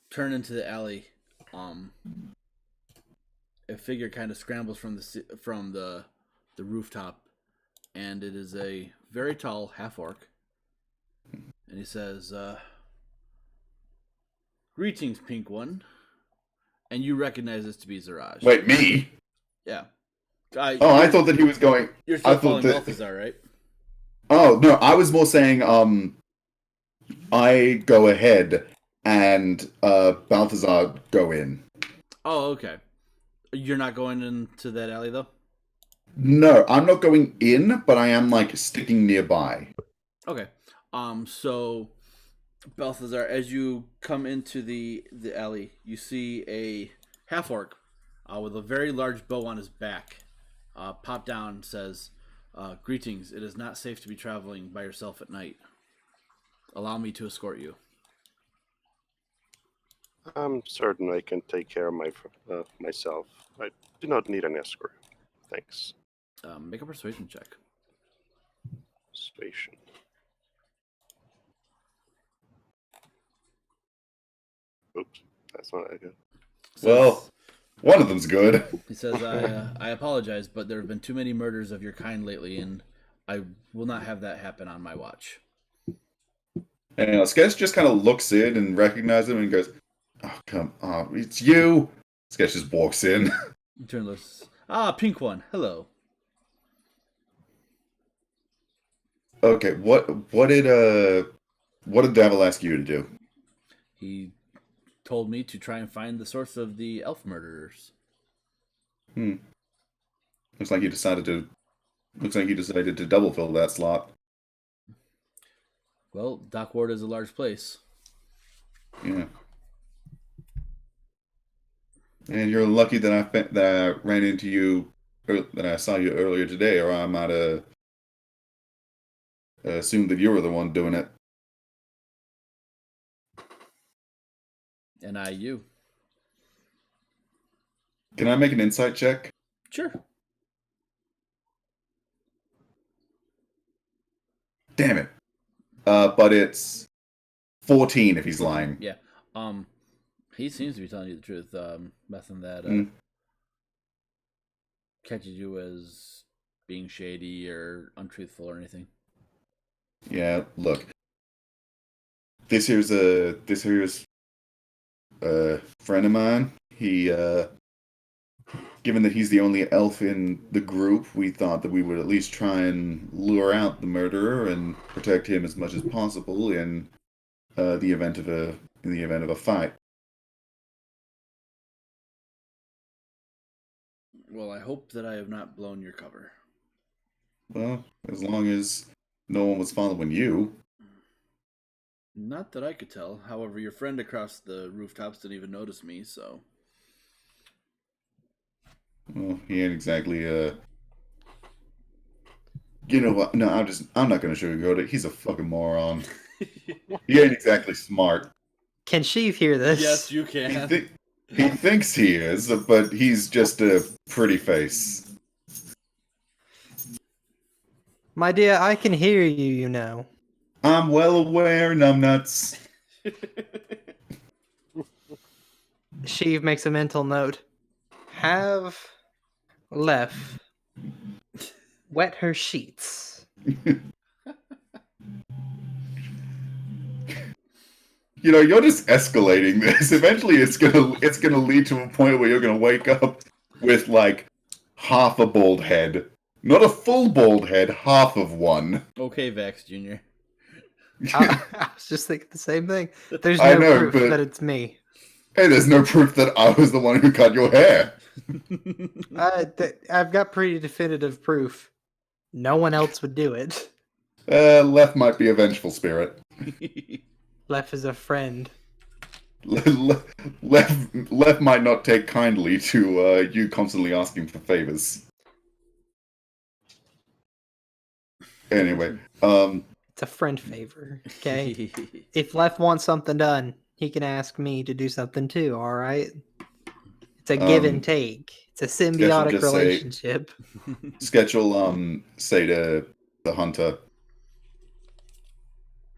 turn into the alley, a figure kind of scrambles from the rooftop, and it is a very tall half orc. And he says, "Greetings, Pink One." And you recognize this to be Zaraj. Wait, me? Yeah. I thought that he was going. You're still following Balthazar, right? Oh no, I was more saying, I go ahead and Balthazar go in. Oh, okay. You're not going into that alley though? No, I'm not going in, but I am like sticking nearby. Okay. So Balthazar, as you come into the alley, you see a half orc with a very large bow on his back. Pop down and says, "Greetings. It is not safe to be traveling by yourself at night. Allow me to escort you." I'm certain I can take care of myself. I do not need an escort. Thanks. Make a persuasion check. Persuasion. Oops, that's not that good. Well, one of them's good. He says, I apologize, but there have been too many murders of your kind lately, and I will not have that happen on my watch. And Sketch just kind of looks in and recognizes him and goes, "Oh, come on, it's you." Sketch just walks in. Turn looks. Pink One, hello. Okay, what did Devil ask you to do? He told me to try and find the source of the elf murderers. Looks like you decided to double fill that slot. Well, Dock Ward is a large place. Yeah. And you're lucky that I ran into you, or that I saw you earlier today, or I might have assumed that you were the one doing it. And you. Can I make an insight check? Sure. Damn it. But it's 14 if he's lying. Yeah. He seems to be telling you the truth. Nothing that catches you as being shady or untruthful or anything. Yeah, look. This here's a friend of mine. He given that he's the only elf in the group, we thought that we would at least try and lure out the murderer and protect him as much as possible in the event of a fight. Well, I hope that I have not blown your cover. Well, as long as no one was following you. Not that I could tell. However, your friend across the rooftops didn't even notice me, so... Well, he ain't exactly, You know what? No, I'm not gonna sugarcoat it. He's a fucking moron. He ain't exactly smart. Can Sheev hear this? Yes, you can. He thinks he is, but he's just a pretty face. My dear, I can hear you, you know. I'm well aware, numbnuts. Sheev makes a mental note. Have Lef wet her sheets. You know, you're just escalating this. Eventually, it's gonna lead to a point where you're gonna wake up with like half a bald head, not a full bald head, half of one. Okay, Vax Jr. I was just thinking the same thing. There's I no know, proof but- that it's me. Hey, there's no proof that I was the one who cut your hair. I've got pretty definitive proof. No one else would do it. Left might be a vengeful spirit. Lef is a friend. Left might not take kindly to you constantly asking for favors. Anyway, It's a friend favor, okay? If Lef wants something done, he can ask me to do something too, alright? It's a give and take. It's a symbiotic just say- relationship. Sketch will say to the hunter,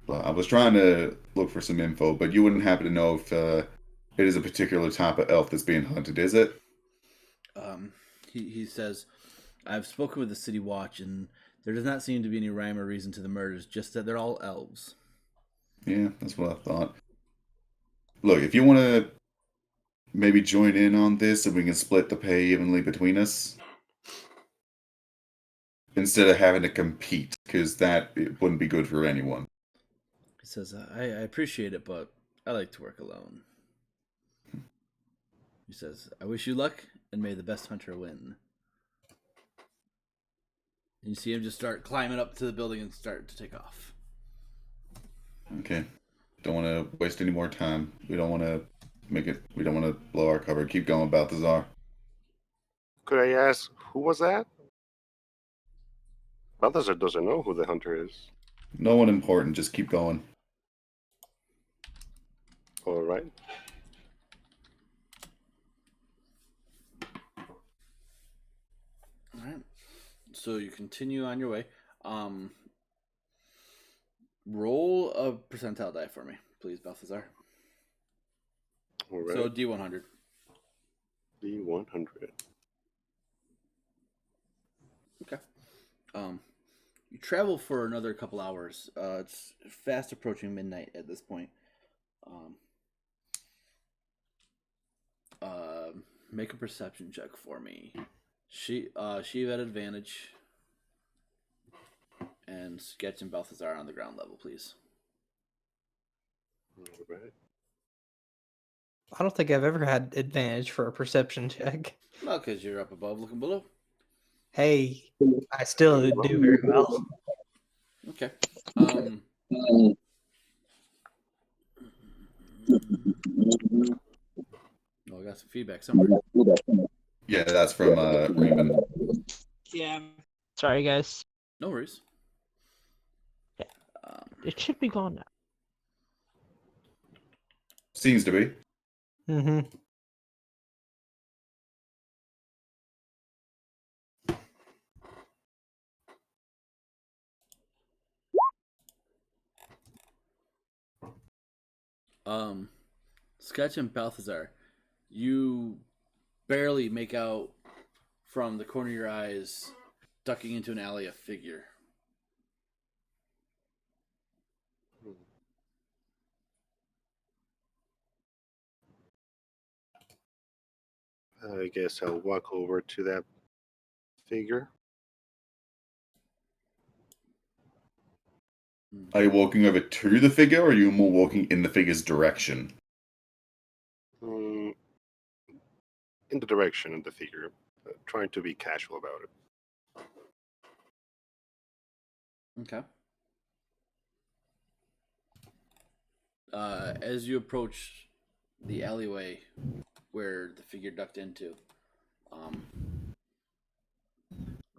well, I was trying to look for some info, but you wouldn't happen to know if it is a particular type of elf that's being hunted, is it? He says, I've spoken with the city watch, and there does not seem to be any rhyme or reason to the murders, just that they're all elves. Yeah, that's what I thought. Look, if you want to maybe join in on this and we can split the pay evenly between us, instead of having to compete, because it wouldn't be good for anyone. He says, I appreciate it, but I like to work alone. He says, I wish you luck, and may the best hunter win. And you see him just start climbing up to the building and start to take off. Okay. Don't want to waste any more time. We don't want to blow our cover. Keep going, Balthazar. Could I ask, who was that? Balthazar doesn't know who the hunter is. No one important. Just keep going. All right. All right. So you continue on your way. Roll a percentile die for me, please, Balthazar. All right. So D100. D100. Okay. You travel for another couple hours. It's fast approaching midnight at this point. Make a perception check for me. She at advantage. And Sketch and Balthazar on the ground level, please. All right. I don't think I've ever had advantage for a perception check. Well, because you're up above looking below. Hey, I still do very well. Okay. Oh, I got some feedback somewhere. Yeah, that's from Rayven. Yeah. Sorry, guys. No worries. Yeah. It should be gone now. Seems to be. Mm-hmm. Sketch and Balthazar, you barely make out from the corner of your eyes, ducking into an alley, a figure. I guess I'll walk over to that figure. Are you walking over to the figure, or are you more walking in the figure's direction? In the direction of the figure, trying to be casual about it. Okay. As you approach the alleyway where the figure ducked into,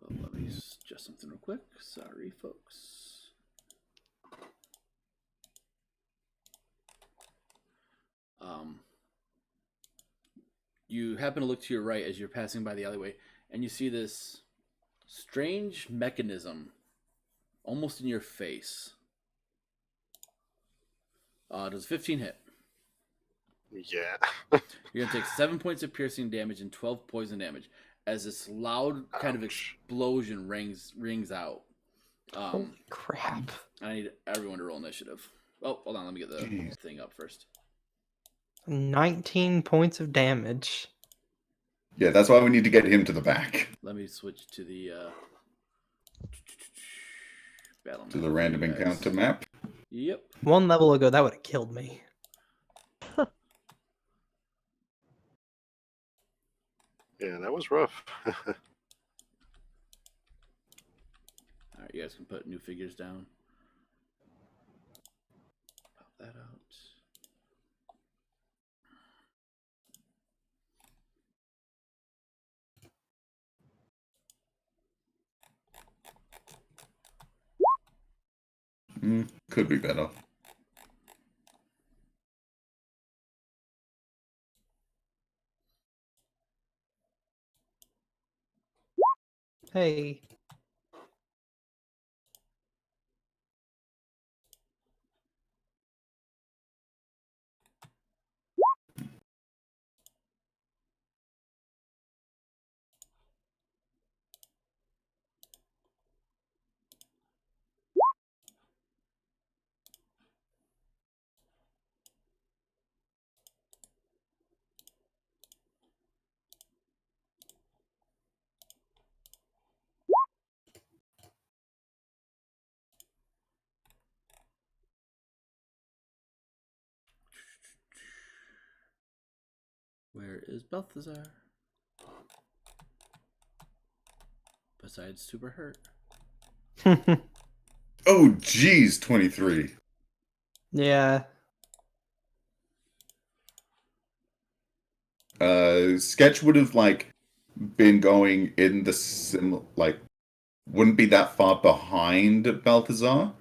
let me adjust something real quick. Sorry, folks. You happen to look to your right as you're passing by the alleyway, and you see this strange mechanism almost in your face. Does 15 hit? Yeah. You're gonna take 7 points of piercing damage and 12 poison damage as this loud kind of Ouch. explosion rings out. Holy crap. I need everyone to roll initiative. Oh, hold on, let me get the Jeez. thing up first. 19 points of damage. Yeah, that's why we need to get him to the back. Let me switch to the battle To map the for random you guys. encounter map. Yep. 1 level ago, that would have killed me. Yeah, that was rough. All right, you guys can put new figures down. Pop that out. Could be better. Hey. Where is Balthazar? Besides super hurt. Oh, geez, 23. Yeah. Sketch would have, been going in the wouldn't be that far behind Balthazar.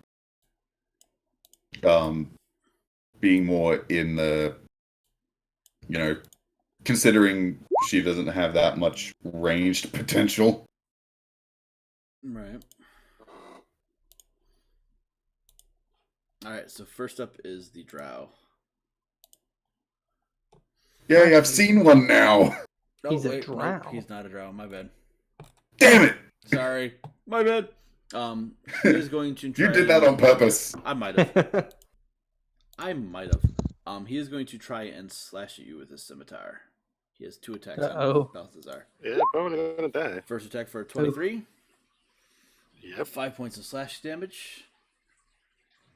Being more in the, considering she doesn't have that much ranged potential. Right. Alright, so first up is the drow. Yay, I've seen one now! Oh, He's a wait, drow. Nope, he's not a drow, my bad. Damn it! Sorry, my bad. He is going to try You did that on purpose. I might have. He is going to try and slash at you with his scimitar. He has 2 attacks Uh-oh. on Balthazar. Yeah, probably gonna die. First attack for 23. Yep. 5 points of slash damage.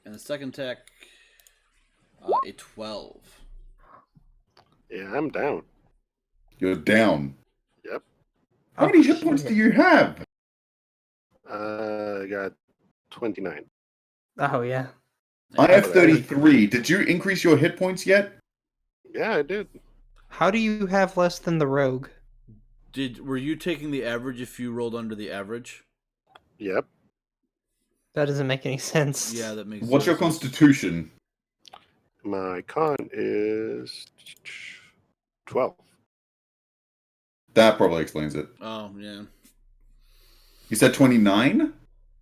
And the second attack, a 12. Yeah, I'm down. You're down. Yep. How many hit points do you have? I got 29. Oh, yeah. I have 33. Did you increase your hit points yet? Yeah, I did. How do you have less than the rogue? Were you taking the average if you rolled under the average? Yep. That doesn't make any sense. Yeah, that makes What's sense. your constitution? My con is 12. That probably explains it. Oh, yeah. You said 29?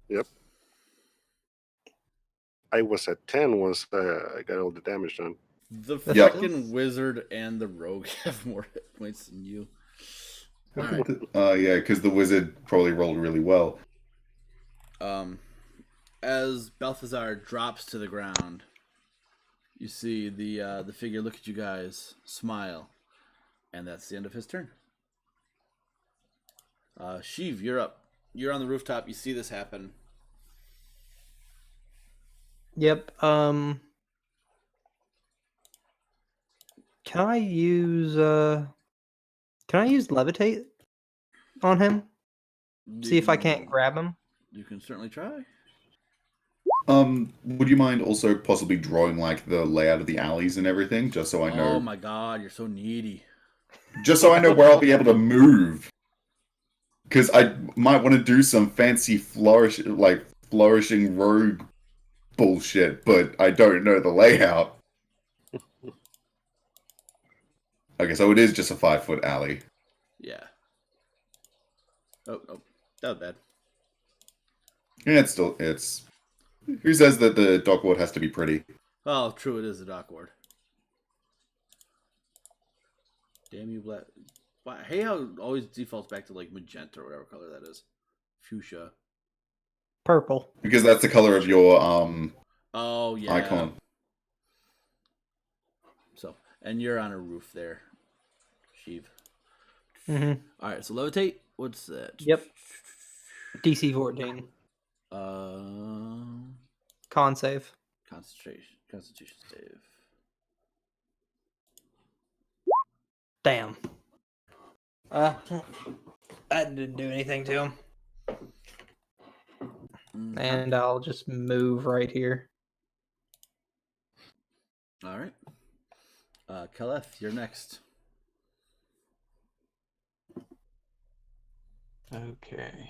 Yep. I was at 10 once I got all the damage done. The Yep. fucking wizard and the rogue have more hit points than you. Alright. Yeah, because the wizard probably rolled really well. As Balthazar drops to the ground, you see the figure look at you guys, smile, and that's the end of his turn. Sheev, you're up. You're on the rooftop. You see this happen. Yep. Can I use levitate on him? See if I can't grab him. You can certainly try. Would you mind also possibly drawing the layout of the alleys and everything, just so I know? Oh my god, you're so needy. Just so I know where I'll be able to move. Because I might want to do some fancy flourishing rogue bullshit, but I don't know the layout. Okay, so it is just a 5-foot alley. Yeah. Oh, that was bad. Yeah, it's. Who says that the dock ward has to be pretty? Oh, true, it is the dock ward. Damn you, black. Wow, hey, how it always defaults back to like magenta or whatever color that is. Fuchsia. Purple. Because that's the color of your Oh yeah. icon. So, and you're on a roof there, Sheev. Mm-hmm. All right, so levitate. What's that? Yep. DC 14. Con save. Constitution save. Damn. That didn't do anything to him. And I'll just move right here. All right. Kaleth, you're next. Okay.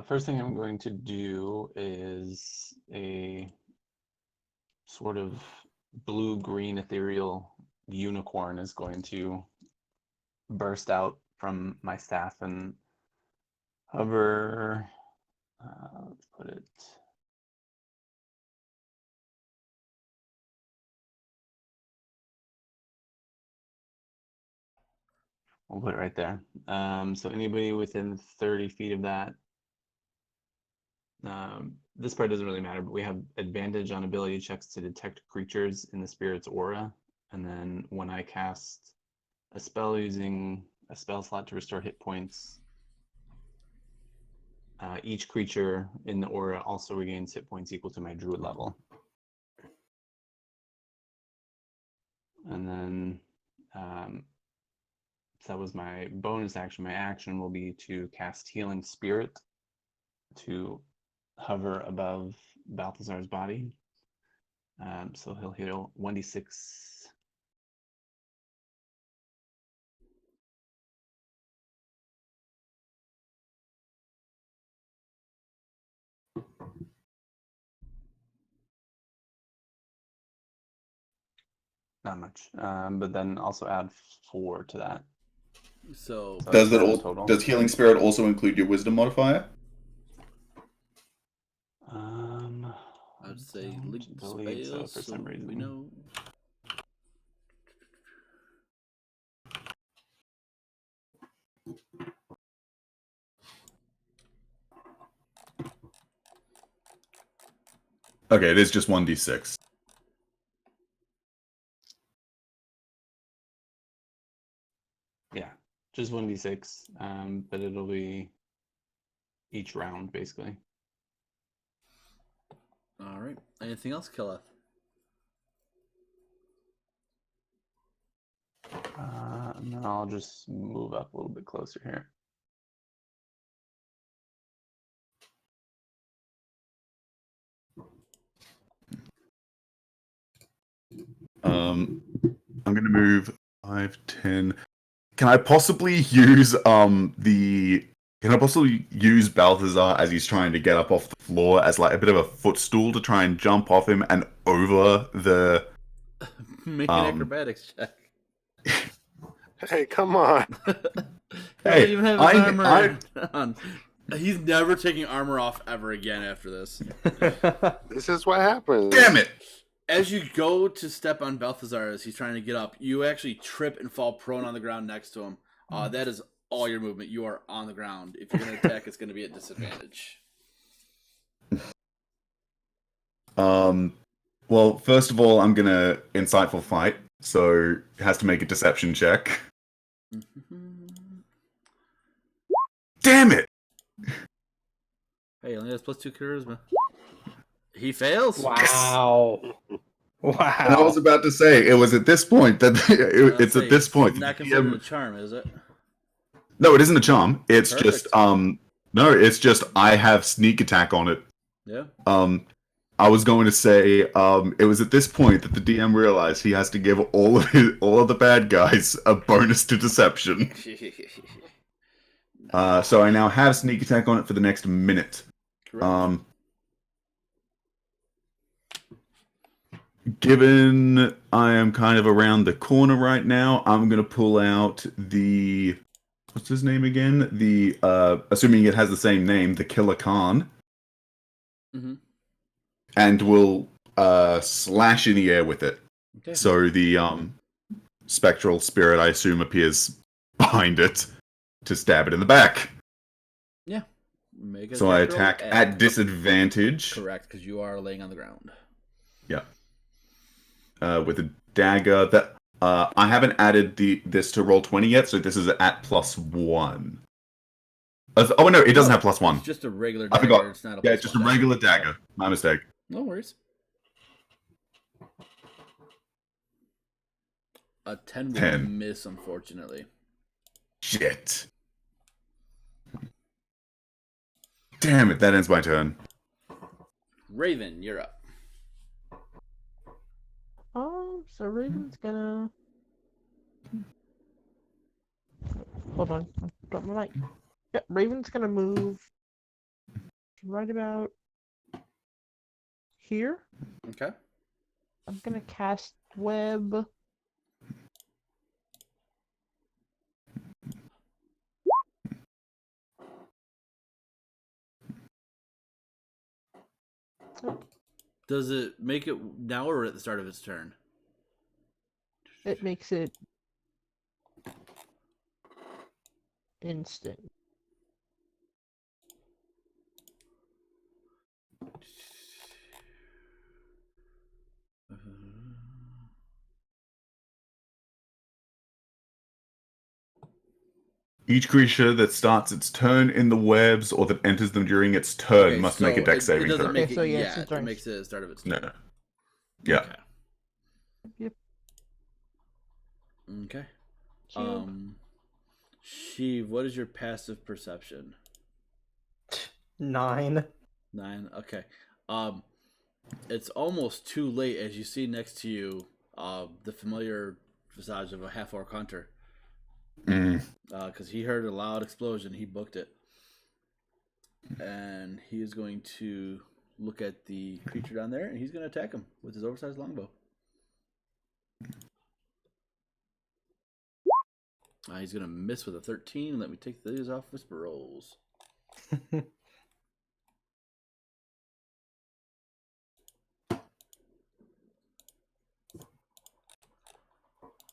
First thing I'm going to do is a sort of blue-green ethereal unicorn is going to burst out from my staff and hover. Let's put it. We'll put it right there. So anybody within 30 feet of that. This part doesn't really matter, but we have advantage on ability checks to detect creatures in the spirit's aura. And then when I cast a spell using a spell slot to restore hit points, each creature in the aura also regains hit points equal to my druid level. And then that was my bonus action. My action will be to cast Healing Spirit to hover above Balthazar's body. So he'll heal 1d6. Not much, but then also add 4 to that. So Does it all? Total. Does Healing Spirit also include your Wisdom modifier? I'd say don't link the believe so spells for some reason. we know. Okay, it is just 1d6. Yeah, just 1d6, but it'll be each round basically. All right. Anything else, Kaleth? And then I'll just move up a little bit closer here. I'm gonna move 5, 10. Can I possibly use Can I possibly use Balthazar as he's trying to get up off the floor as like a bit of a footstool to try and jump off him and over the? Make an acrobatics check. Hey, come on. Hey, Even have his armor on. He's never taking armor off ever again after this. This is what happens. Damn it! As you go to step on Balthazar as he's trying to get up, you actually trip and fall prone on the ground next to him. That is all your movement. You are on the ground. If you're going to attack, it's going to be at disadvantage. Well, first of all, I'm gonna insightful fight, so it has to make a deception check. Damn it! Hey, only has +2 charisma. He fails. Wow. And I was about to say, it was at this point that it's at this point. It's not considered a charm, is it? No, it isn't a charm. It's Perfect. just no, it's just I have sneak attack on it. Yeah. I was going to say, it was at this point that the DM realized he has to give all of the bad guys a bonus to deception. So I now have sneak attack on it for the next minute. Correct. Given I am kind of around the corner right now, I'm gonna pull out the what's his name again? The assuming it has the same name, the Killer Khan, Mm-hmm. and we'll slash in the air with it. Okay. So the spectral spirit, I assume, appears behind it to stab it in the back. Yeah. Make a So I attack attack roll at disadvantage. Correct, because you are laying on the ground. Yeah. With a dagger that I haven't added this to Roll20 yet, so this is at +1. Oh no, it doesn't have +1. It's just a regular I dagger. forgot. It's not a Yeah, +1 it's just a dagger. regular dagger. My mistake. No worries. A 10 will 10. miss, unfortunately. Shit. Damn it, that ends my turn. Rayven, you're up. So Raven's gonna. Hold on, I dropped my mic. Yep, Raven's gonna move right about here. Okay. I'm gonna cast web. Does it make it now or at the start of its turn? It makes it instant. Each creature that starts its turn in the webs or that enters them during its turn must make a dex saving It doesn't throw. make Okay, it so yeah, it's yet. the It turn. makes it at the start of its No, turn. no. Yeah. Okay. Yep. Okay. Shield. Sheev, what is your passive perception? 9. 9. Okay. It's almost too late as you see next to you the familiar visage of a half-orc hunter. Because he heard a loud explosion, he booked it, and he is going to look at the creature down there, and he's going to attack him with his oversized longbow. He's going to miss with a 13. Let me take these off whisper rolls.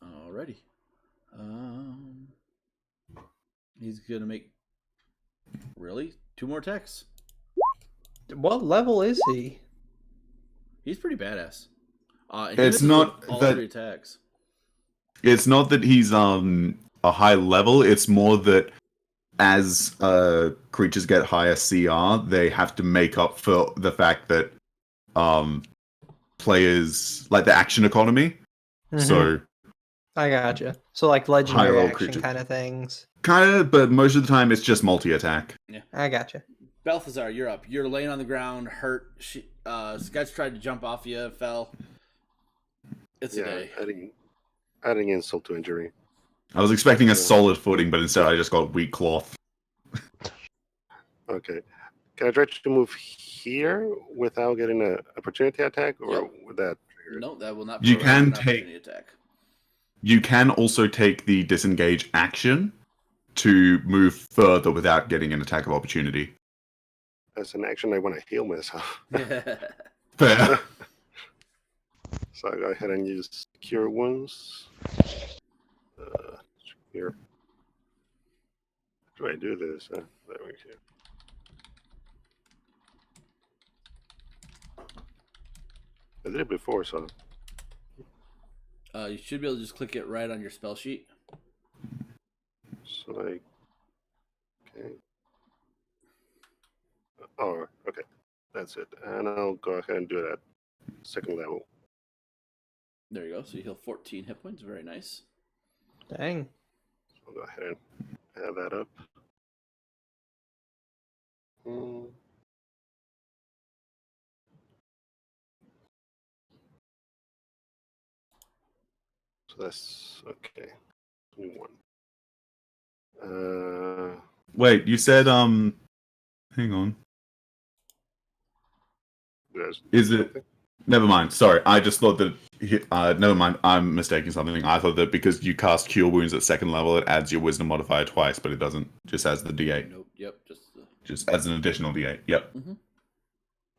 Alrighty. He's gonna make really 2 more attacks. What level is he? He's pretty badass. And It's he misses not with all that- 3 attacks. It's not that he's a high level, it's more that as creatures get higher CR, they have to make up for the fact that players like the action economy. So I gotcha. So like legendary Higher level action creatures. kind of things. kind of, but most of the time it's just multi-attack. I gotcha. Balthazar, you're up. You're laying on the ground, hurt. Sketch tried to jump off you, fell. It's a day. Adding insult to injury. I was expecting a solid footing, but instead I just got weak cloth. Okay. Can I try to move here without getting an opportunity attack, or Yep. would that? No, that will not. You provide can an take- opportunity attack. You can also take the disengage action to move further without getting an attack of opportunity. As an action, I want to heal myself. Fair. So I go ahead and use Cure Wounds. Here. How do I do this? There we go. I did it before, so You should be able to just click it right on your spell sheet. okay. Oh, okay. That's it. And I'll go ahead and do it at second level. There you go. So you heal 14 hit points. Very nice. Dang. I'll go ahead and add that up. So that's okay. 21. Wait, you said hang on. There's Is it something? Never mind. Sorry, I just thought that. Never mind. I'm mistaking something. I thought that because you cast Cure Wounds at second level, it adds your Wisdom modifier twice, but it doesn't. Just adds the D8. Nope. Yep. Just adds an additional D8. Yep. Mm-hmm.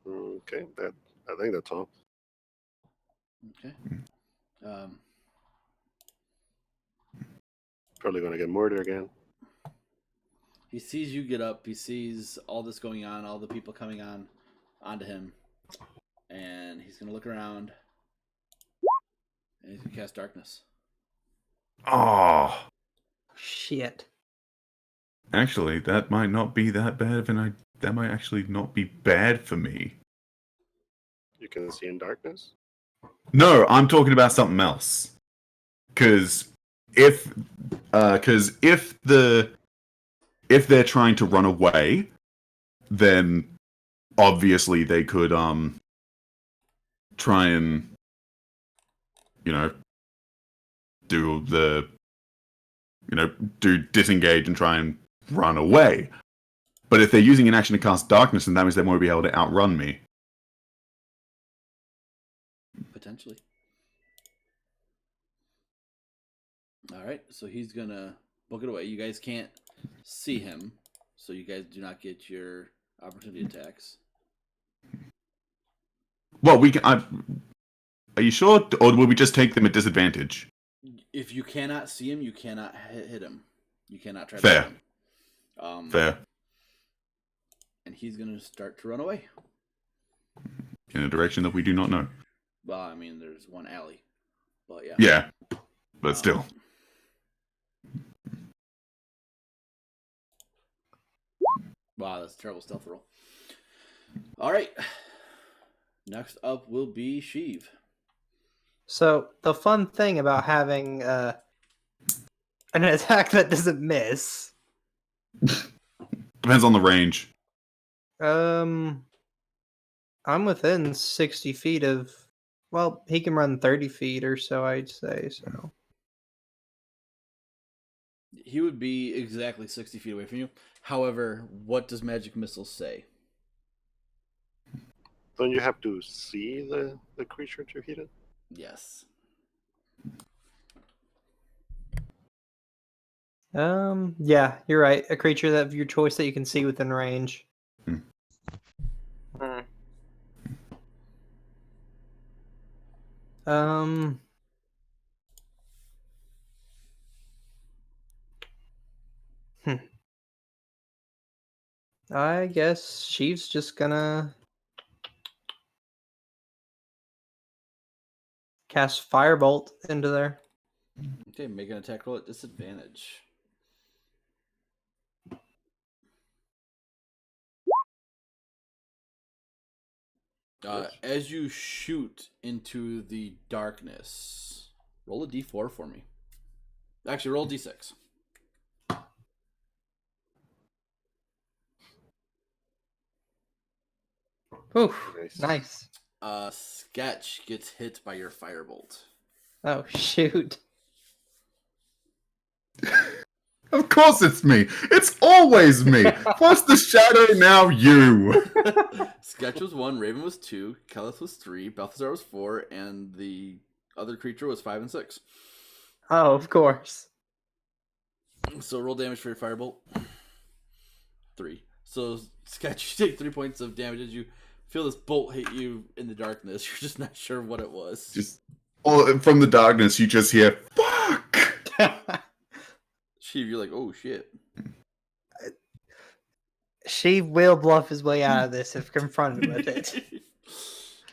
Okay, I think that's all. Okay. Probably gonna get murdered again. He sees you get up. He sees all this going on, all the people coming onto him, and he's gonna look around, and he's gonna cast darkness. Oh, Shit. actually, that might not be that bad. That might actually not be bad for me. You can see in darkness. No, I'm talking about something else. Because if they're trying to run away, then obviously they could try and do disengage and try and run away. But if they're using an action to cast darkness, then that means they won't be able to outrun me. Potentially. All right, so he's gonna book it away. You guys can't see him, so you guys do not get your opportunity attacks. Well, we can. Are you sure, or will we just take them at disadvantage? If you cannot see him, you cannot hit him. You cannot try to Fair. hit him. Fair. And he's gonna start to run away. In a direction that we do not know. Well, I mean, there's one alley, but yeah. Yeah, but still. Wow, that's a terrible stealth roll. All right. Next up will be Sheev. So the fun thing about having an attack that doesn't miss. Depends on the range. I'm within 60 feet of. Well, he can run 30 feet or so, I'd say. So He would be exactly 60 feet away from you. However, what does Magic Missile say? Don't you have to see the creature to hit it? Yes. Yeah, you're right. A creature of your choice that you can see within range. Um. I guess Sheev's just gonna cast Firebolt into there. Okay, make an attack roll at disadvantage. As you shoot into the darkness, roll a d4 for me. Actually, roll a d6. Oof, Nice. nice. Sketch gets hit by your firebolt. Oh, shoot. Of course it's me. It's always me. First the shadow, now you. Sketch was 1, Rayven was 2, Kellith was 3, Balthazar was 4, and the other creature was 5 and 6. Oh, of course. So roll damage for your firebolt. 3. So Sketch, you take 3 points of damage as you feel this bolt hit you in the darkness. You're just not sure what it was. From the darkness, you just hear "fuck." Sheev, you're like, oh shit. Sheev will bluff his way out of this if confronted with it.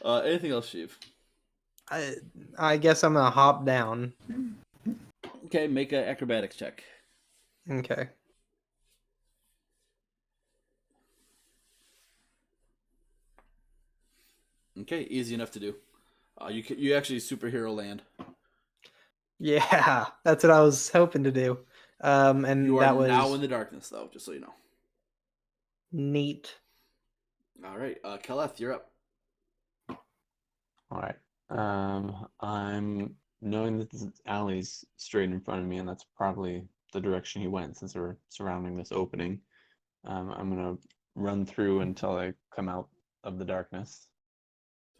Anything else, Sheev? I guess I'm gonna hop down. Okay, make an acrobatics check. Okay. Okay, easy enough to do. You actually superhero land. Yeah, that's what I was hoping to do. And You that are was now in the darkness, though, just so you know. neat. All right, Kelleth, you're up. All right. I'm knowing that this alley's straight in front of me, and that's probably the direction he went since we're surrounding this opening. I'm gonna run through until I come out of the darkness.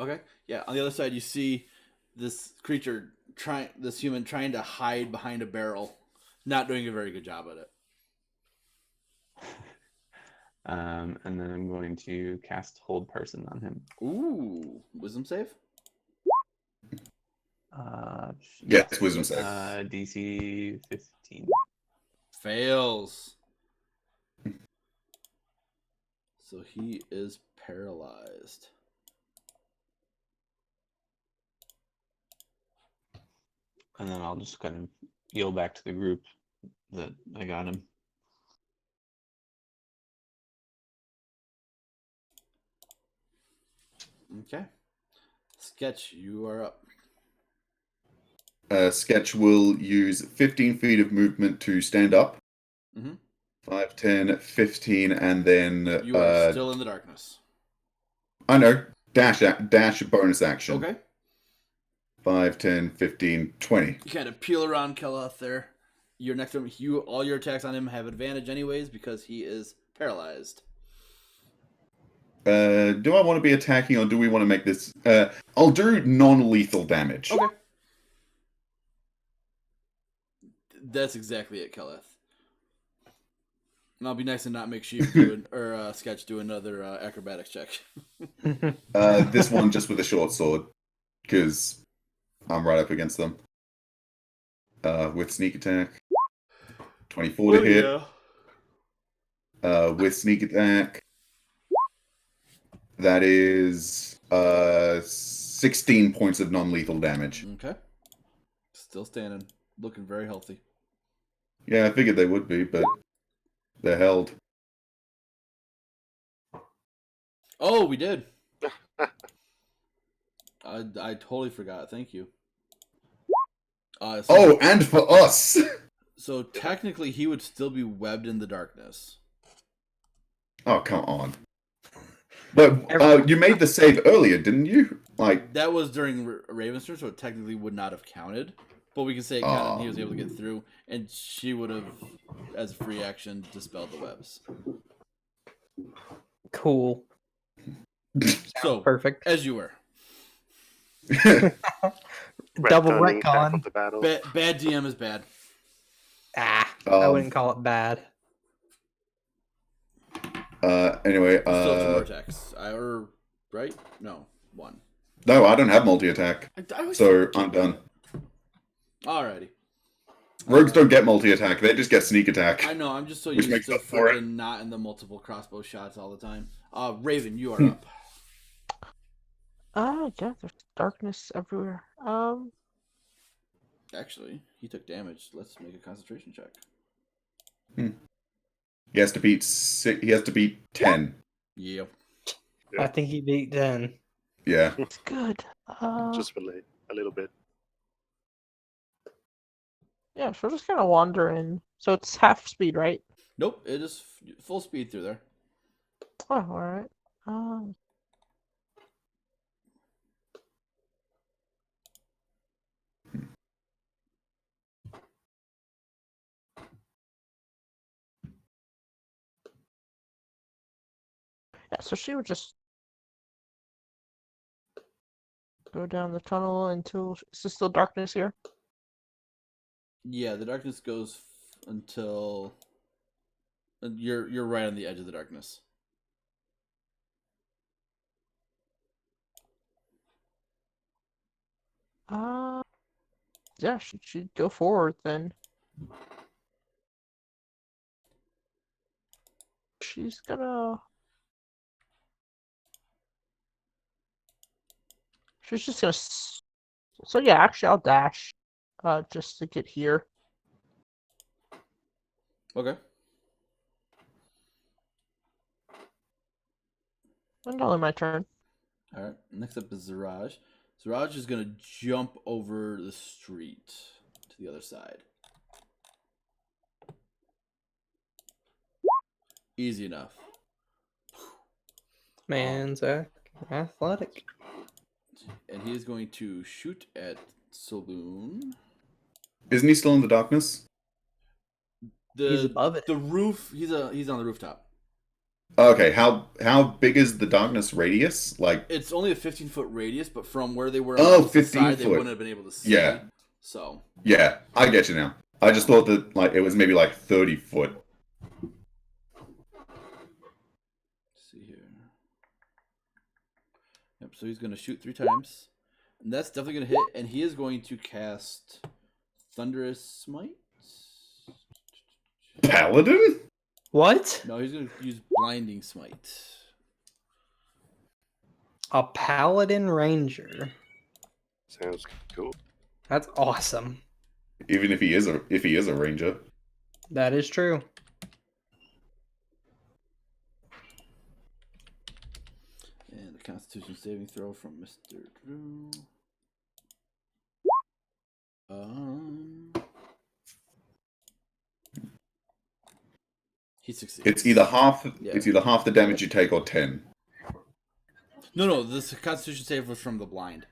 Okay. Yeah. On the other side, you see this creature this human trying to hide behind a barrel, not doing a very good job at it. And then I'm going to cast Hold Person on him. Ooh, wisdom save. Yes, wisdom save. DC 15. Fails. So he is paralyzed. And then I'll just kind of yell back to the group that I got him. Okay. Sketch, you are up. Sketch will use 15 feet of movement to stand up. Mm-hmm. 5, 10, 15, and then... You are still in the darkness. I know. Dash bonus action. Okay. 5, 10, 15, 20. You kind of peel around Keloth there. You're next to him. All your attacks on him have advantage anyways because he is paralyzed. Do I want to be attacking or do we want to make this... I'll do non-lethal damage. Okay. That's exactly it, Keloth. And I'll be nice and not make Sheep Sketch do another acrobatics check. This one just with a short sword. Because I'm right up against them. With sneak attack. 24 to hit. Yeah. With sneak attack. That is 16 points of non-lethal damage. Okay. Still standing. Looking very healthy. Yeah, I figured they would be, but they're held. Oh, we did. I totally forgot. Thank you. And for us! So technically he would still be webbed in the darkness. Oh, come on. But you made the save earlier, didn't you? Like that was during Raven's turn, so it technically would not have counted. But we can say it counted and he was able to get through, and she would have, as a free action, dispelled the webs. Cool. So, Perfect. as you were. Double Retconning half retcon. of the battle. Bad DM is bad. I wouldn't call it bad. Anyway, You still have 2 more attacks. Right? No, 1. No, I don't have multi-attack. So I'm done. Alrighty. Rogues don't get multi-attack, they just get sneak attack. I know, I'm just so Which used makes to up for it. freaking not in the multiple crossbow shots all the time. Rayven, you are up. Yeah, there's darkness everywhere. Actually, he took damage. Let's make a concentration check. He has to beat 6, he has to beat 10. Yeah. I think he beat 10. Yeah. It's good. Just a little bit. Yeah, so we're just kind of wandering. So it's half speed, right? Nope, it is full speed through there. Oh, all right. Yeah, so she would just go down the tunnel until is there still darkness here? Yeah, the darkness goes until you're right on the edge of the darkness. Yeah, she'd go forward then. She's gonna. She's just gonna. So yeah, actually, I'll dash, just to get here. Okay. And only my turn. All right. Next up is Ziraj. Ziraj is gonna jump over the street to the other side. Easy enough. Man's athletic. And he is going to shoot at Saloon. Isn't he still in the darkness? He's above it. The roof. He's on the rooftop. Okay, how big is the darkness radius? Like, It's only a 15-foot radius, but from where they were on oh, the opposite 15 side, they foot. wouldn't have been able to see. Yeah, So, yeah, I get you now. I just thought that like it was maybe like 30 foot. let's see here. Yep, so he's going to shoot 3 times. And that's definitely going to hit, and he is going to cast Thunderous Smite. Paladin? What? No, he's going to use Blinding Smite. A paladin ranger. Sounds cool. That's awesome. Even if he is a ranger. That is true. And the Constitution saving throw from Mr. Drew. He succeeds. It's either half Yeah. it's either half the damage you take or 10. No, this Constitution save was from the blind.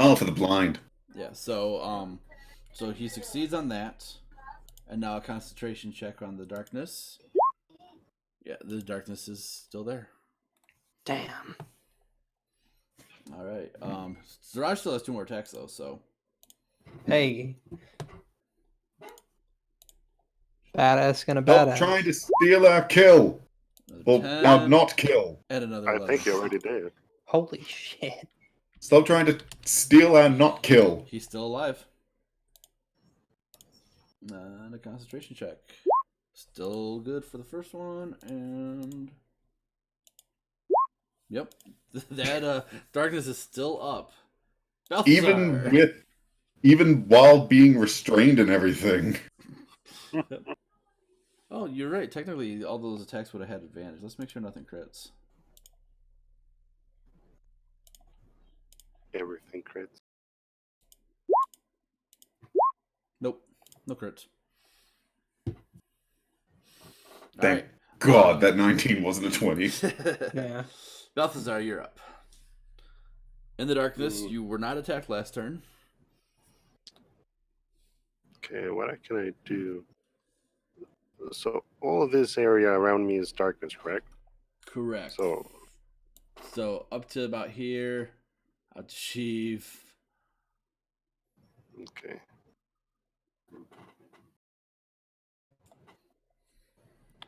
Oh, for the blind. Yeah, so he succeeds on that. And now a concentration check on the darkness. Yeah, the darkness is still there. Damn. All right. Zaraj still has 2 more attacks though, so Hey. Badass gonna Stop badass. trying to steal our kill. Or another our 10 not kill. and another I 11. think you already did. Holy shit. Stop trying to steal our not kill. He's still alive. And a concentration check. Still good for the first one, and yep, that darkness is still up. Balthazar. Even while being restrained and everything. Oh, you're right. Technically, all those attacks would have had advantage. Let's make sure nothing crits. Everything crits. Nope, no crits. Thank God that 19 wasn't a 20. Yeah. Balthazar, you're up. In the darkness, you were not attacked last turn. Okay, what can I do? So all of this area around me is darkness, correct? Correct. So up to about here, out to Sheev. okay.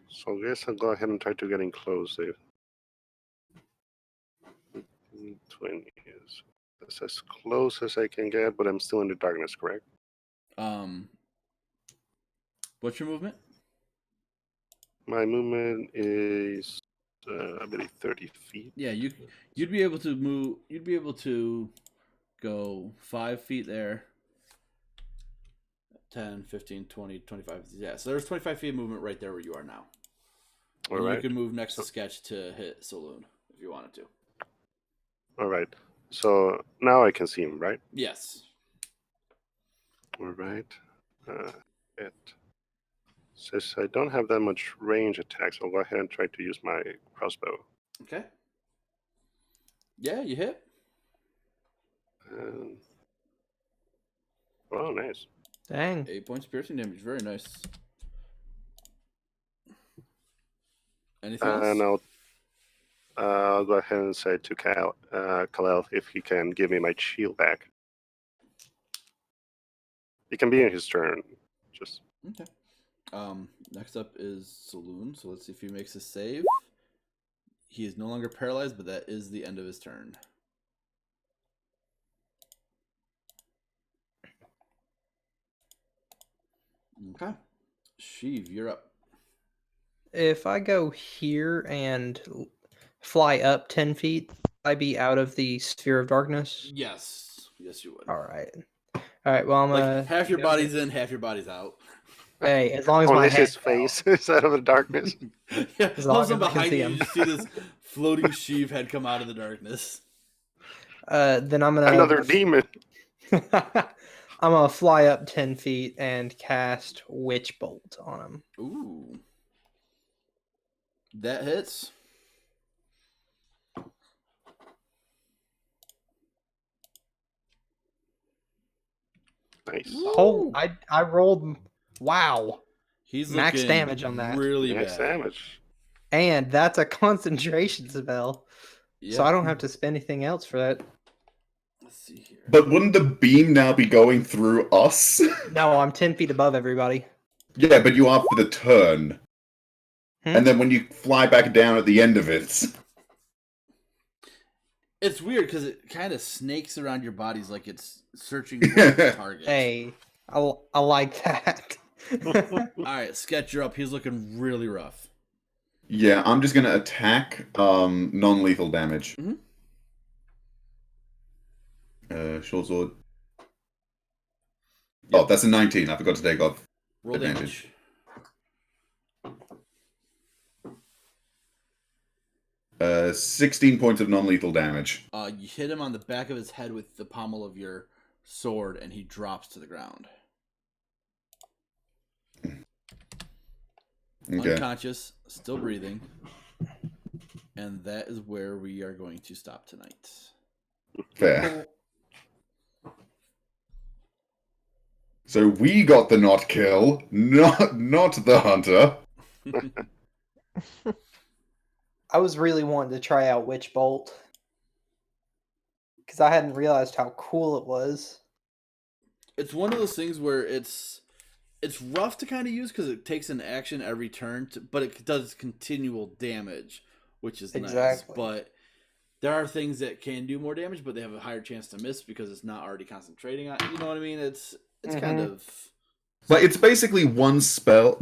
So I guess I'll go ahead and try to get in close. 20 is that's as close as I can get, but I'm still in the darkness, correct? What's your movement? My movement is, I believe, 30 feet. Yeah, you'd be able to move. You'd be able to go 5 feet there. 10, 15, 20, 25. Yeah, so there's 25 feet of movement right there where you are now. All And right. you can move next to Sketch to hit Saloon if you wanted to. All right. So now I can see him, right? Yes. All right. It says I don't have that much range attacks. I'll go ahead and try to use my crossbow. Okay. Yeah, you hit. And... Oh, nice. Dang. 8 points of piercing damage. Very nice. Anything else? And I'll go ahead and say to Kalel if he can give me my shield back. It can be in his turn. Just Okay. Next up is Saloon. So let's see if he makes a save. He is no longer paralyzed, but that is the end of his turn. Okay. Sheev, you're up. If I go here and fly up 10 feet, I'd be out of the sphere of darkness. Yes. Yes, you would. All right. All right. Well, I'm Like half your body's in, half your body's out. Hey, as long as only my his head's face is out of the darkness. Yeah, As all long of a sudden as I can behind see you, him. you see this floating Sheev head come out of the darkness. Then I'm gonna Another demon. I'm gonna fly up 10 feet and cast Witch Bolt on him. Ooh. That hits. Nice. Oh, I rolled. Wow. He's Max looking damage on that. Really Nice bad. damage. And that's a concentration spell. Yeah. So I don't have to spend anything else for that. Let's see here. But wouldn't the beam now be going through us? No, I'm 10 feet above everybody. Yeah, but you are for the turn. And then when you fly back down at the end of it... It's weird because it kind of snakes around your bodies like it's searching for its target. Hey, I like that. All right, Sketch, you're up. He's looking really rough. Yeah, I'm just going to attack non-lethal damage. Short sword. Oh, that's a 19. I forgot to take off Roll advantage. damage. 16 points of non-lethal damage. You hit him on the back of his head with the pommel of your sword, and he drops to the ground. Okay. Unconscious, still breathing. And that is where we are going to stop tonight. Fair. So we got the not kill, not the hunter. I was really wanting to try out Witch Bolt. Because I hadn't realized how cool it was. It's one of those things where it's rough to kind of use because it takes an action every turn, but it does continual damage, which is nice. But there are things that can do more damage, but they have a higher chance to miss because it's not already concentrating on. You know what I mean? It's kind of like it's basically one spell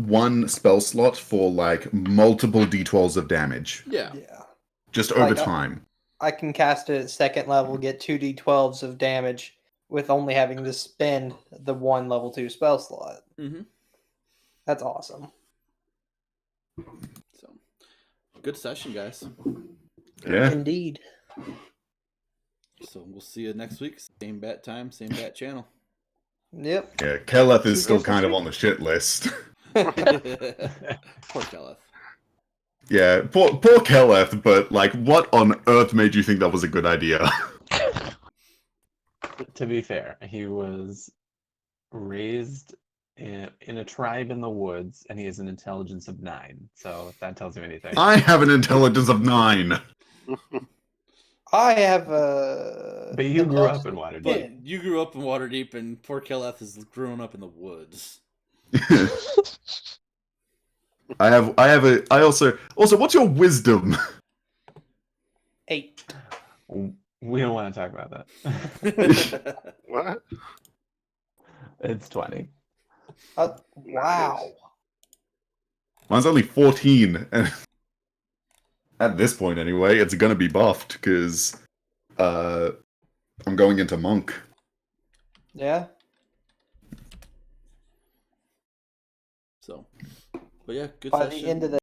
slot for like multiple d12s of damage. Yeah. Just over time. I can cast it at second level, get 2d12s of damage with only having to spend the one level 2 spell slot. Mm-hmm. That's awesome. So, good session, guys. Yeah. Indeed. So we'll see you next week. Same bat time, same bat channel. Yep. Yeah, Keleth is still kind of on the shit list. Poor Keleth. Yeah, poor Keleth, but like, what on earth made you think that was a good idea? To be fair, he was raised in a tribe in the woods, and he has an intelligence of 9. So if that tells you anything. I have an intelligence of 9. I have a... But you grew up in Waterdeep. But you grew up in Waterdeep, and poor Keleth has grown up in the woods. I also, what's your wisdom? 8. We don't want to talk about that. What? It's 20. Wow. Mine's only 14, and at this point anyway, it's gonna be buffed, because I'm going into monk. Yeah. So, but yeah, good By session. the end of the